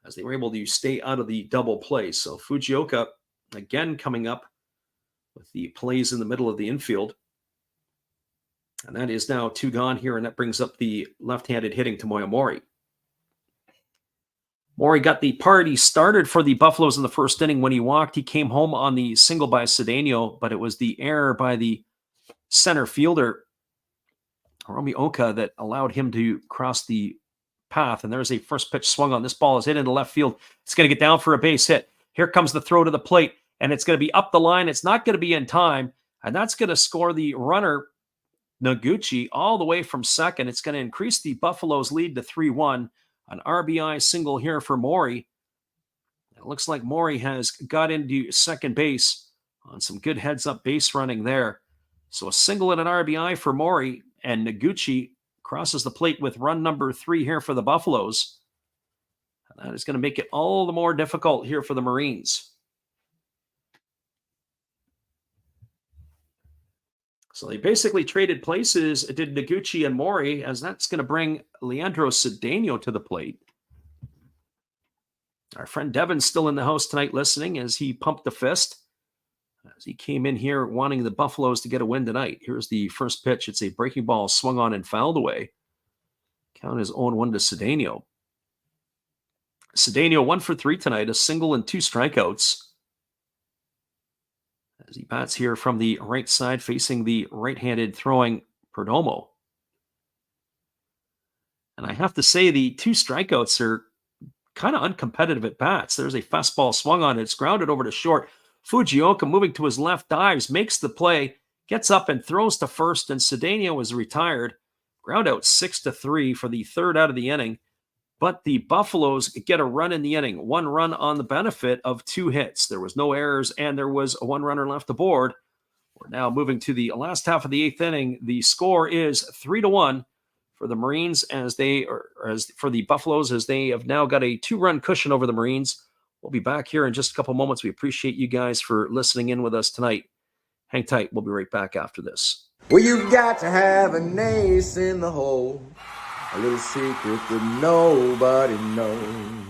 [SPEAKER 2] as they were able to stay out of the double play. So Fujioka again coming up with the plays in the middle of the infield. And that is now 2 gone here, and that brings up the left-handed hitting Tomoya Mori. Mori got the party started for the Buffaloes in the first inning when he walked. He came home on the single by Cedeno, but it was the error by the center fielder, Hiromi Oka, that allowed him to cross the path. And there's a first pitch swung on. This ball is hit into left field. It's going to get down for a base hit. Here comes the throw to the plate, and it's going to be up the line. It's not going to be in time, and that's going to score the runner, Noguchi, all the way from second. It's going to increase the Buffaloes' lead to 3-1. An RBI single here for Mori. It looks like Mori has got into second base on some good heads-up base running there. So a single and an RBI for Mori, and Noguchi crosses the plate with run number 3 here for the Buffaloes. And that is going to make it all the more difficult here for the Marines. So they basically traded places, did Noguchi and Mori, as that's going to bring Leandro Cedeno to the plate. Our friend Devin's still in the house tonight listening as he pumped the fist, as he came in here wanting the Buffaloes to get a win tonight. Here's the first pitch. It's a breaking ball swung on and fouled away. Count is 0-1 to Cedeno. Cedeno 1 for 3 tonight, a single and 2 strikeouts. As he bats here from the right side, facing the right-handed throwing Perdomo. And I have to say, the 2 strikeouts are kind of uncompetitive at bats. There's a fastball swung on it. It's grounded over to short. Fujioka moving to his left, dives, makes the play, gets up and throws to first, and Cedeno is retired. Ground out 6-3 for the third out of the inning. But the Buffaloes get a run in the inning, 1 run on the benefit of 2 hits. There was no errors, and there was a 1 runner left aboard. We're now moving to the last half of the 8th inning. The score is 3-1 for the Marines for the Buffaloes, as they have now got a 2-run cushion over the Marines. We'll be back here in just a couple moments. We appreciate you guys for listening in with us tonight. Hang tight. We'll be right back after this.
[SPEAKER 3] Well, you've got to have an ace in the hole, a little secret that nobody knows.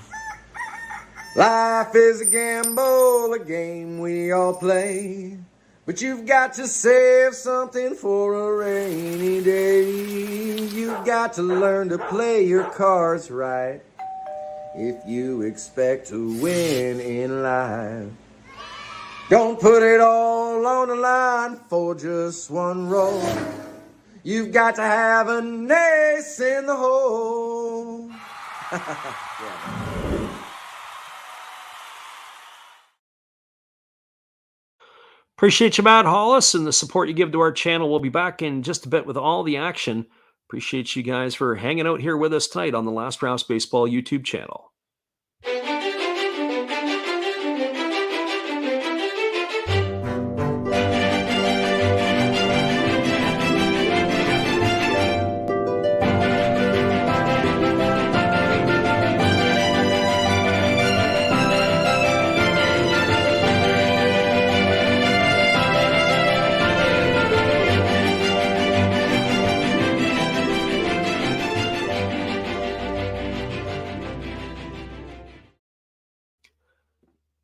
[SPEAKER 3] Life is a gamble, a game we all play, but you've got to save something for a rainy day. You've got to learn to play your cards right if you expect to win in life. Don't put it all on the line for just 1 roll. You've got to have an ace in the hole. Yeah.
[SPEAKER 2] Appreciate you, Matt Hollis, and the support you give to our channel. We'll be back in just a bit with all the action. Appreciate you guys for hanging out here with us tonight on the Last Rouse Baseball YouTube channel.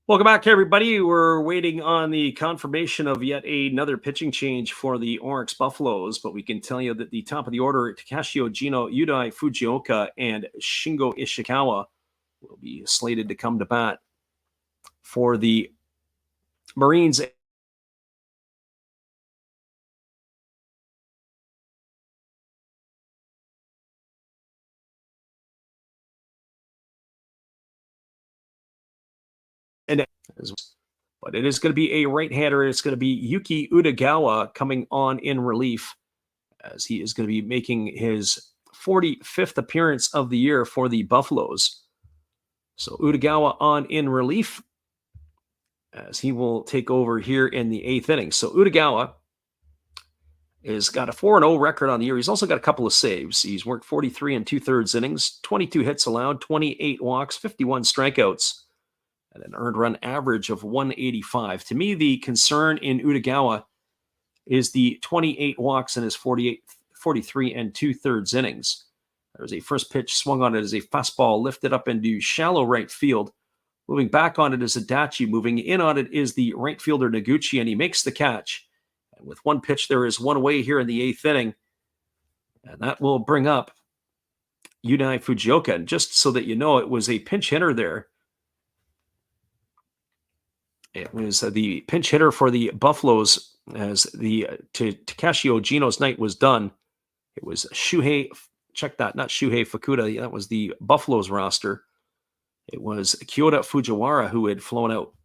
[SPEAKER 2] Welcome back, everybody. We're waiting on the confirmation of yet another pitching change for the Orix Buffaloes, but we can tell you that the top of the order, Takashi Ojino, Yudai Fujioka, and Shingo Ishikawa will be slated to come to bat for the Marines. But it is going to be a right-hander. It's going to be Yuki Utagawa coming on in relief, as he is going to be making his 45th appearance of the year for the Buffaloes. So Utagawa on in relief, as he will take over here in the 8th inning. So Utagawa has got a 4-0 record on the year. He's also got a couple of saves. He's worked 43 2/3 innings, 22 hits allowed, 28 walks, 51 strikeouts, and an earned run average of 185. To me, the concern in Utagawa is the 28 walks in his 43 2/3 innings. There was a first pitch swung on it as a fastball lifted up into shallow right field. Moving back on it is Adachi. Moving in on it is the right fielder Noguchi, and he makes the catch. And with one pitch, there is one away here in the 8th inning. And that will bring up Yudai Fujioka. And just so that you know, it was a pinch hitter there. It was the pinch hitter for the Buffaloes as the Takashi Ojino's night was done. It was Shuhei, check that, not Shuhei Fukuda. That was the Buffaloes roster. It was Kyoto Fujiwara who had flown out.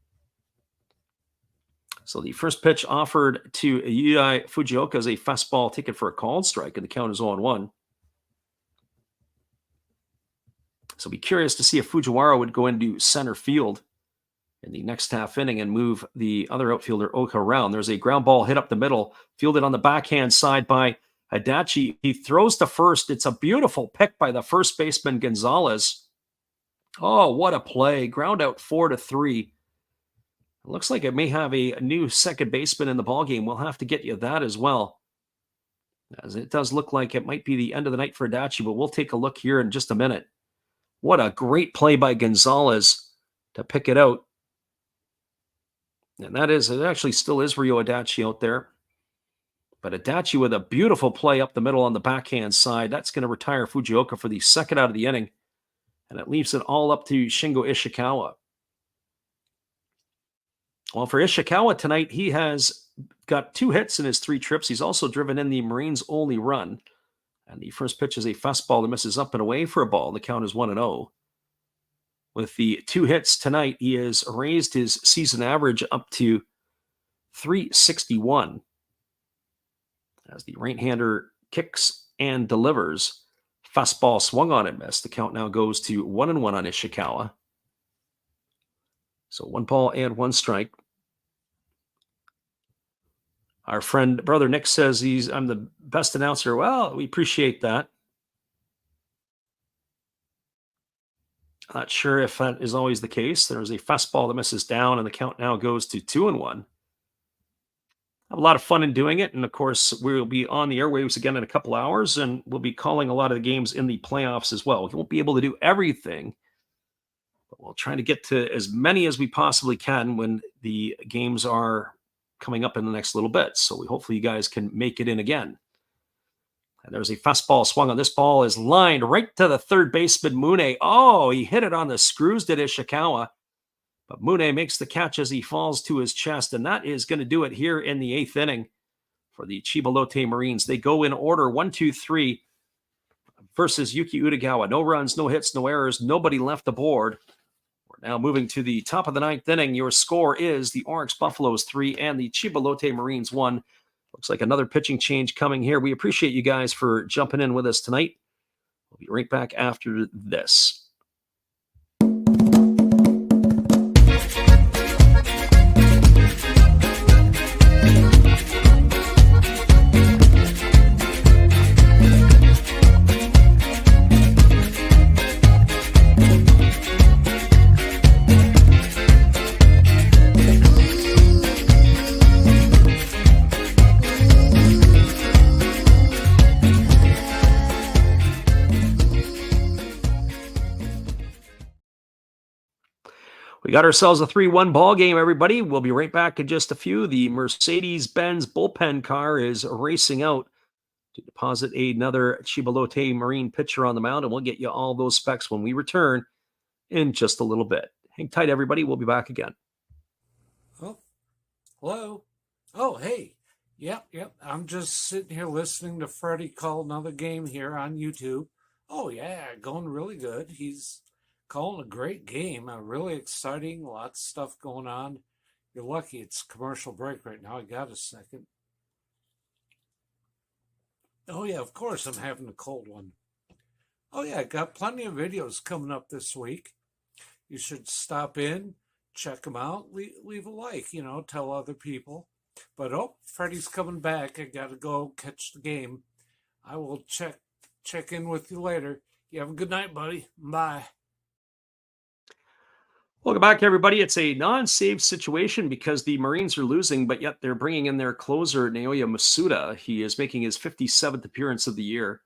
[SPEAKER 2] So the first pitch offered to Yudai Fujioka is a fastball taken for a called strike, and the count is 0-1. So be curious to see if Fujiwara would go into center field in the next half inning and move the other outfielder Oka around. There's a ground ball hit up the middle, fielded on the backhand side by Adachi. He throws to first. It's a beautiful pick by the first baseman Gonzalez. Oh, what a play. Ground out 4-3. It looks like it may have a new second baseman in the ballgame. We'll have to get you that as well, as it does look like it might be the end of the night for Adachi, but we'll take a look here in just a minute. What a great play by Gonzalez to pick it out. And it actually still is Ryo Adachi out there. But Adachi with a beautiful play up the middle on the backhand side. That's going to retire Fujioka for the second out of the inning. And it leaves it all up to Shingo Ishikawa. Well, for Ishikawa tonight, he has got 2 hits in his 3 trips. He's also driven in the Marines' only run. And the first pitch is a fastball that misses up and away for a ball. The count is 1-0. With the 2 hits tonight, he has raised his season average up to .361. As the right-hander kicks and delivers, fastball swung on and missed. The count now goes to 1-1 on Ishikawa. So 1 ball and 1 strike. Our friend, Brother Nick, says I'm the best announcer. Well, we appreciate that. Not sure if that is always the case. There's a fastball that misses down, and the count now goes to 2-1. Have a lot of fun in doing it. And of course, we'll be on the airwaves again in a couple hours, and we'll be calling a lot of the games in the playoffs as well. We won't be able to do everything, but we'll try to get to as many as we possibly can when the games are coming up in the next little bit. So hopefully you guys can make it in again. And there's a fastball swung on. This ball is lined right to the third baseman, Mune. Oh, he hit it on the screws, did Ishikawa. But Mune makes the catch as he falls to his chest, and that is going to do it here in the 8th inning for the Chiba Lotte Marines. They go in order 1, 2, 3 versus Yuki Utagawa. No runs, no hits, no errors, nobody left aboard. We're now moving to the top of the 9th inning. Your score is the Orix Buffaloes 3 and the Chiba Lotte Marines 1. Looks like another pitching change coming here. We appreciate you guys for jumping in with us tonight. We'll be right back after this. We got ourselves a 3-1 ball game, everybody. We'll be right back in just a few. The Mercedes-Benz bullpen car is racing out to deposit another Chiba Lotte Marine pitcher on the mound, and we'll get you all those specs when we return in just a little bit. Hang tight, everybody. We'll be back again.
[SPEAKER 1] Oh, hello. Oh, hey. Yep. I'm just sitting here listening to Freddie call another game here on YouTube. Oh, yeah, going really good. He's calling a great game, really exciting, lots of stuff going on. You're lucky it's commercial break right now. I got a second. Oh yeah, of course I'm having a cold one. Oh yeah, got plenty of videos coming up this week. You should stop in, check them out, leave a like, tell other people. But Freddie's coming back. I got to go catch the game. I will check in with you later. You have a good night, buddy. Bye.
[SPEAKER 2] Welcome back, everybody. It's a non-save situation because the Marines are losing, but yet they're bringing in their closer, Naoya Masuda. He is making his 57th appearance of the year.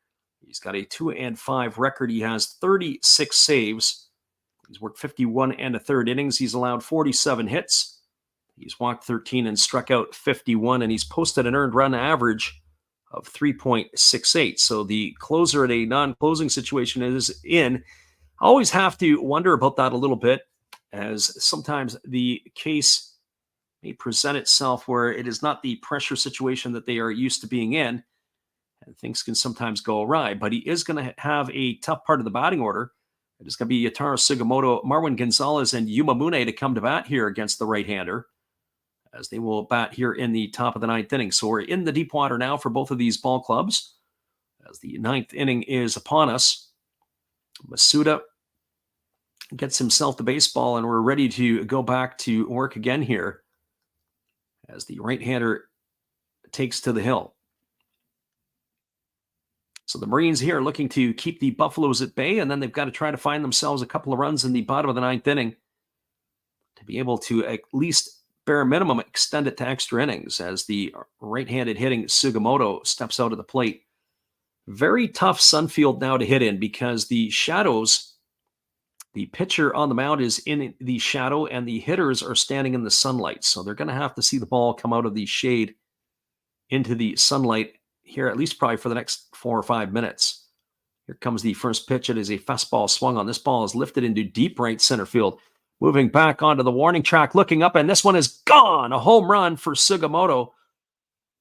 [SPEAKER 2] He's got a 2-5 record. He has 36 saves. He's worked 51 1/3 innings. He's allowed 47 hits. He's walked 13 and struck out 51, and he's posted an earned run average of 3.68. So the closer at a non-closing situation is in. I always have to wonder about that a little bit, as sometimes the case may present itself where it is not the pressure situation that they are used to being in, and things can sometimes go awry. But he is going to have a tough part of the batting order. It is going to be Yataro Sugimoto, Marwin Gonzalez, and Yuma Mune to come to bat here against the right-hander, as they will bat here in the top of the 9th inning. So we're in the deep water now for both of these ball clubs, as the 9th inning is upon us. Masuda gets himself the baseball, and we're ready to go back to work again here as the right-hander takes to the hill. So the Marines here are looking to keep the Buffaloes at bay, and then they've got to try to find themselves a couple of runs in the bottom of the 9th inning to be able to at least bare minimum extend it to extra innings, as the right-handed hitting Sugimoto steps out of the plate. Very tough Sunfield now to hit in because the shadows, the pitcher on the mound is in the shadow and the hitters are standing in the sunlight. So they're going to have to see the ball come out of the shade into the sunlight here, at least probably for the next 4 or 5 minutes. Here comes the first pitch. It is a fastball swung on. This ball is lifted into deep right center field. Moving back onto the warning track, looking up, and this one is gone. A home run for Sugimoto.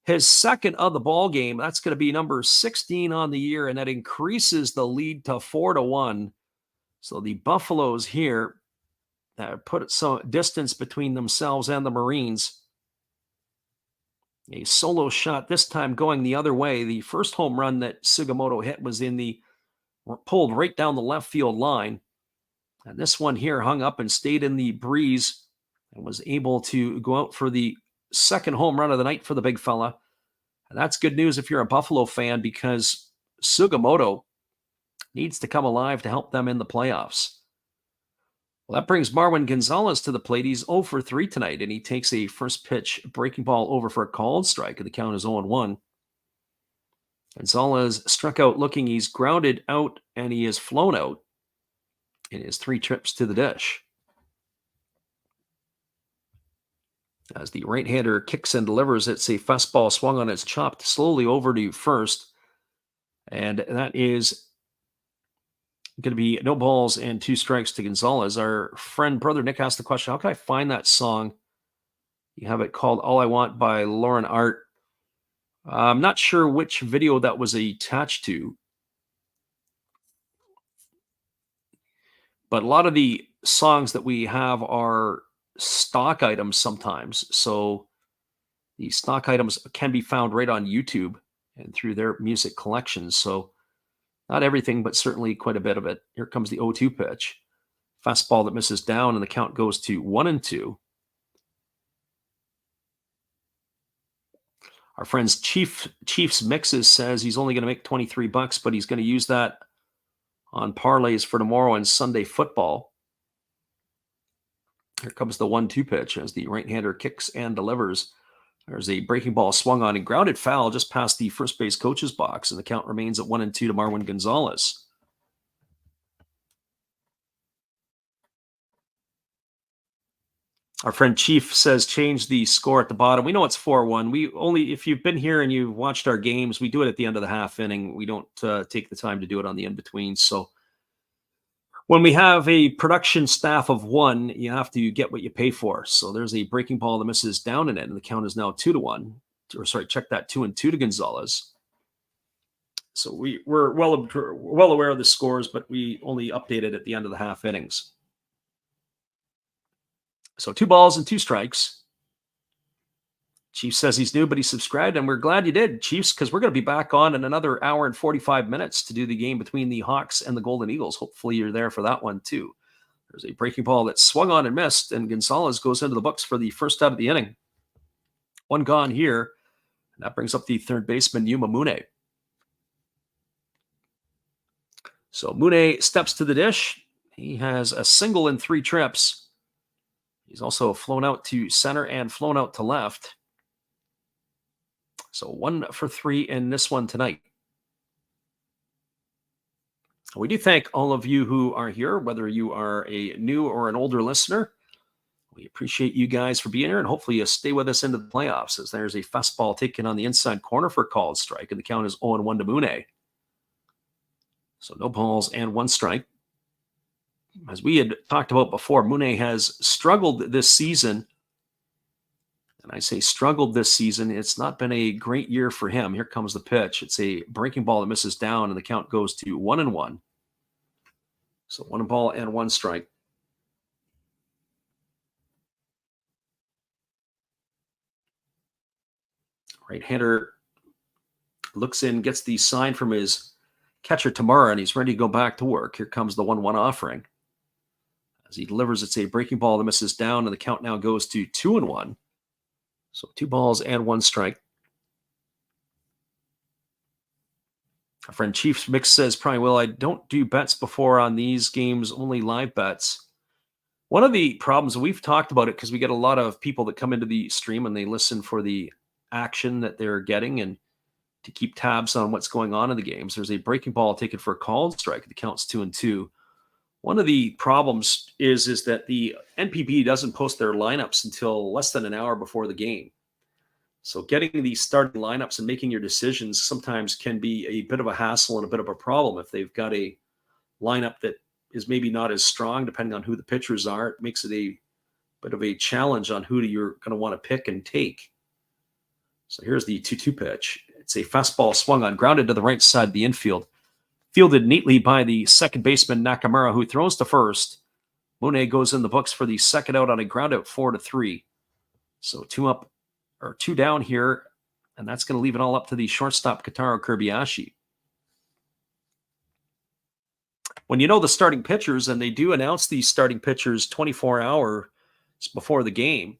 [SPEAKER 2] His second of the ball game. That's going to be number 16 on the year, and that increases the lead to 4-1. So the Buffaloes here put some distance between themselves and the Marines. A solo shot, this time going the other way. The first home run that Sugimoto hit was pulled right down the left field line. And this one here hung up and stayed in the breeze and was able to go out for the second home run of the night for the big fella. And that's good news if you're a Buffalo fan, because Sugimoto needs to come alive to help them in the playoffs. Well, that brings Marwin Gonzalez to the plate. He's 0 for 3 tonight, and he takes a first pitch breaking ball over for a called strike, and the count is 0-1. Gonzalez struck out looking. He's grounded out, and he is flown out in his 3 trips to the dish. As the right-hander kicks and delivers, it's a fastball swung on. It's chopped slowly over to first, and that is going to be no balls and 2 strikes to Gonzalez. Our friend, brother Nick, asked the question, how can I find that song? You have it called All I Want by Lauren Art. I'm not sure which video that was attached to, but a lot of the songs that we have are stock items sometimes. So the stock items can be found right on YouTube and through their music collections. So not everything, but certainly quite a bit of it. Here comes the 0-2 pitch. Fastball that misses down, and the count goes to 1-2. Our friend's Chiefs Mixes says he's only going to make $23, but he's going to use that on parlays for tomorrow and Sunday football. Here comes the 1-2 pitch as the right-hander kicks and delivers. There's a breaking ball swung on and grounded foul just past the first base coach's box, and the count remains at 1-2 to Marwin Gonzalez. Our friend Chief says change the score at the bottom. We know it's 4-1. If you've been here and you've watched our games, we do it at the end of the half inning. We don't take the time to do it on the in-between. So when we have a production staff of 1, you have to get what you pay for. So there's a breaking ball that misses down in it, and the count is now 2-1. Or sorry, check that, 2-2 to Gonzalez. So we're well aware of the scores, but we only update it at the end of the half innings. So 2 balls and 2 strikes. Chief says he's new, but he subscribed, and we're glad you did, Chiefs, because we're going to be back on in another hour and 45 minutes to do the game between the Hawks and the Golden Eagles. Hopefully you're there for that one, too. There's a breaking ball that swung on and missed, and Gonzalez goes into the books for the first out of the inning. 1 gone here, and that brings up the third baseman, Yuma Mune. So Mune steps to the dish. He has a single in 3 trips. He's also flown out to center and flown out to left. So 1 for 3 in this one tonight. We do thank all of you who are here, whether you are a new or an older listener. We appreciate you guys for being here, and hopefully you stay with us into the playoffs, as there's a fastball taken on the inside corner for a called strike, and the count is 0-1 to Mune. So no balls and 1 strike. As we had talked about before, Mune has struggled this season. And I say struggled this season. It's not been a great year for him. Here comes the pitch. It's a breaking ball that misses down, and the count goes to 1-1. So 1 ball and 1 strike. Right-hander looks in, gets the sign from his catcher Tamara, and he's ready to go back to work. Here comes the 1-1 offering. As he delivers, it's a breaking ball that misses down, and the count now goes to 2-1. So 2 balls and 1 strike. Our friend Chiefs Mix says, probably, well, I don't do bets before on these games, only live bets. One of the problems, we've talked about it because we get a lot of people that come into the stream and they listen for the action that they're getting and to keep tabs on what's going on in the games. There's a breaking ball taken for a called strike. The count's 2-2. One of the problems is that the NPB doesn't post their lineups until less than an hour before the game. So getting these starting lineups and making your decisions sometimes can be a bit of a hassle and a bit of a problem. If they've got a lineup that is maybe not as strong, depending on who the pitchers are, it makes it a bit of a challenge on who you're going to want to pick and take. So here's the 2-2 pitch. It's a fastball swung on, grounded to the right side of the infield. Fielded neatly by the second baseman Nakamura, who throws to first. Monet goes in the books for the second out on a ground out 4-3. So 2 down here, and that's going to leave it all up to the shortstop Kotaro Kobayashi. When you know the starting pitchers, and they do announce these starting pitchers 24 hours before the game,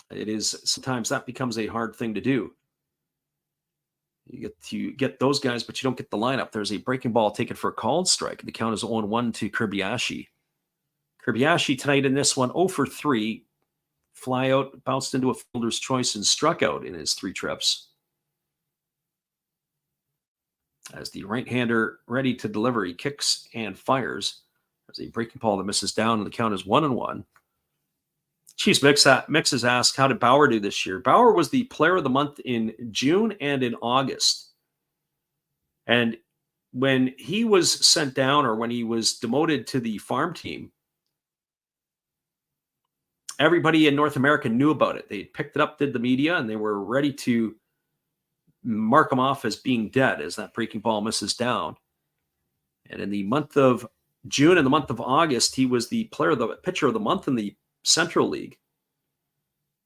[SPEAKER 2] it is sometimes that becomes a hard thing to do. You get those guys, but you don't get the lineup. There's a breaking ball taken for a called strike. The count is 0-1 to Kobayashi. Kobayashi tonight in this one, 0 for 3. Fly out, bounced into a fielder's choice, and struck out in his 3 trips. As the right-hander ready to deliver, he kicks and fires. There's a breaking ball that misses down, and the count is 1-1. Chiefs Mixes asked, how did Bauer do this year? Bauer was the player of the month in June and in August. And when he was sent down, or when he was demoted to the farm team, everybody in North America knew about it. They picked it up, did the media, and they were ready to mark him off as being dead as that breaking ball misses down. And in the month of June and the month of August, he was the pitcher of the month in the Central League.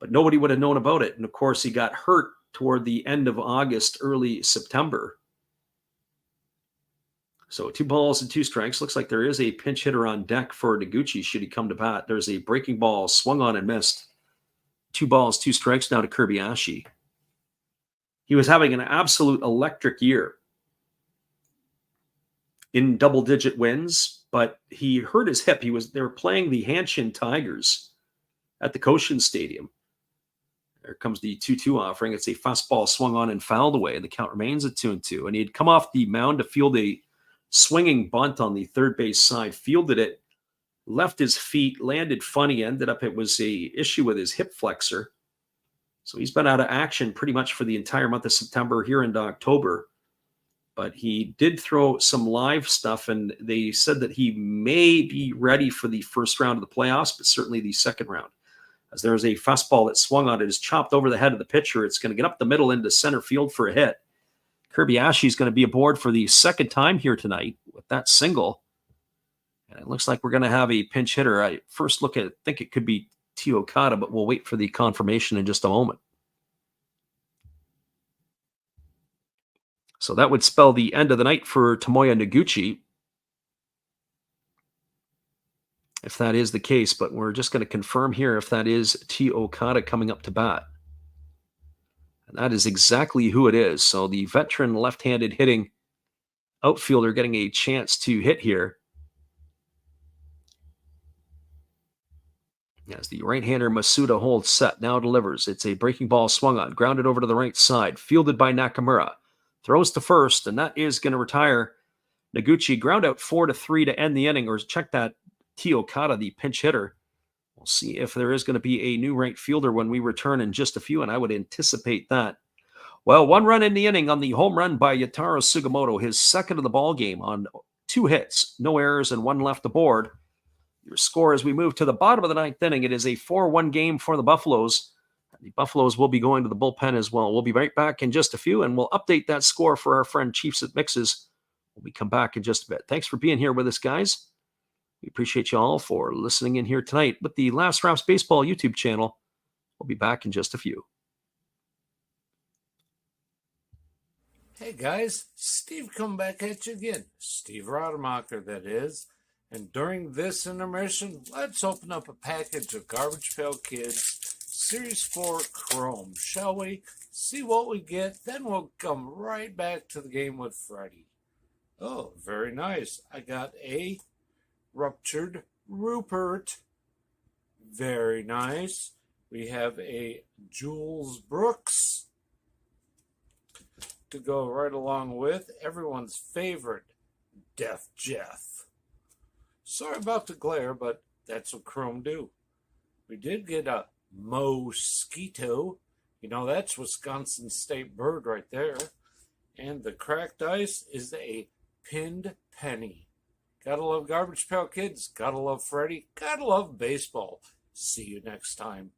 [SPEAKER 2] But nobody would have known about it. And of course, he got hurt toward the end of August, early September. So 2 balls and 2 strikes. Looks like there is a pinch hitter on deck for Noguchi should he come to bat. There's a breaking ball swung on and missed. 2 balls, 2 strikes now to Kobayashi. He was having an absolute electric year in double-digit wins, but he hurt his hip. They were playing the Hanshin Tigers at the Koshin Stadium. There comes the 2-2 offering. It's a fastball swung on and fouled away. The count remains at 2-2. And he had come off the mound to field a swinging bunt on the third base side, fielded it, left his feet, landed funny, it was a issue with his hip flexor. So he's been out of action pretty much for the entire month of September here into October. But he did throw some live stuff, and they said that he may be ready for the first round of the playoffs, but certainly the second round. As there's a fastball that swung on it, is chopped over the head of the pitcher. It's going to get up the middle into center field for a hit. Kobayashi is going to be aboard for the second time here tonight with that single. And it looks like we're going to have a pinch hitter. I first think it could be T. Okada, but we'll wait for the confirmation in just a moment. So that would spell the end of the night for Tomoya Noguchi, if that is the case. But we're just going to confirm here if that is T. Okada coming up to bat. And that is exactly who it is. So the veteran left-handed hitting outfielder getting a chance to hit here. As the right-hander Masuda holds set, now delivers. It's a breaking ball swung on, grounded over to the right side, fielded by Nakamura. Throws to first, and that is going to retire Noguchi. Ground out 4-3 to end the inning, or check that, T. Okada, the pinch hitter. We'll see if there is going to be a new right fielder when we return in just a few, and I would anticipate that. Well, 1 run in the inning on the home run by Yataro Sugimoto, his second of the ball game on 2 hits, no errors, and 1 left aboard. Your score as we move to the bottom of the 9th inning, it is a 4-1 game for the Buffaloes. The Buffaloes will be going to the bullpen as well. We'll be right back in just a few, and we'll update that score for our friend Chiefs at Mixes when we come back in just a bit. Thanks for being here with us, guys. We appreciate you all for listening in here tonight with the Last Raps Baseball YouTube channel. We'll be back in just a few.
[SPEAKER 1] Hey guys, Steve come back at you again. Steve Rademacher, that is. And during this intermission, let's open up a package of Garbage Pail Kids Series 4 Chrome, shall we? See what we get, then we'll come right back to the game with Freddie. Oh, very nice. I got a Ruptured Rupert. Very nice. We have a Jules Brooks to go right along with everyone's favorite Death Jeff. Sorry about the glare, but that's what Chrome do. We did get a mosquito. You know, that's Wisconsin state bird right there. And the cracked ice is a pinned penny. Gotta love Garbage Pail Kids. Gotta love Freddy. Gotta love baseball. See you next time.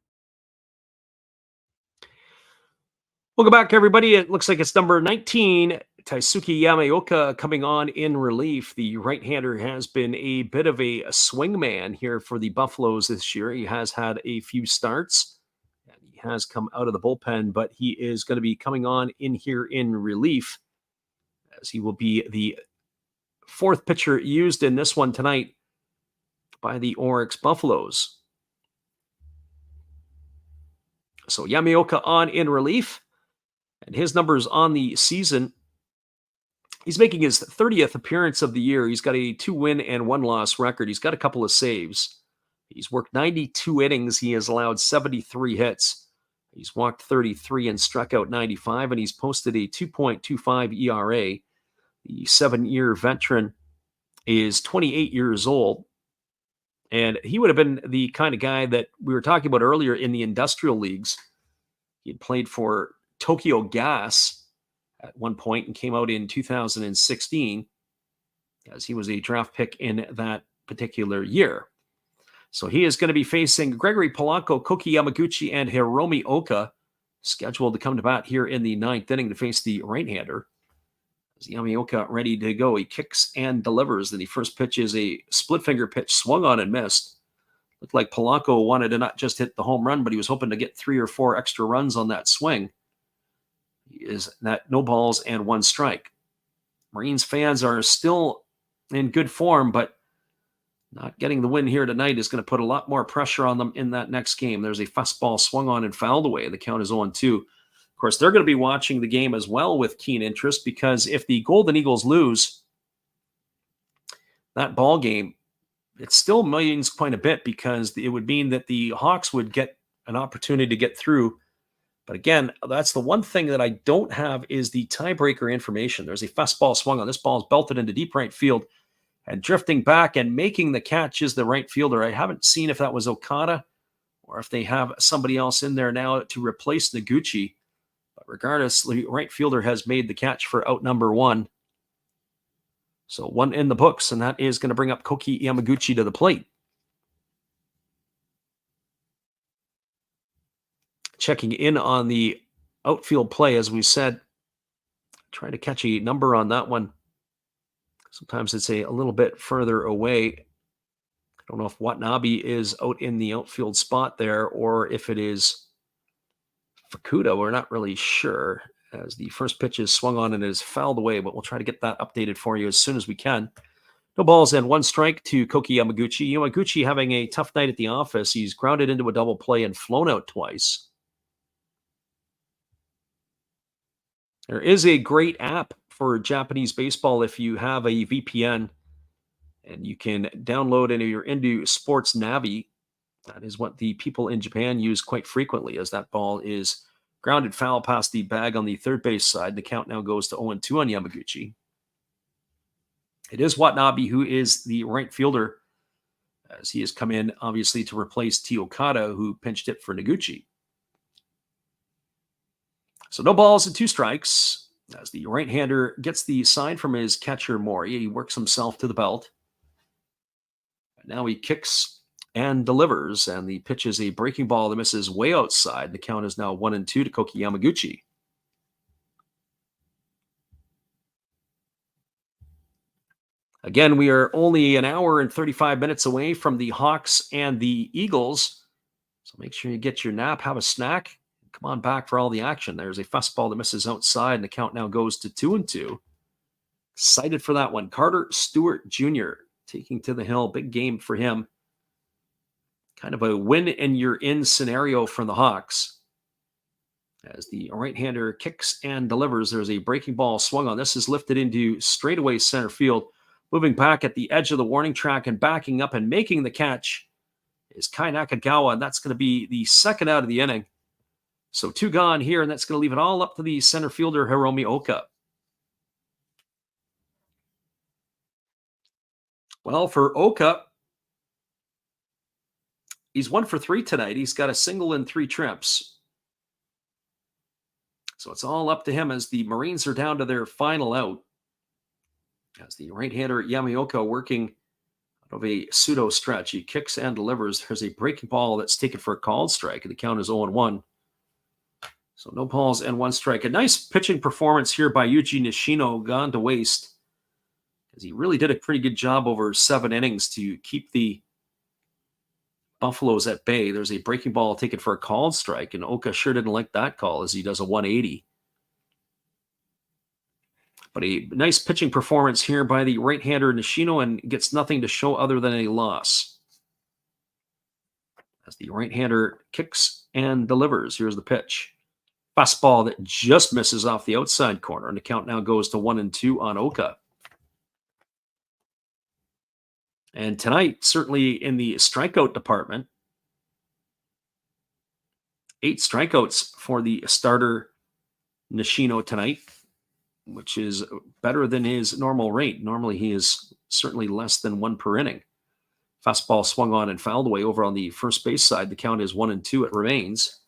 [SPEAKER 2] Welcome back, everybody. It looks like it's number 19, Taisuke Yamaoka, coming on in relief. The right-hander has been a bit of a swingman here for the Buffaloes this year. He has had a few starts, and he has come out of the bullpen, but he is going to be coming on in here in relief, as he will be the fourth pitcher used in this one tonight by the Orix Buffaloes. So Yamaoka on in relief. And his numbers on the season, he's making his 30th appearance of the year. He's got a 2-win and 1-loss record. He's got a couple of saves. He's worked 92 innings. He has allowed 73 hits. He's walked 33 and struck out 95, and he's posted a 2.25 ERA. The 7-year veteran is 28 years old, and he would have been the kind of guy that we were talking about earlier in the industrial leagues. He had played for Tokyo Gas at one point and came out in 2016, as he was a draft pick in that particular year. So he is going to be facing Gregory Polanco, Koki Yamaguchi, and Hiromi Oka, scheduled to come to bat here in the 9th inning to face the right-hander. As Yamaoka ready to go, he kicks and delivers. Then the first pitch is a split-finger pitch, swung on and missed. Looked like Polanco wanted to not just hit the home run, but he was hoping to get 3 or 4 extra runs on that swing. He is that no balls and 1 strike. Marines fans are still in good form, but not getting the win here tonight is going to put a lot more pressure on them in that next game. There's a fastball swung on and fouled away. The count is 0-2. Of course, they're going to be watching the game as well with keen interest, because if the Golden Eagles lose that ball game, it still means quite a bit, because it would mean that the Hawks would get an opportunity to get through. But again, that's the one thing that I don't have is the tiebreaker information. There's a fastball swung on. This ball is belted into deep right field, and drifting back and making the catch is the right fielder. I haven't seen if that was Okada or if they have somebody else in there now to replace Noguchi. But regardless, the right fielder has made the catch for out number 1. So 1 in the books, and that is going to bring up Koki Yamaguchi to the plate. Checking in on the outfield play, as we said, trying to catch a number on that one. Sometimes it's a little bit further away. I don't know if Watanabe is out in the outfield spot there, or if it is Fukuda. We're not really sure, as the first pitch is swung on and is fouled away, but we'll try to get that updated for you as soon as we can. No balls and 1 strike to Koki Yamaguchi. Yamaguchi having a tough night at the office. He's grounded into a double play and flown out twice. There is a great app for Japanese baseball if you have a VPN, and you can download and you're into Sports Navi. That is what the people in Japan use quite frequently, as that ball is grounded foul past the bag on the third base side. The count now goes to 0-2 on Yamaguchi. It is Watanabe who is the right fielder, as he has come in, obviously, to replace T. Okada, who pinched it for Noguchi. So no balls and 2 strikes, as the right-hander gets the sign from his catcher, Mori. He works himself to the belt. And now he kicks and delivers, and the pitch is a breaking ball that misses way outside. The count is now 1-2 to Koki Yamaguchi. Again, we are only an hour and 35 minutes away from the Hawks and the Eagles. So make sure you get your nap, have a snack. Come on back for all the action. There's a fastball that misses outside, and the count now goes to 2-2. Excited for that one. Carter Stewart Jr. taking to the hill. Big game for him. Kind of a win and you're in scenario for the Hawks. As the right-hander kicks and delivers, there's a breaking ball swung on. This is lifted into straightaway center field. Moving back at the edge of the warning track and backing up and making the catch is Kai Nakagawa, and that's going to be the second out of the inning. So 2 gone here, and that's going to leave it all up to the center fielder, Hiromi Oka. Well, for Oka, He's 1 for 3 tonight. He's got a single and 3 trips. So it's all up to him as the Marines are down to their final out. As the right-hander Yamaoka working out of a pseudo stretch. He kicks and delivers. There's a breaking ball that's taken for a called strike, and the count is 0-1. So no balls and 1 strike. A nice pitching performance here by Yuji Nishino, gone to waste, because he really did a pretty good job over 7 innings to keep the Buffaloes at bay. There's a breaking ball taken for a called strike, and Oka sure didn't like that call as he does a 180. But a nice pitching performance here by the right-hander Nishino, and gets nothing to show other than a loss. As the right-hander kicks and delivers, here's the pitch. Fastball that just misses off the outside corner, and the count now goes to 1-2 on Oka. And tonight, certainly in the strikeout department, 8 strikeouts for the starter Nishino tonight, which is better than his normal rate. Normally, he is certainly less than 1 per inning. Fastball swung on and fouled away over on the first base side. The count is 1-2. It remains.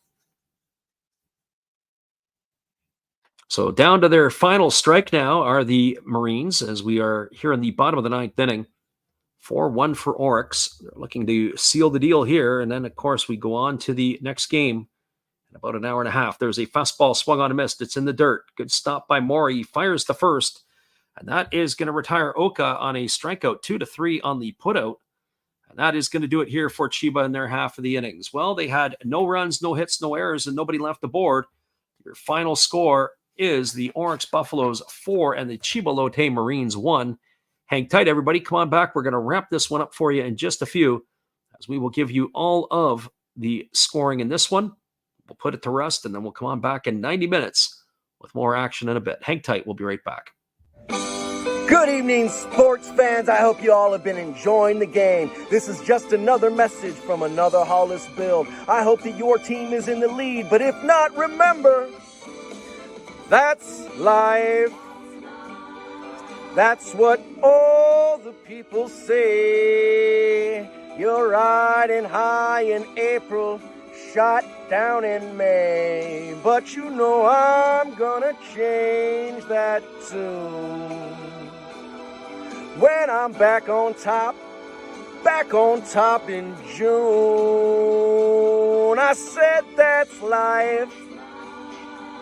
[SPEAKER 2] So down to their final strike now are the Marines, as we are here in the bottom of the 9th inning. 4-1 for Orix. They're looking to seal the deal here. And then, of course, we go on to the next game in about an hour and a half. There's a fastball swung on and missed. It's in the dirt. Good stop by Mori. He fires the first. And that is going to retire Oka on a strikeout, 2-3 on the putout. And that is going to do it here for Chiba in their half of the innings. Well, they had no runs, no hits, no errors, and nobody left the board. Your final score is the Orix Buffaloes 4 and the Chiba Lotte Marines 1. Hang tight, everybody. Come on back. We're going to wrap this one up for you in just a few, as we will give you all of the scoring in this one. We'll put it to rest, and then we'll come on back in 90 minutes with more action in a bit. Hang tight. We'll be right back.
[SPEAKER 3] Good evening, sports fans. I hope you all have been enjoying the game. This is just another message from another Hollis build. I hope that your team is in the lead, but if not, remember, that's life. That's what all the people say. You're riding high in April, shot down in May. But you know I'm gonna change that tune. When I'm back on top in June. I said that's life,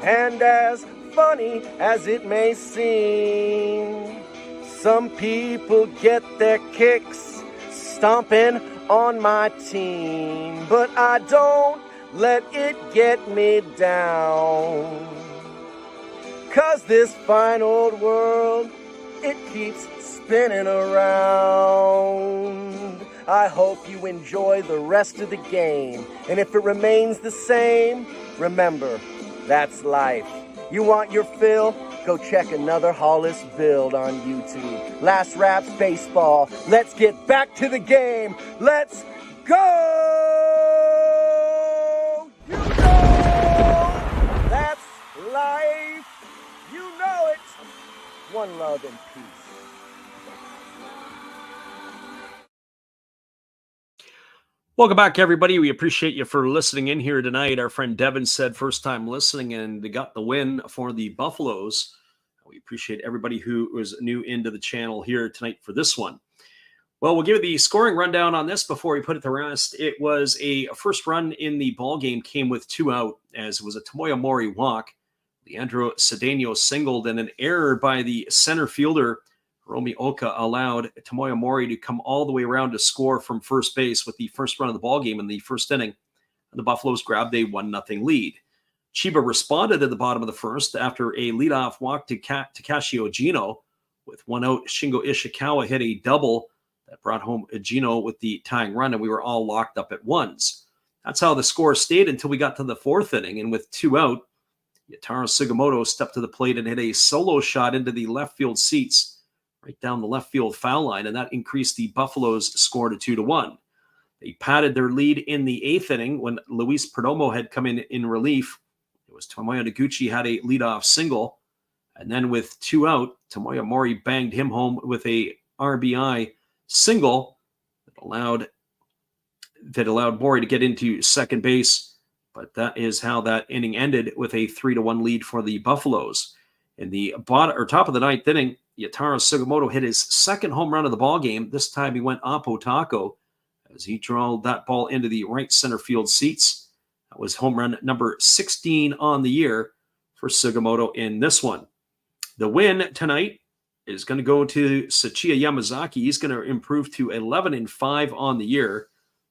[SPEAKER 3] and as funny as it may seem, some people get their kicks stomping on my team, but I don't let it get me down. 'Cause this fine old world, it keeps spinning around. I hope you enjoy the rest of the game, and if it remains the same, remember, that's life. You want your fill? Go check another Hollis build on YouTube. Last Raps Baseball. Let's get back to the game. Let's go! You know that's life. You know it. One love and peace.
[SPEAKER 2] Welcome back, everybody. We appreciate you for listening in here tonight. Our friend Devin said first time listening, and they got the win for the Buffaloes. We appreciate everybody who was new into the channel here tonight for this one. Well, we'll give you the scoring rundown on this before we put it to rest. It was a first run in the ball game, came with 2 out, as it was a Tomoya Mori walk. Leandro Cedeno singled, and an error by the center fielder Hiromi Oka allowed Tomoya Mori to come all the way around to score from first base with the first run of the ball game in the first inning. And the Buffaloes grabbed a 1-0 lead. Chiba responded at the bottom of the first after a leadoff walk to Takashi Ogino. With 1 out, Shingo Ishikawa hit a double that brought home Ogino with the tying run, and we were all locked up at ones. That's how the score stayed until we got to the 4th inning, and with 2 out, Yataro Sugimoto stepped to the plate and hit a solo shot into the left field seats, right down the left field foul line, and that increased the Buffaloes' score to 2-1. They padded their lead in the 8th inning when Luis Perdomo had come in relief. It was Tomoya Noguchi had a leadoff single, and then with 2 out, Tomoya Mori banged him home with a RBI single that allowed that allowed Morey to get into second base. But that is how that inning ended, with a 3-1 lead for the Buffaloes. In the top of the ninth inning, Yataro Sugimoto hit his second home run of the ball game. This time he went oppo taco as he drilled that ball into the right center field seats. That was home run number 16 on the year for Sugimoto in this one. The win tonight is going to go to Sachiya Yamazaki. He's going to improve to 11-5 on the year.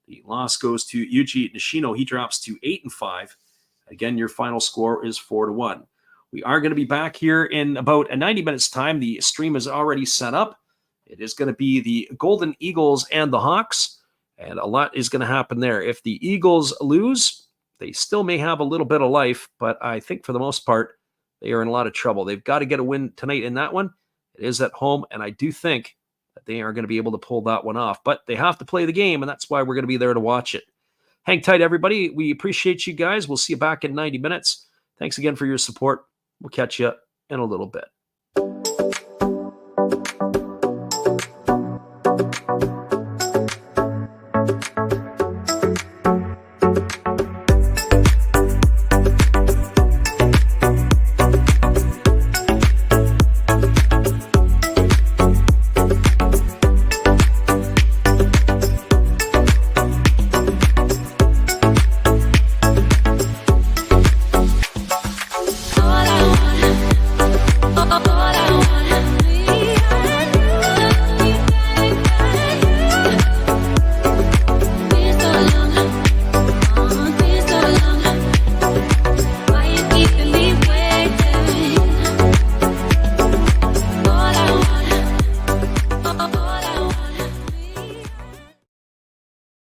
[SPEAKER 2] The loss goes to Yuji Nishino. He drops to 8-5. Again, your final score is 4-1. We are going to be back here in about 90 minutes' time. The stream is already set up. It is going to be the Golden Eagles and the Hawks, and a lot is going to happen there. If the Eagles lose, they still may have a little bit of life, but I think for the most part, they are in a lot of trouble. They've got to get a win tonight in that one. It is at home, and I do think that they are going to be able to pull that one off. But they have to play the game, and that's why we're going to be there to watch it. Hang tight, everybody. We appreciate you guys. We'll see you back in 90 minutes. Thanks again for your support. We'll catch you in a little bit.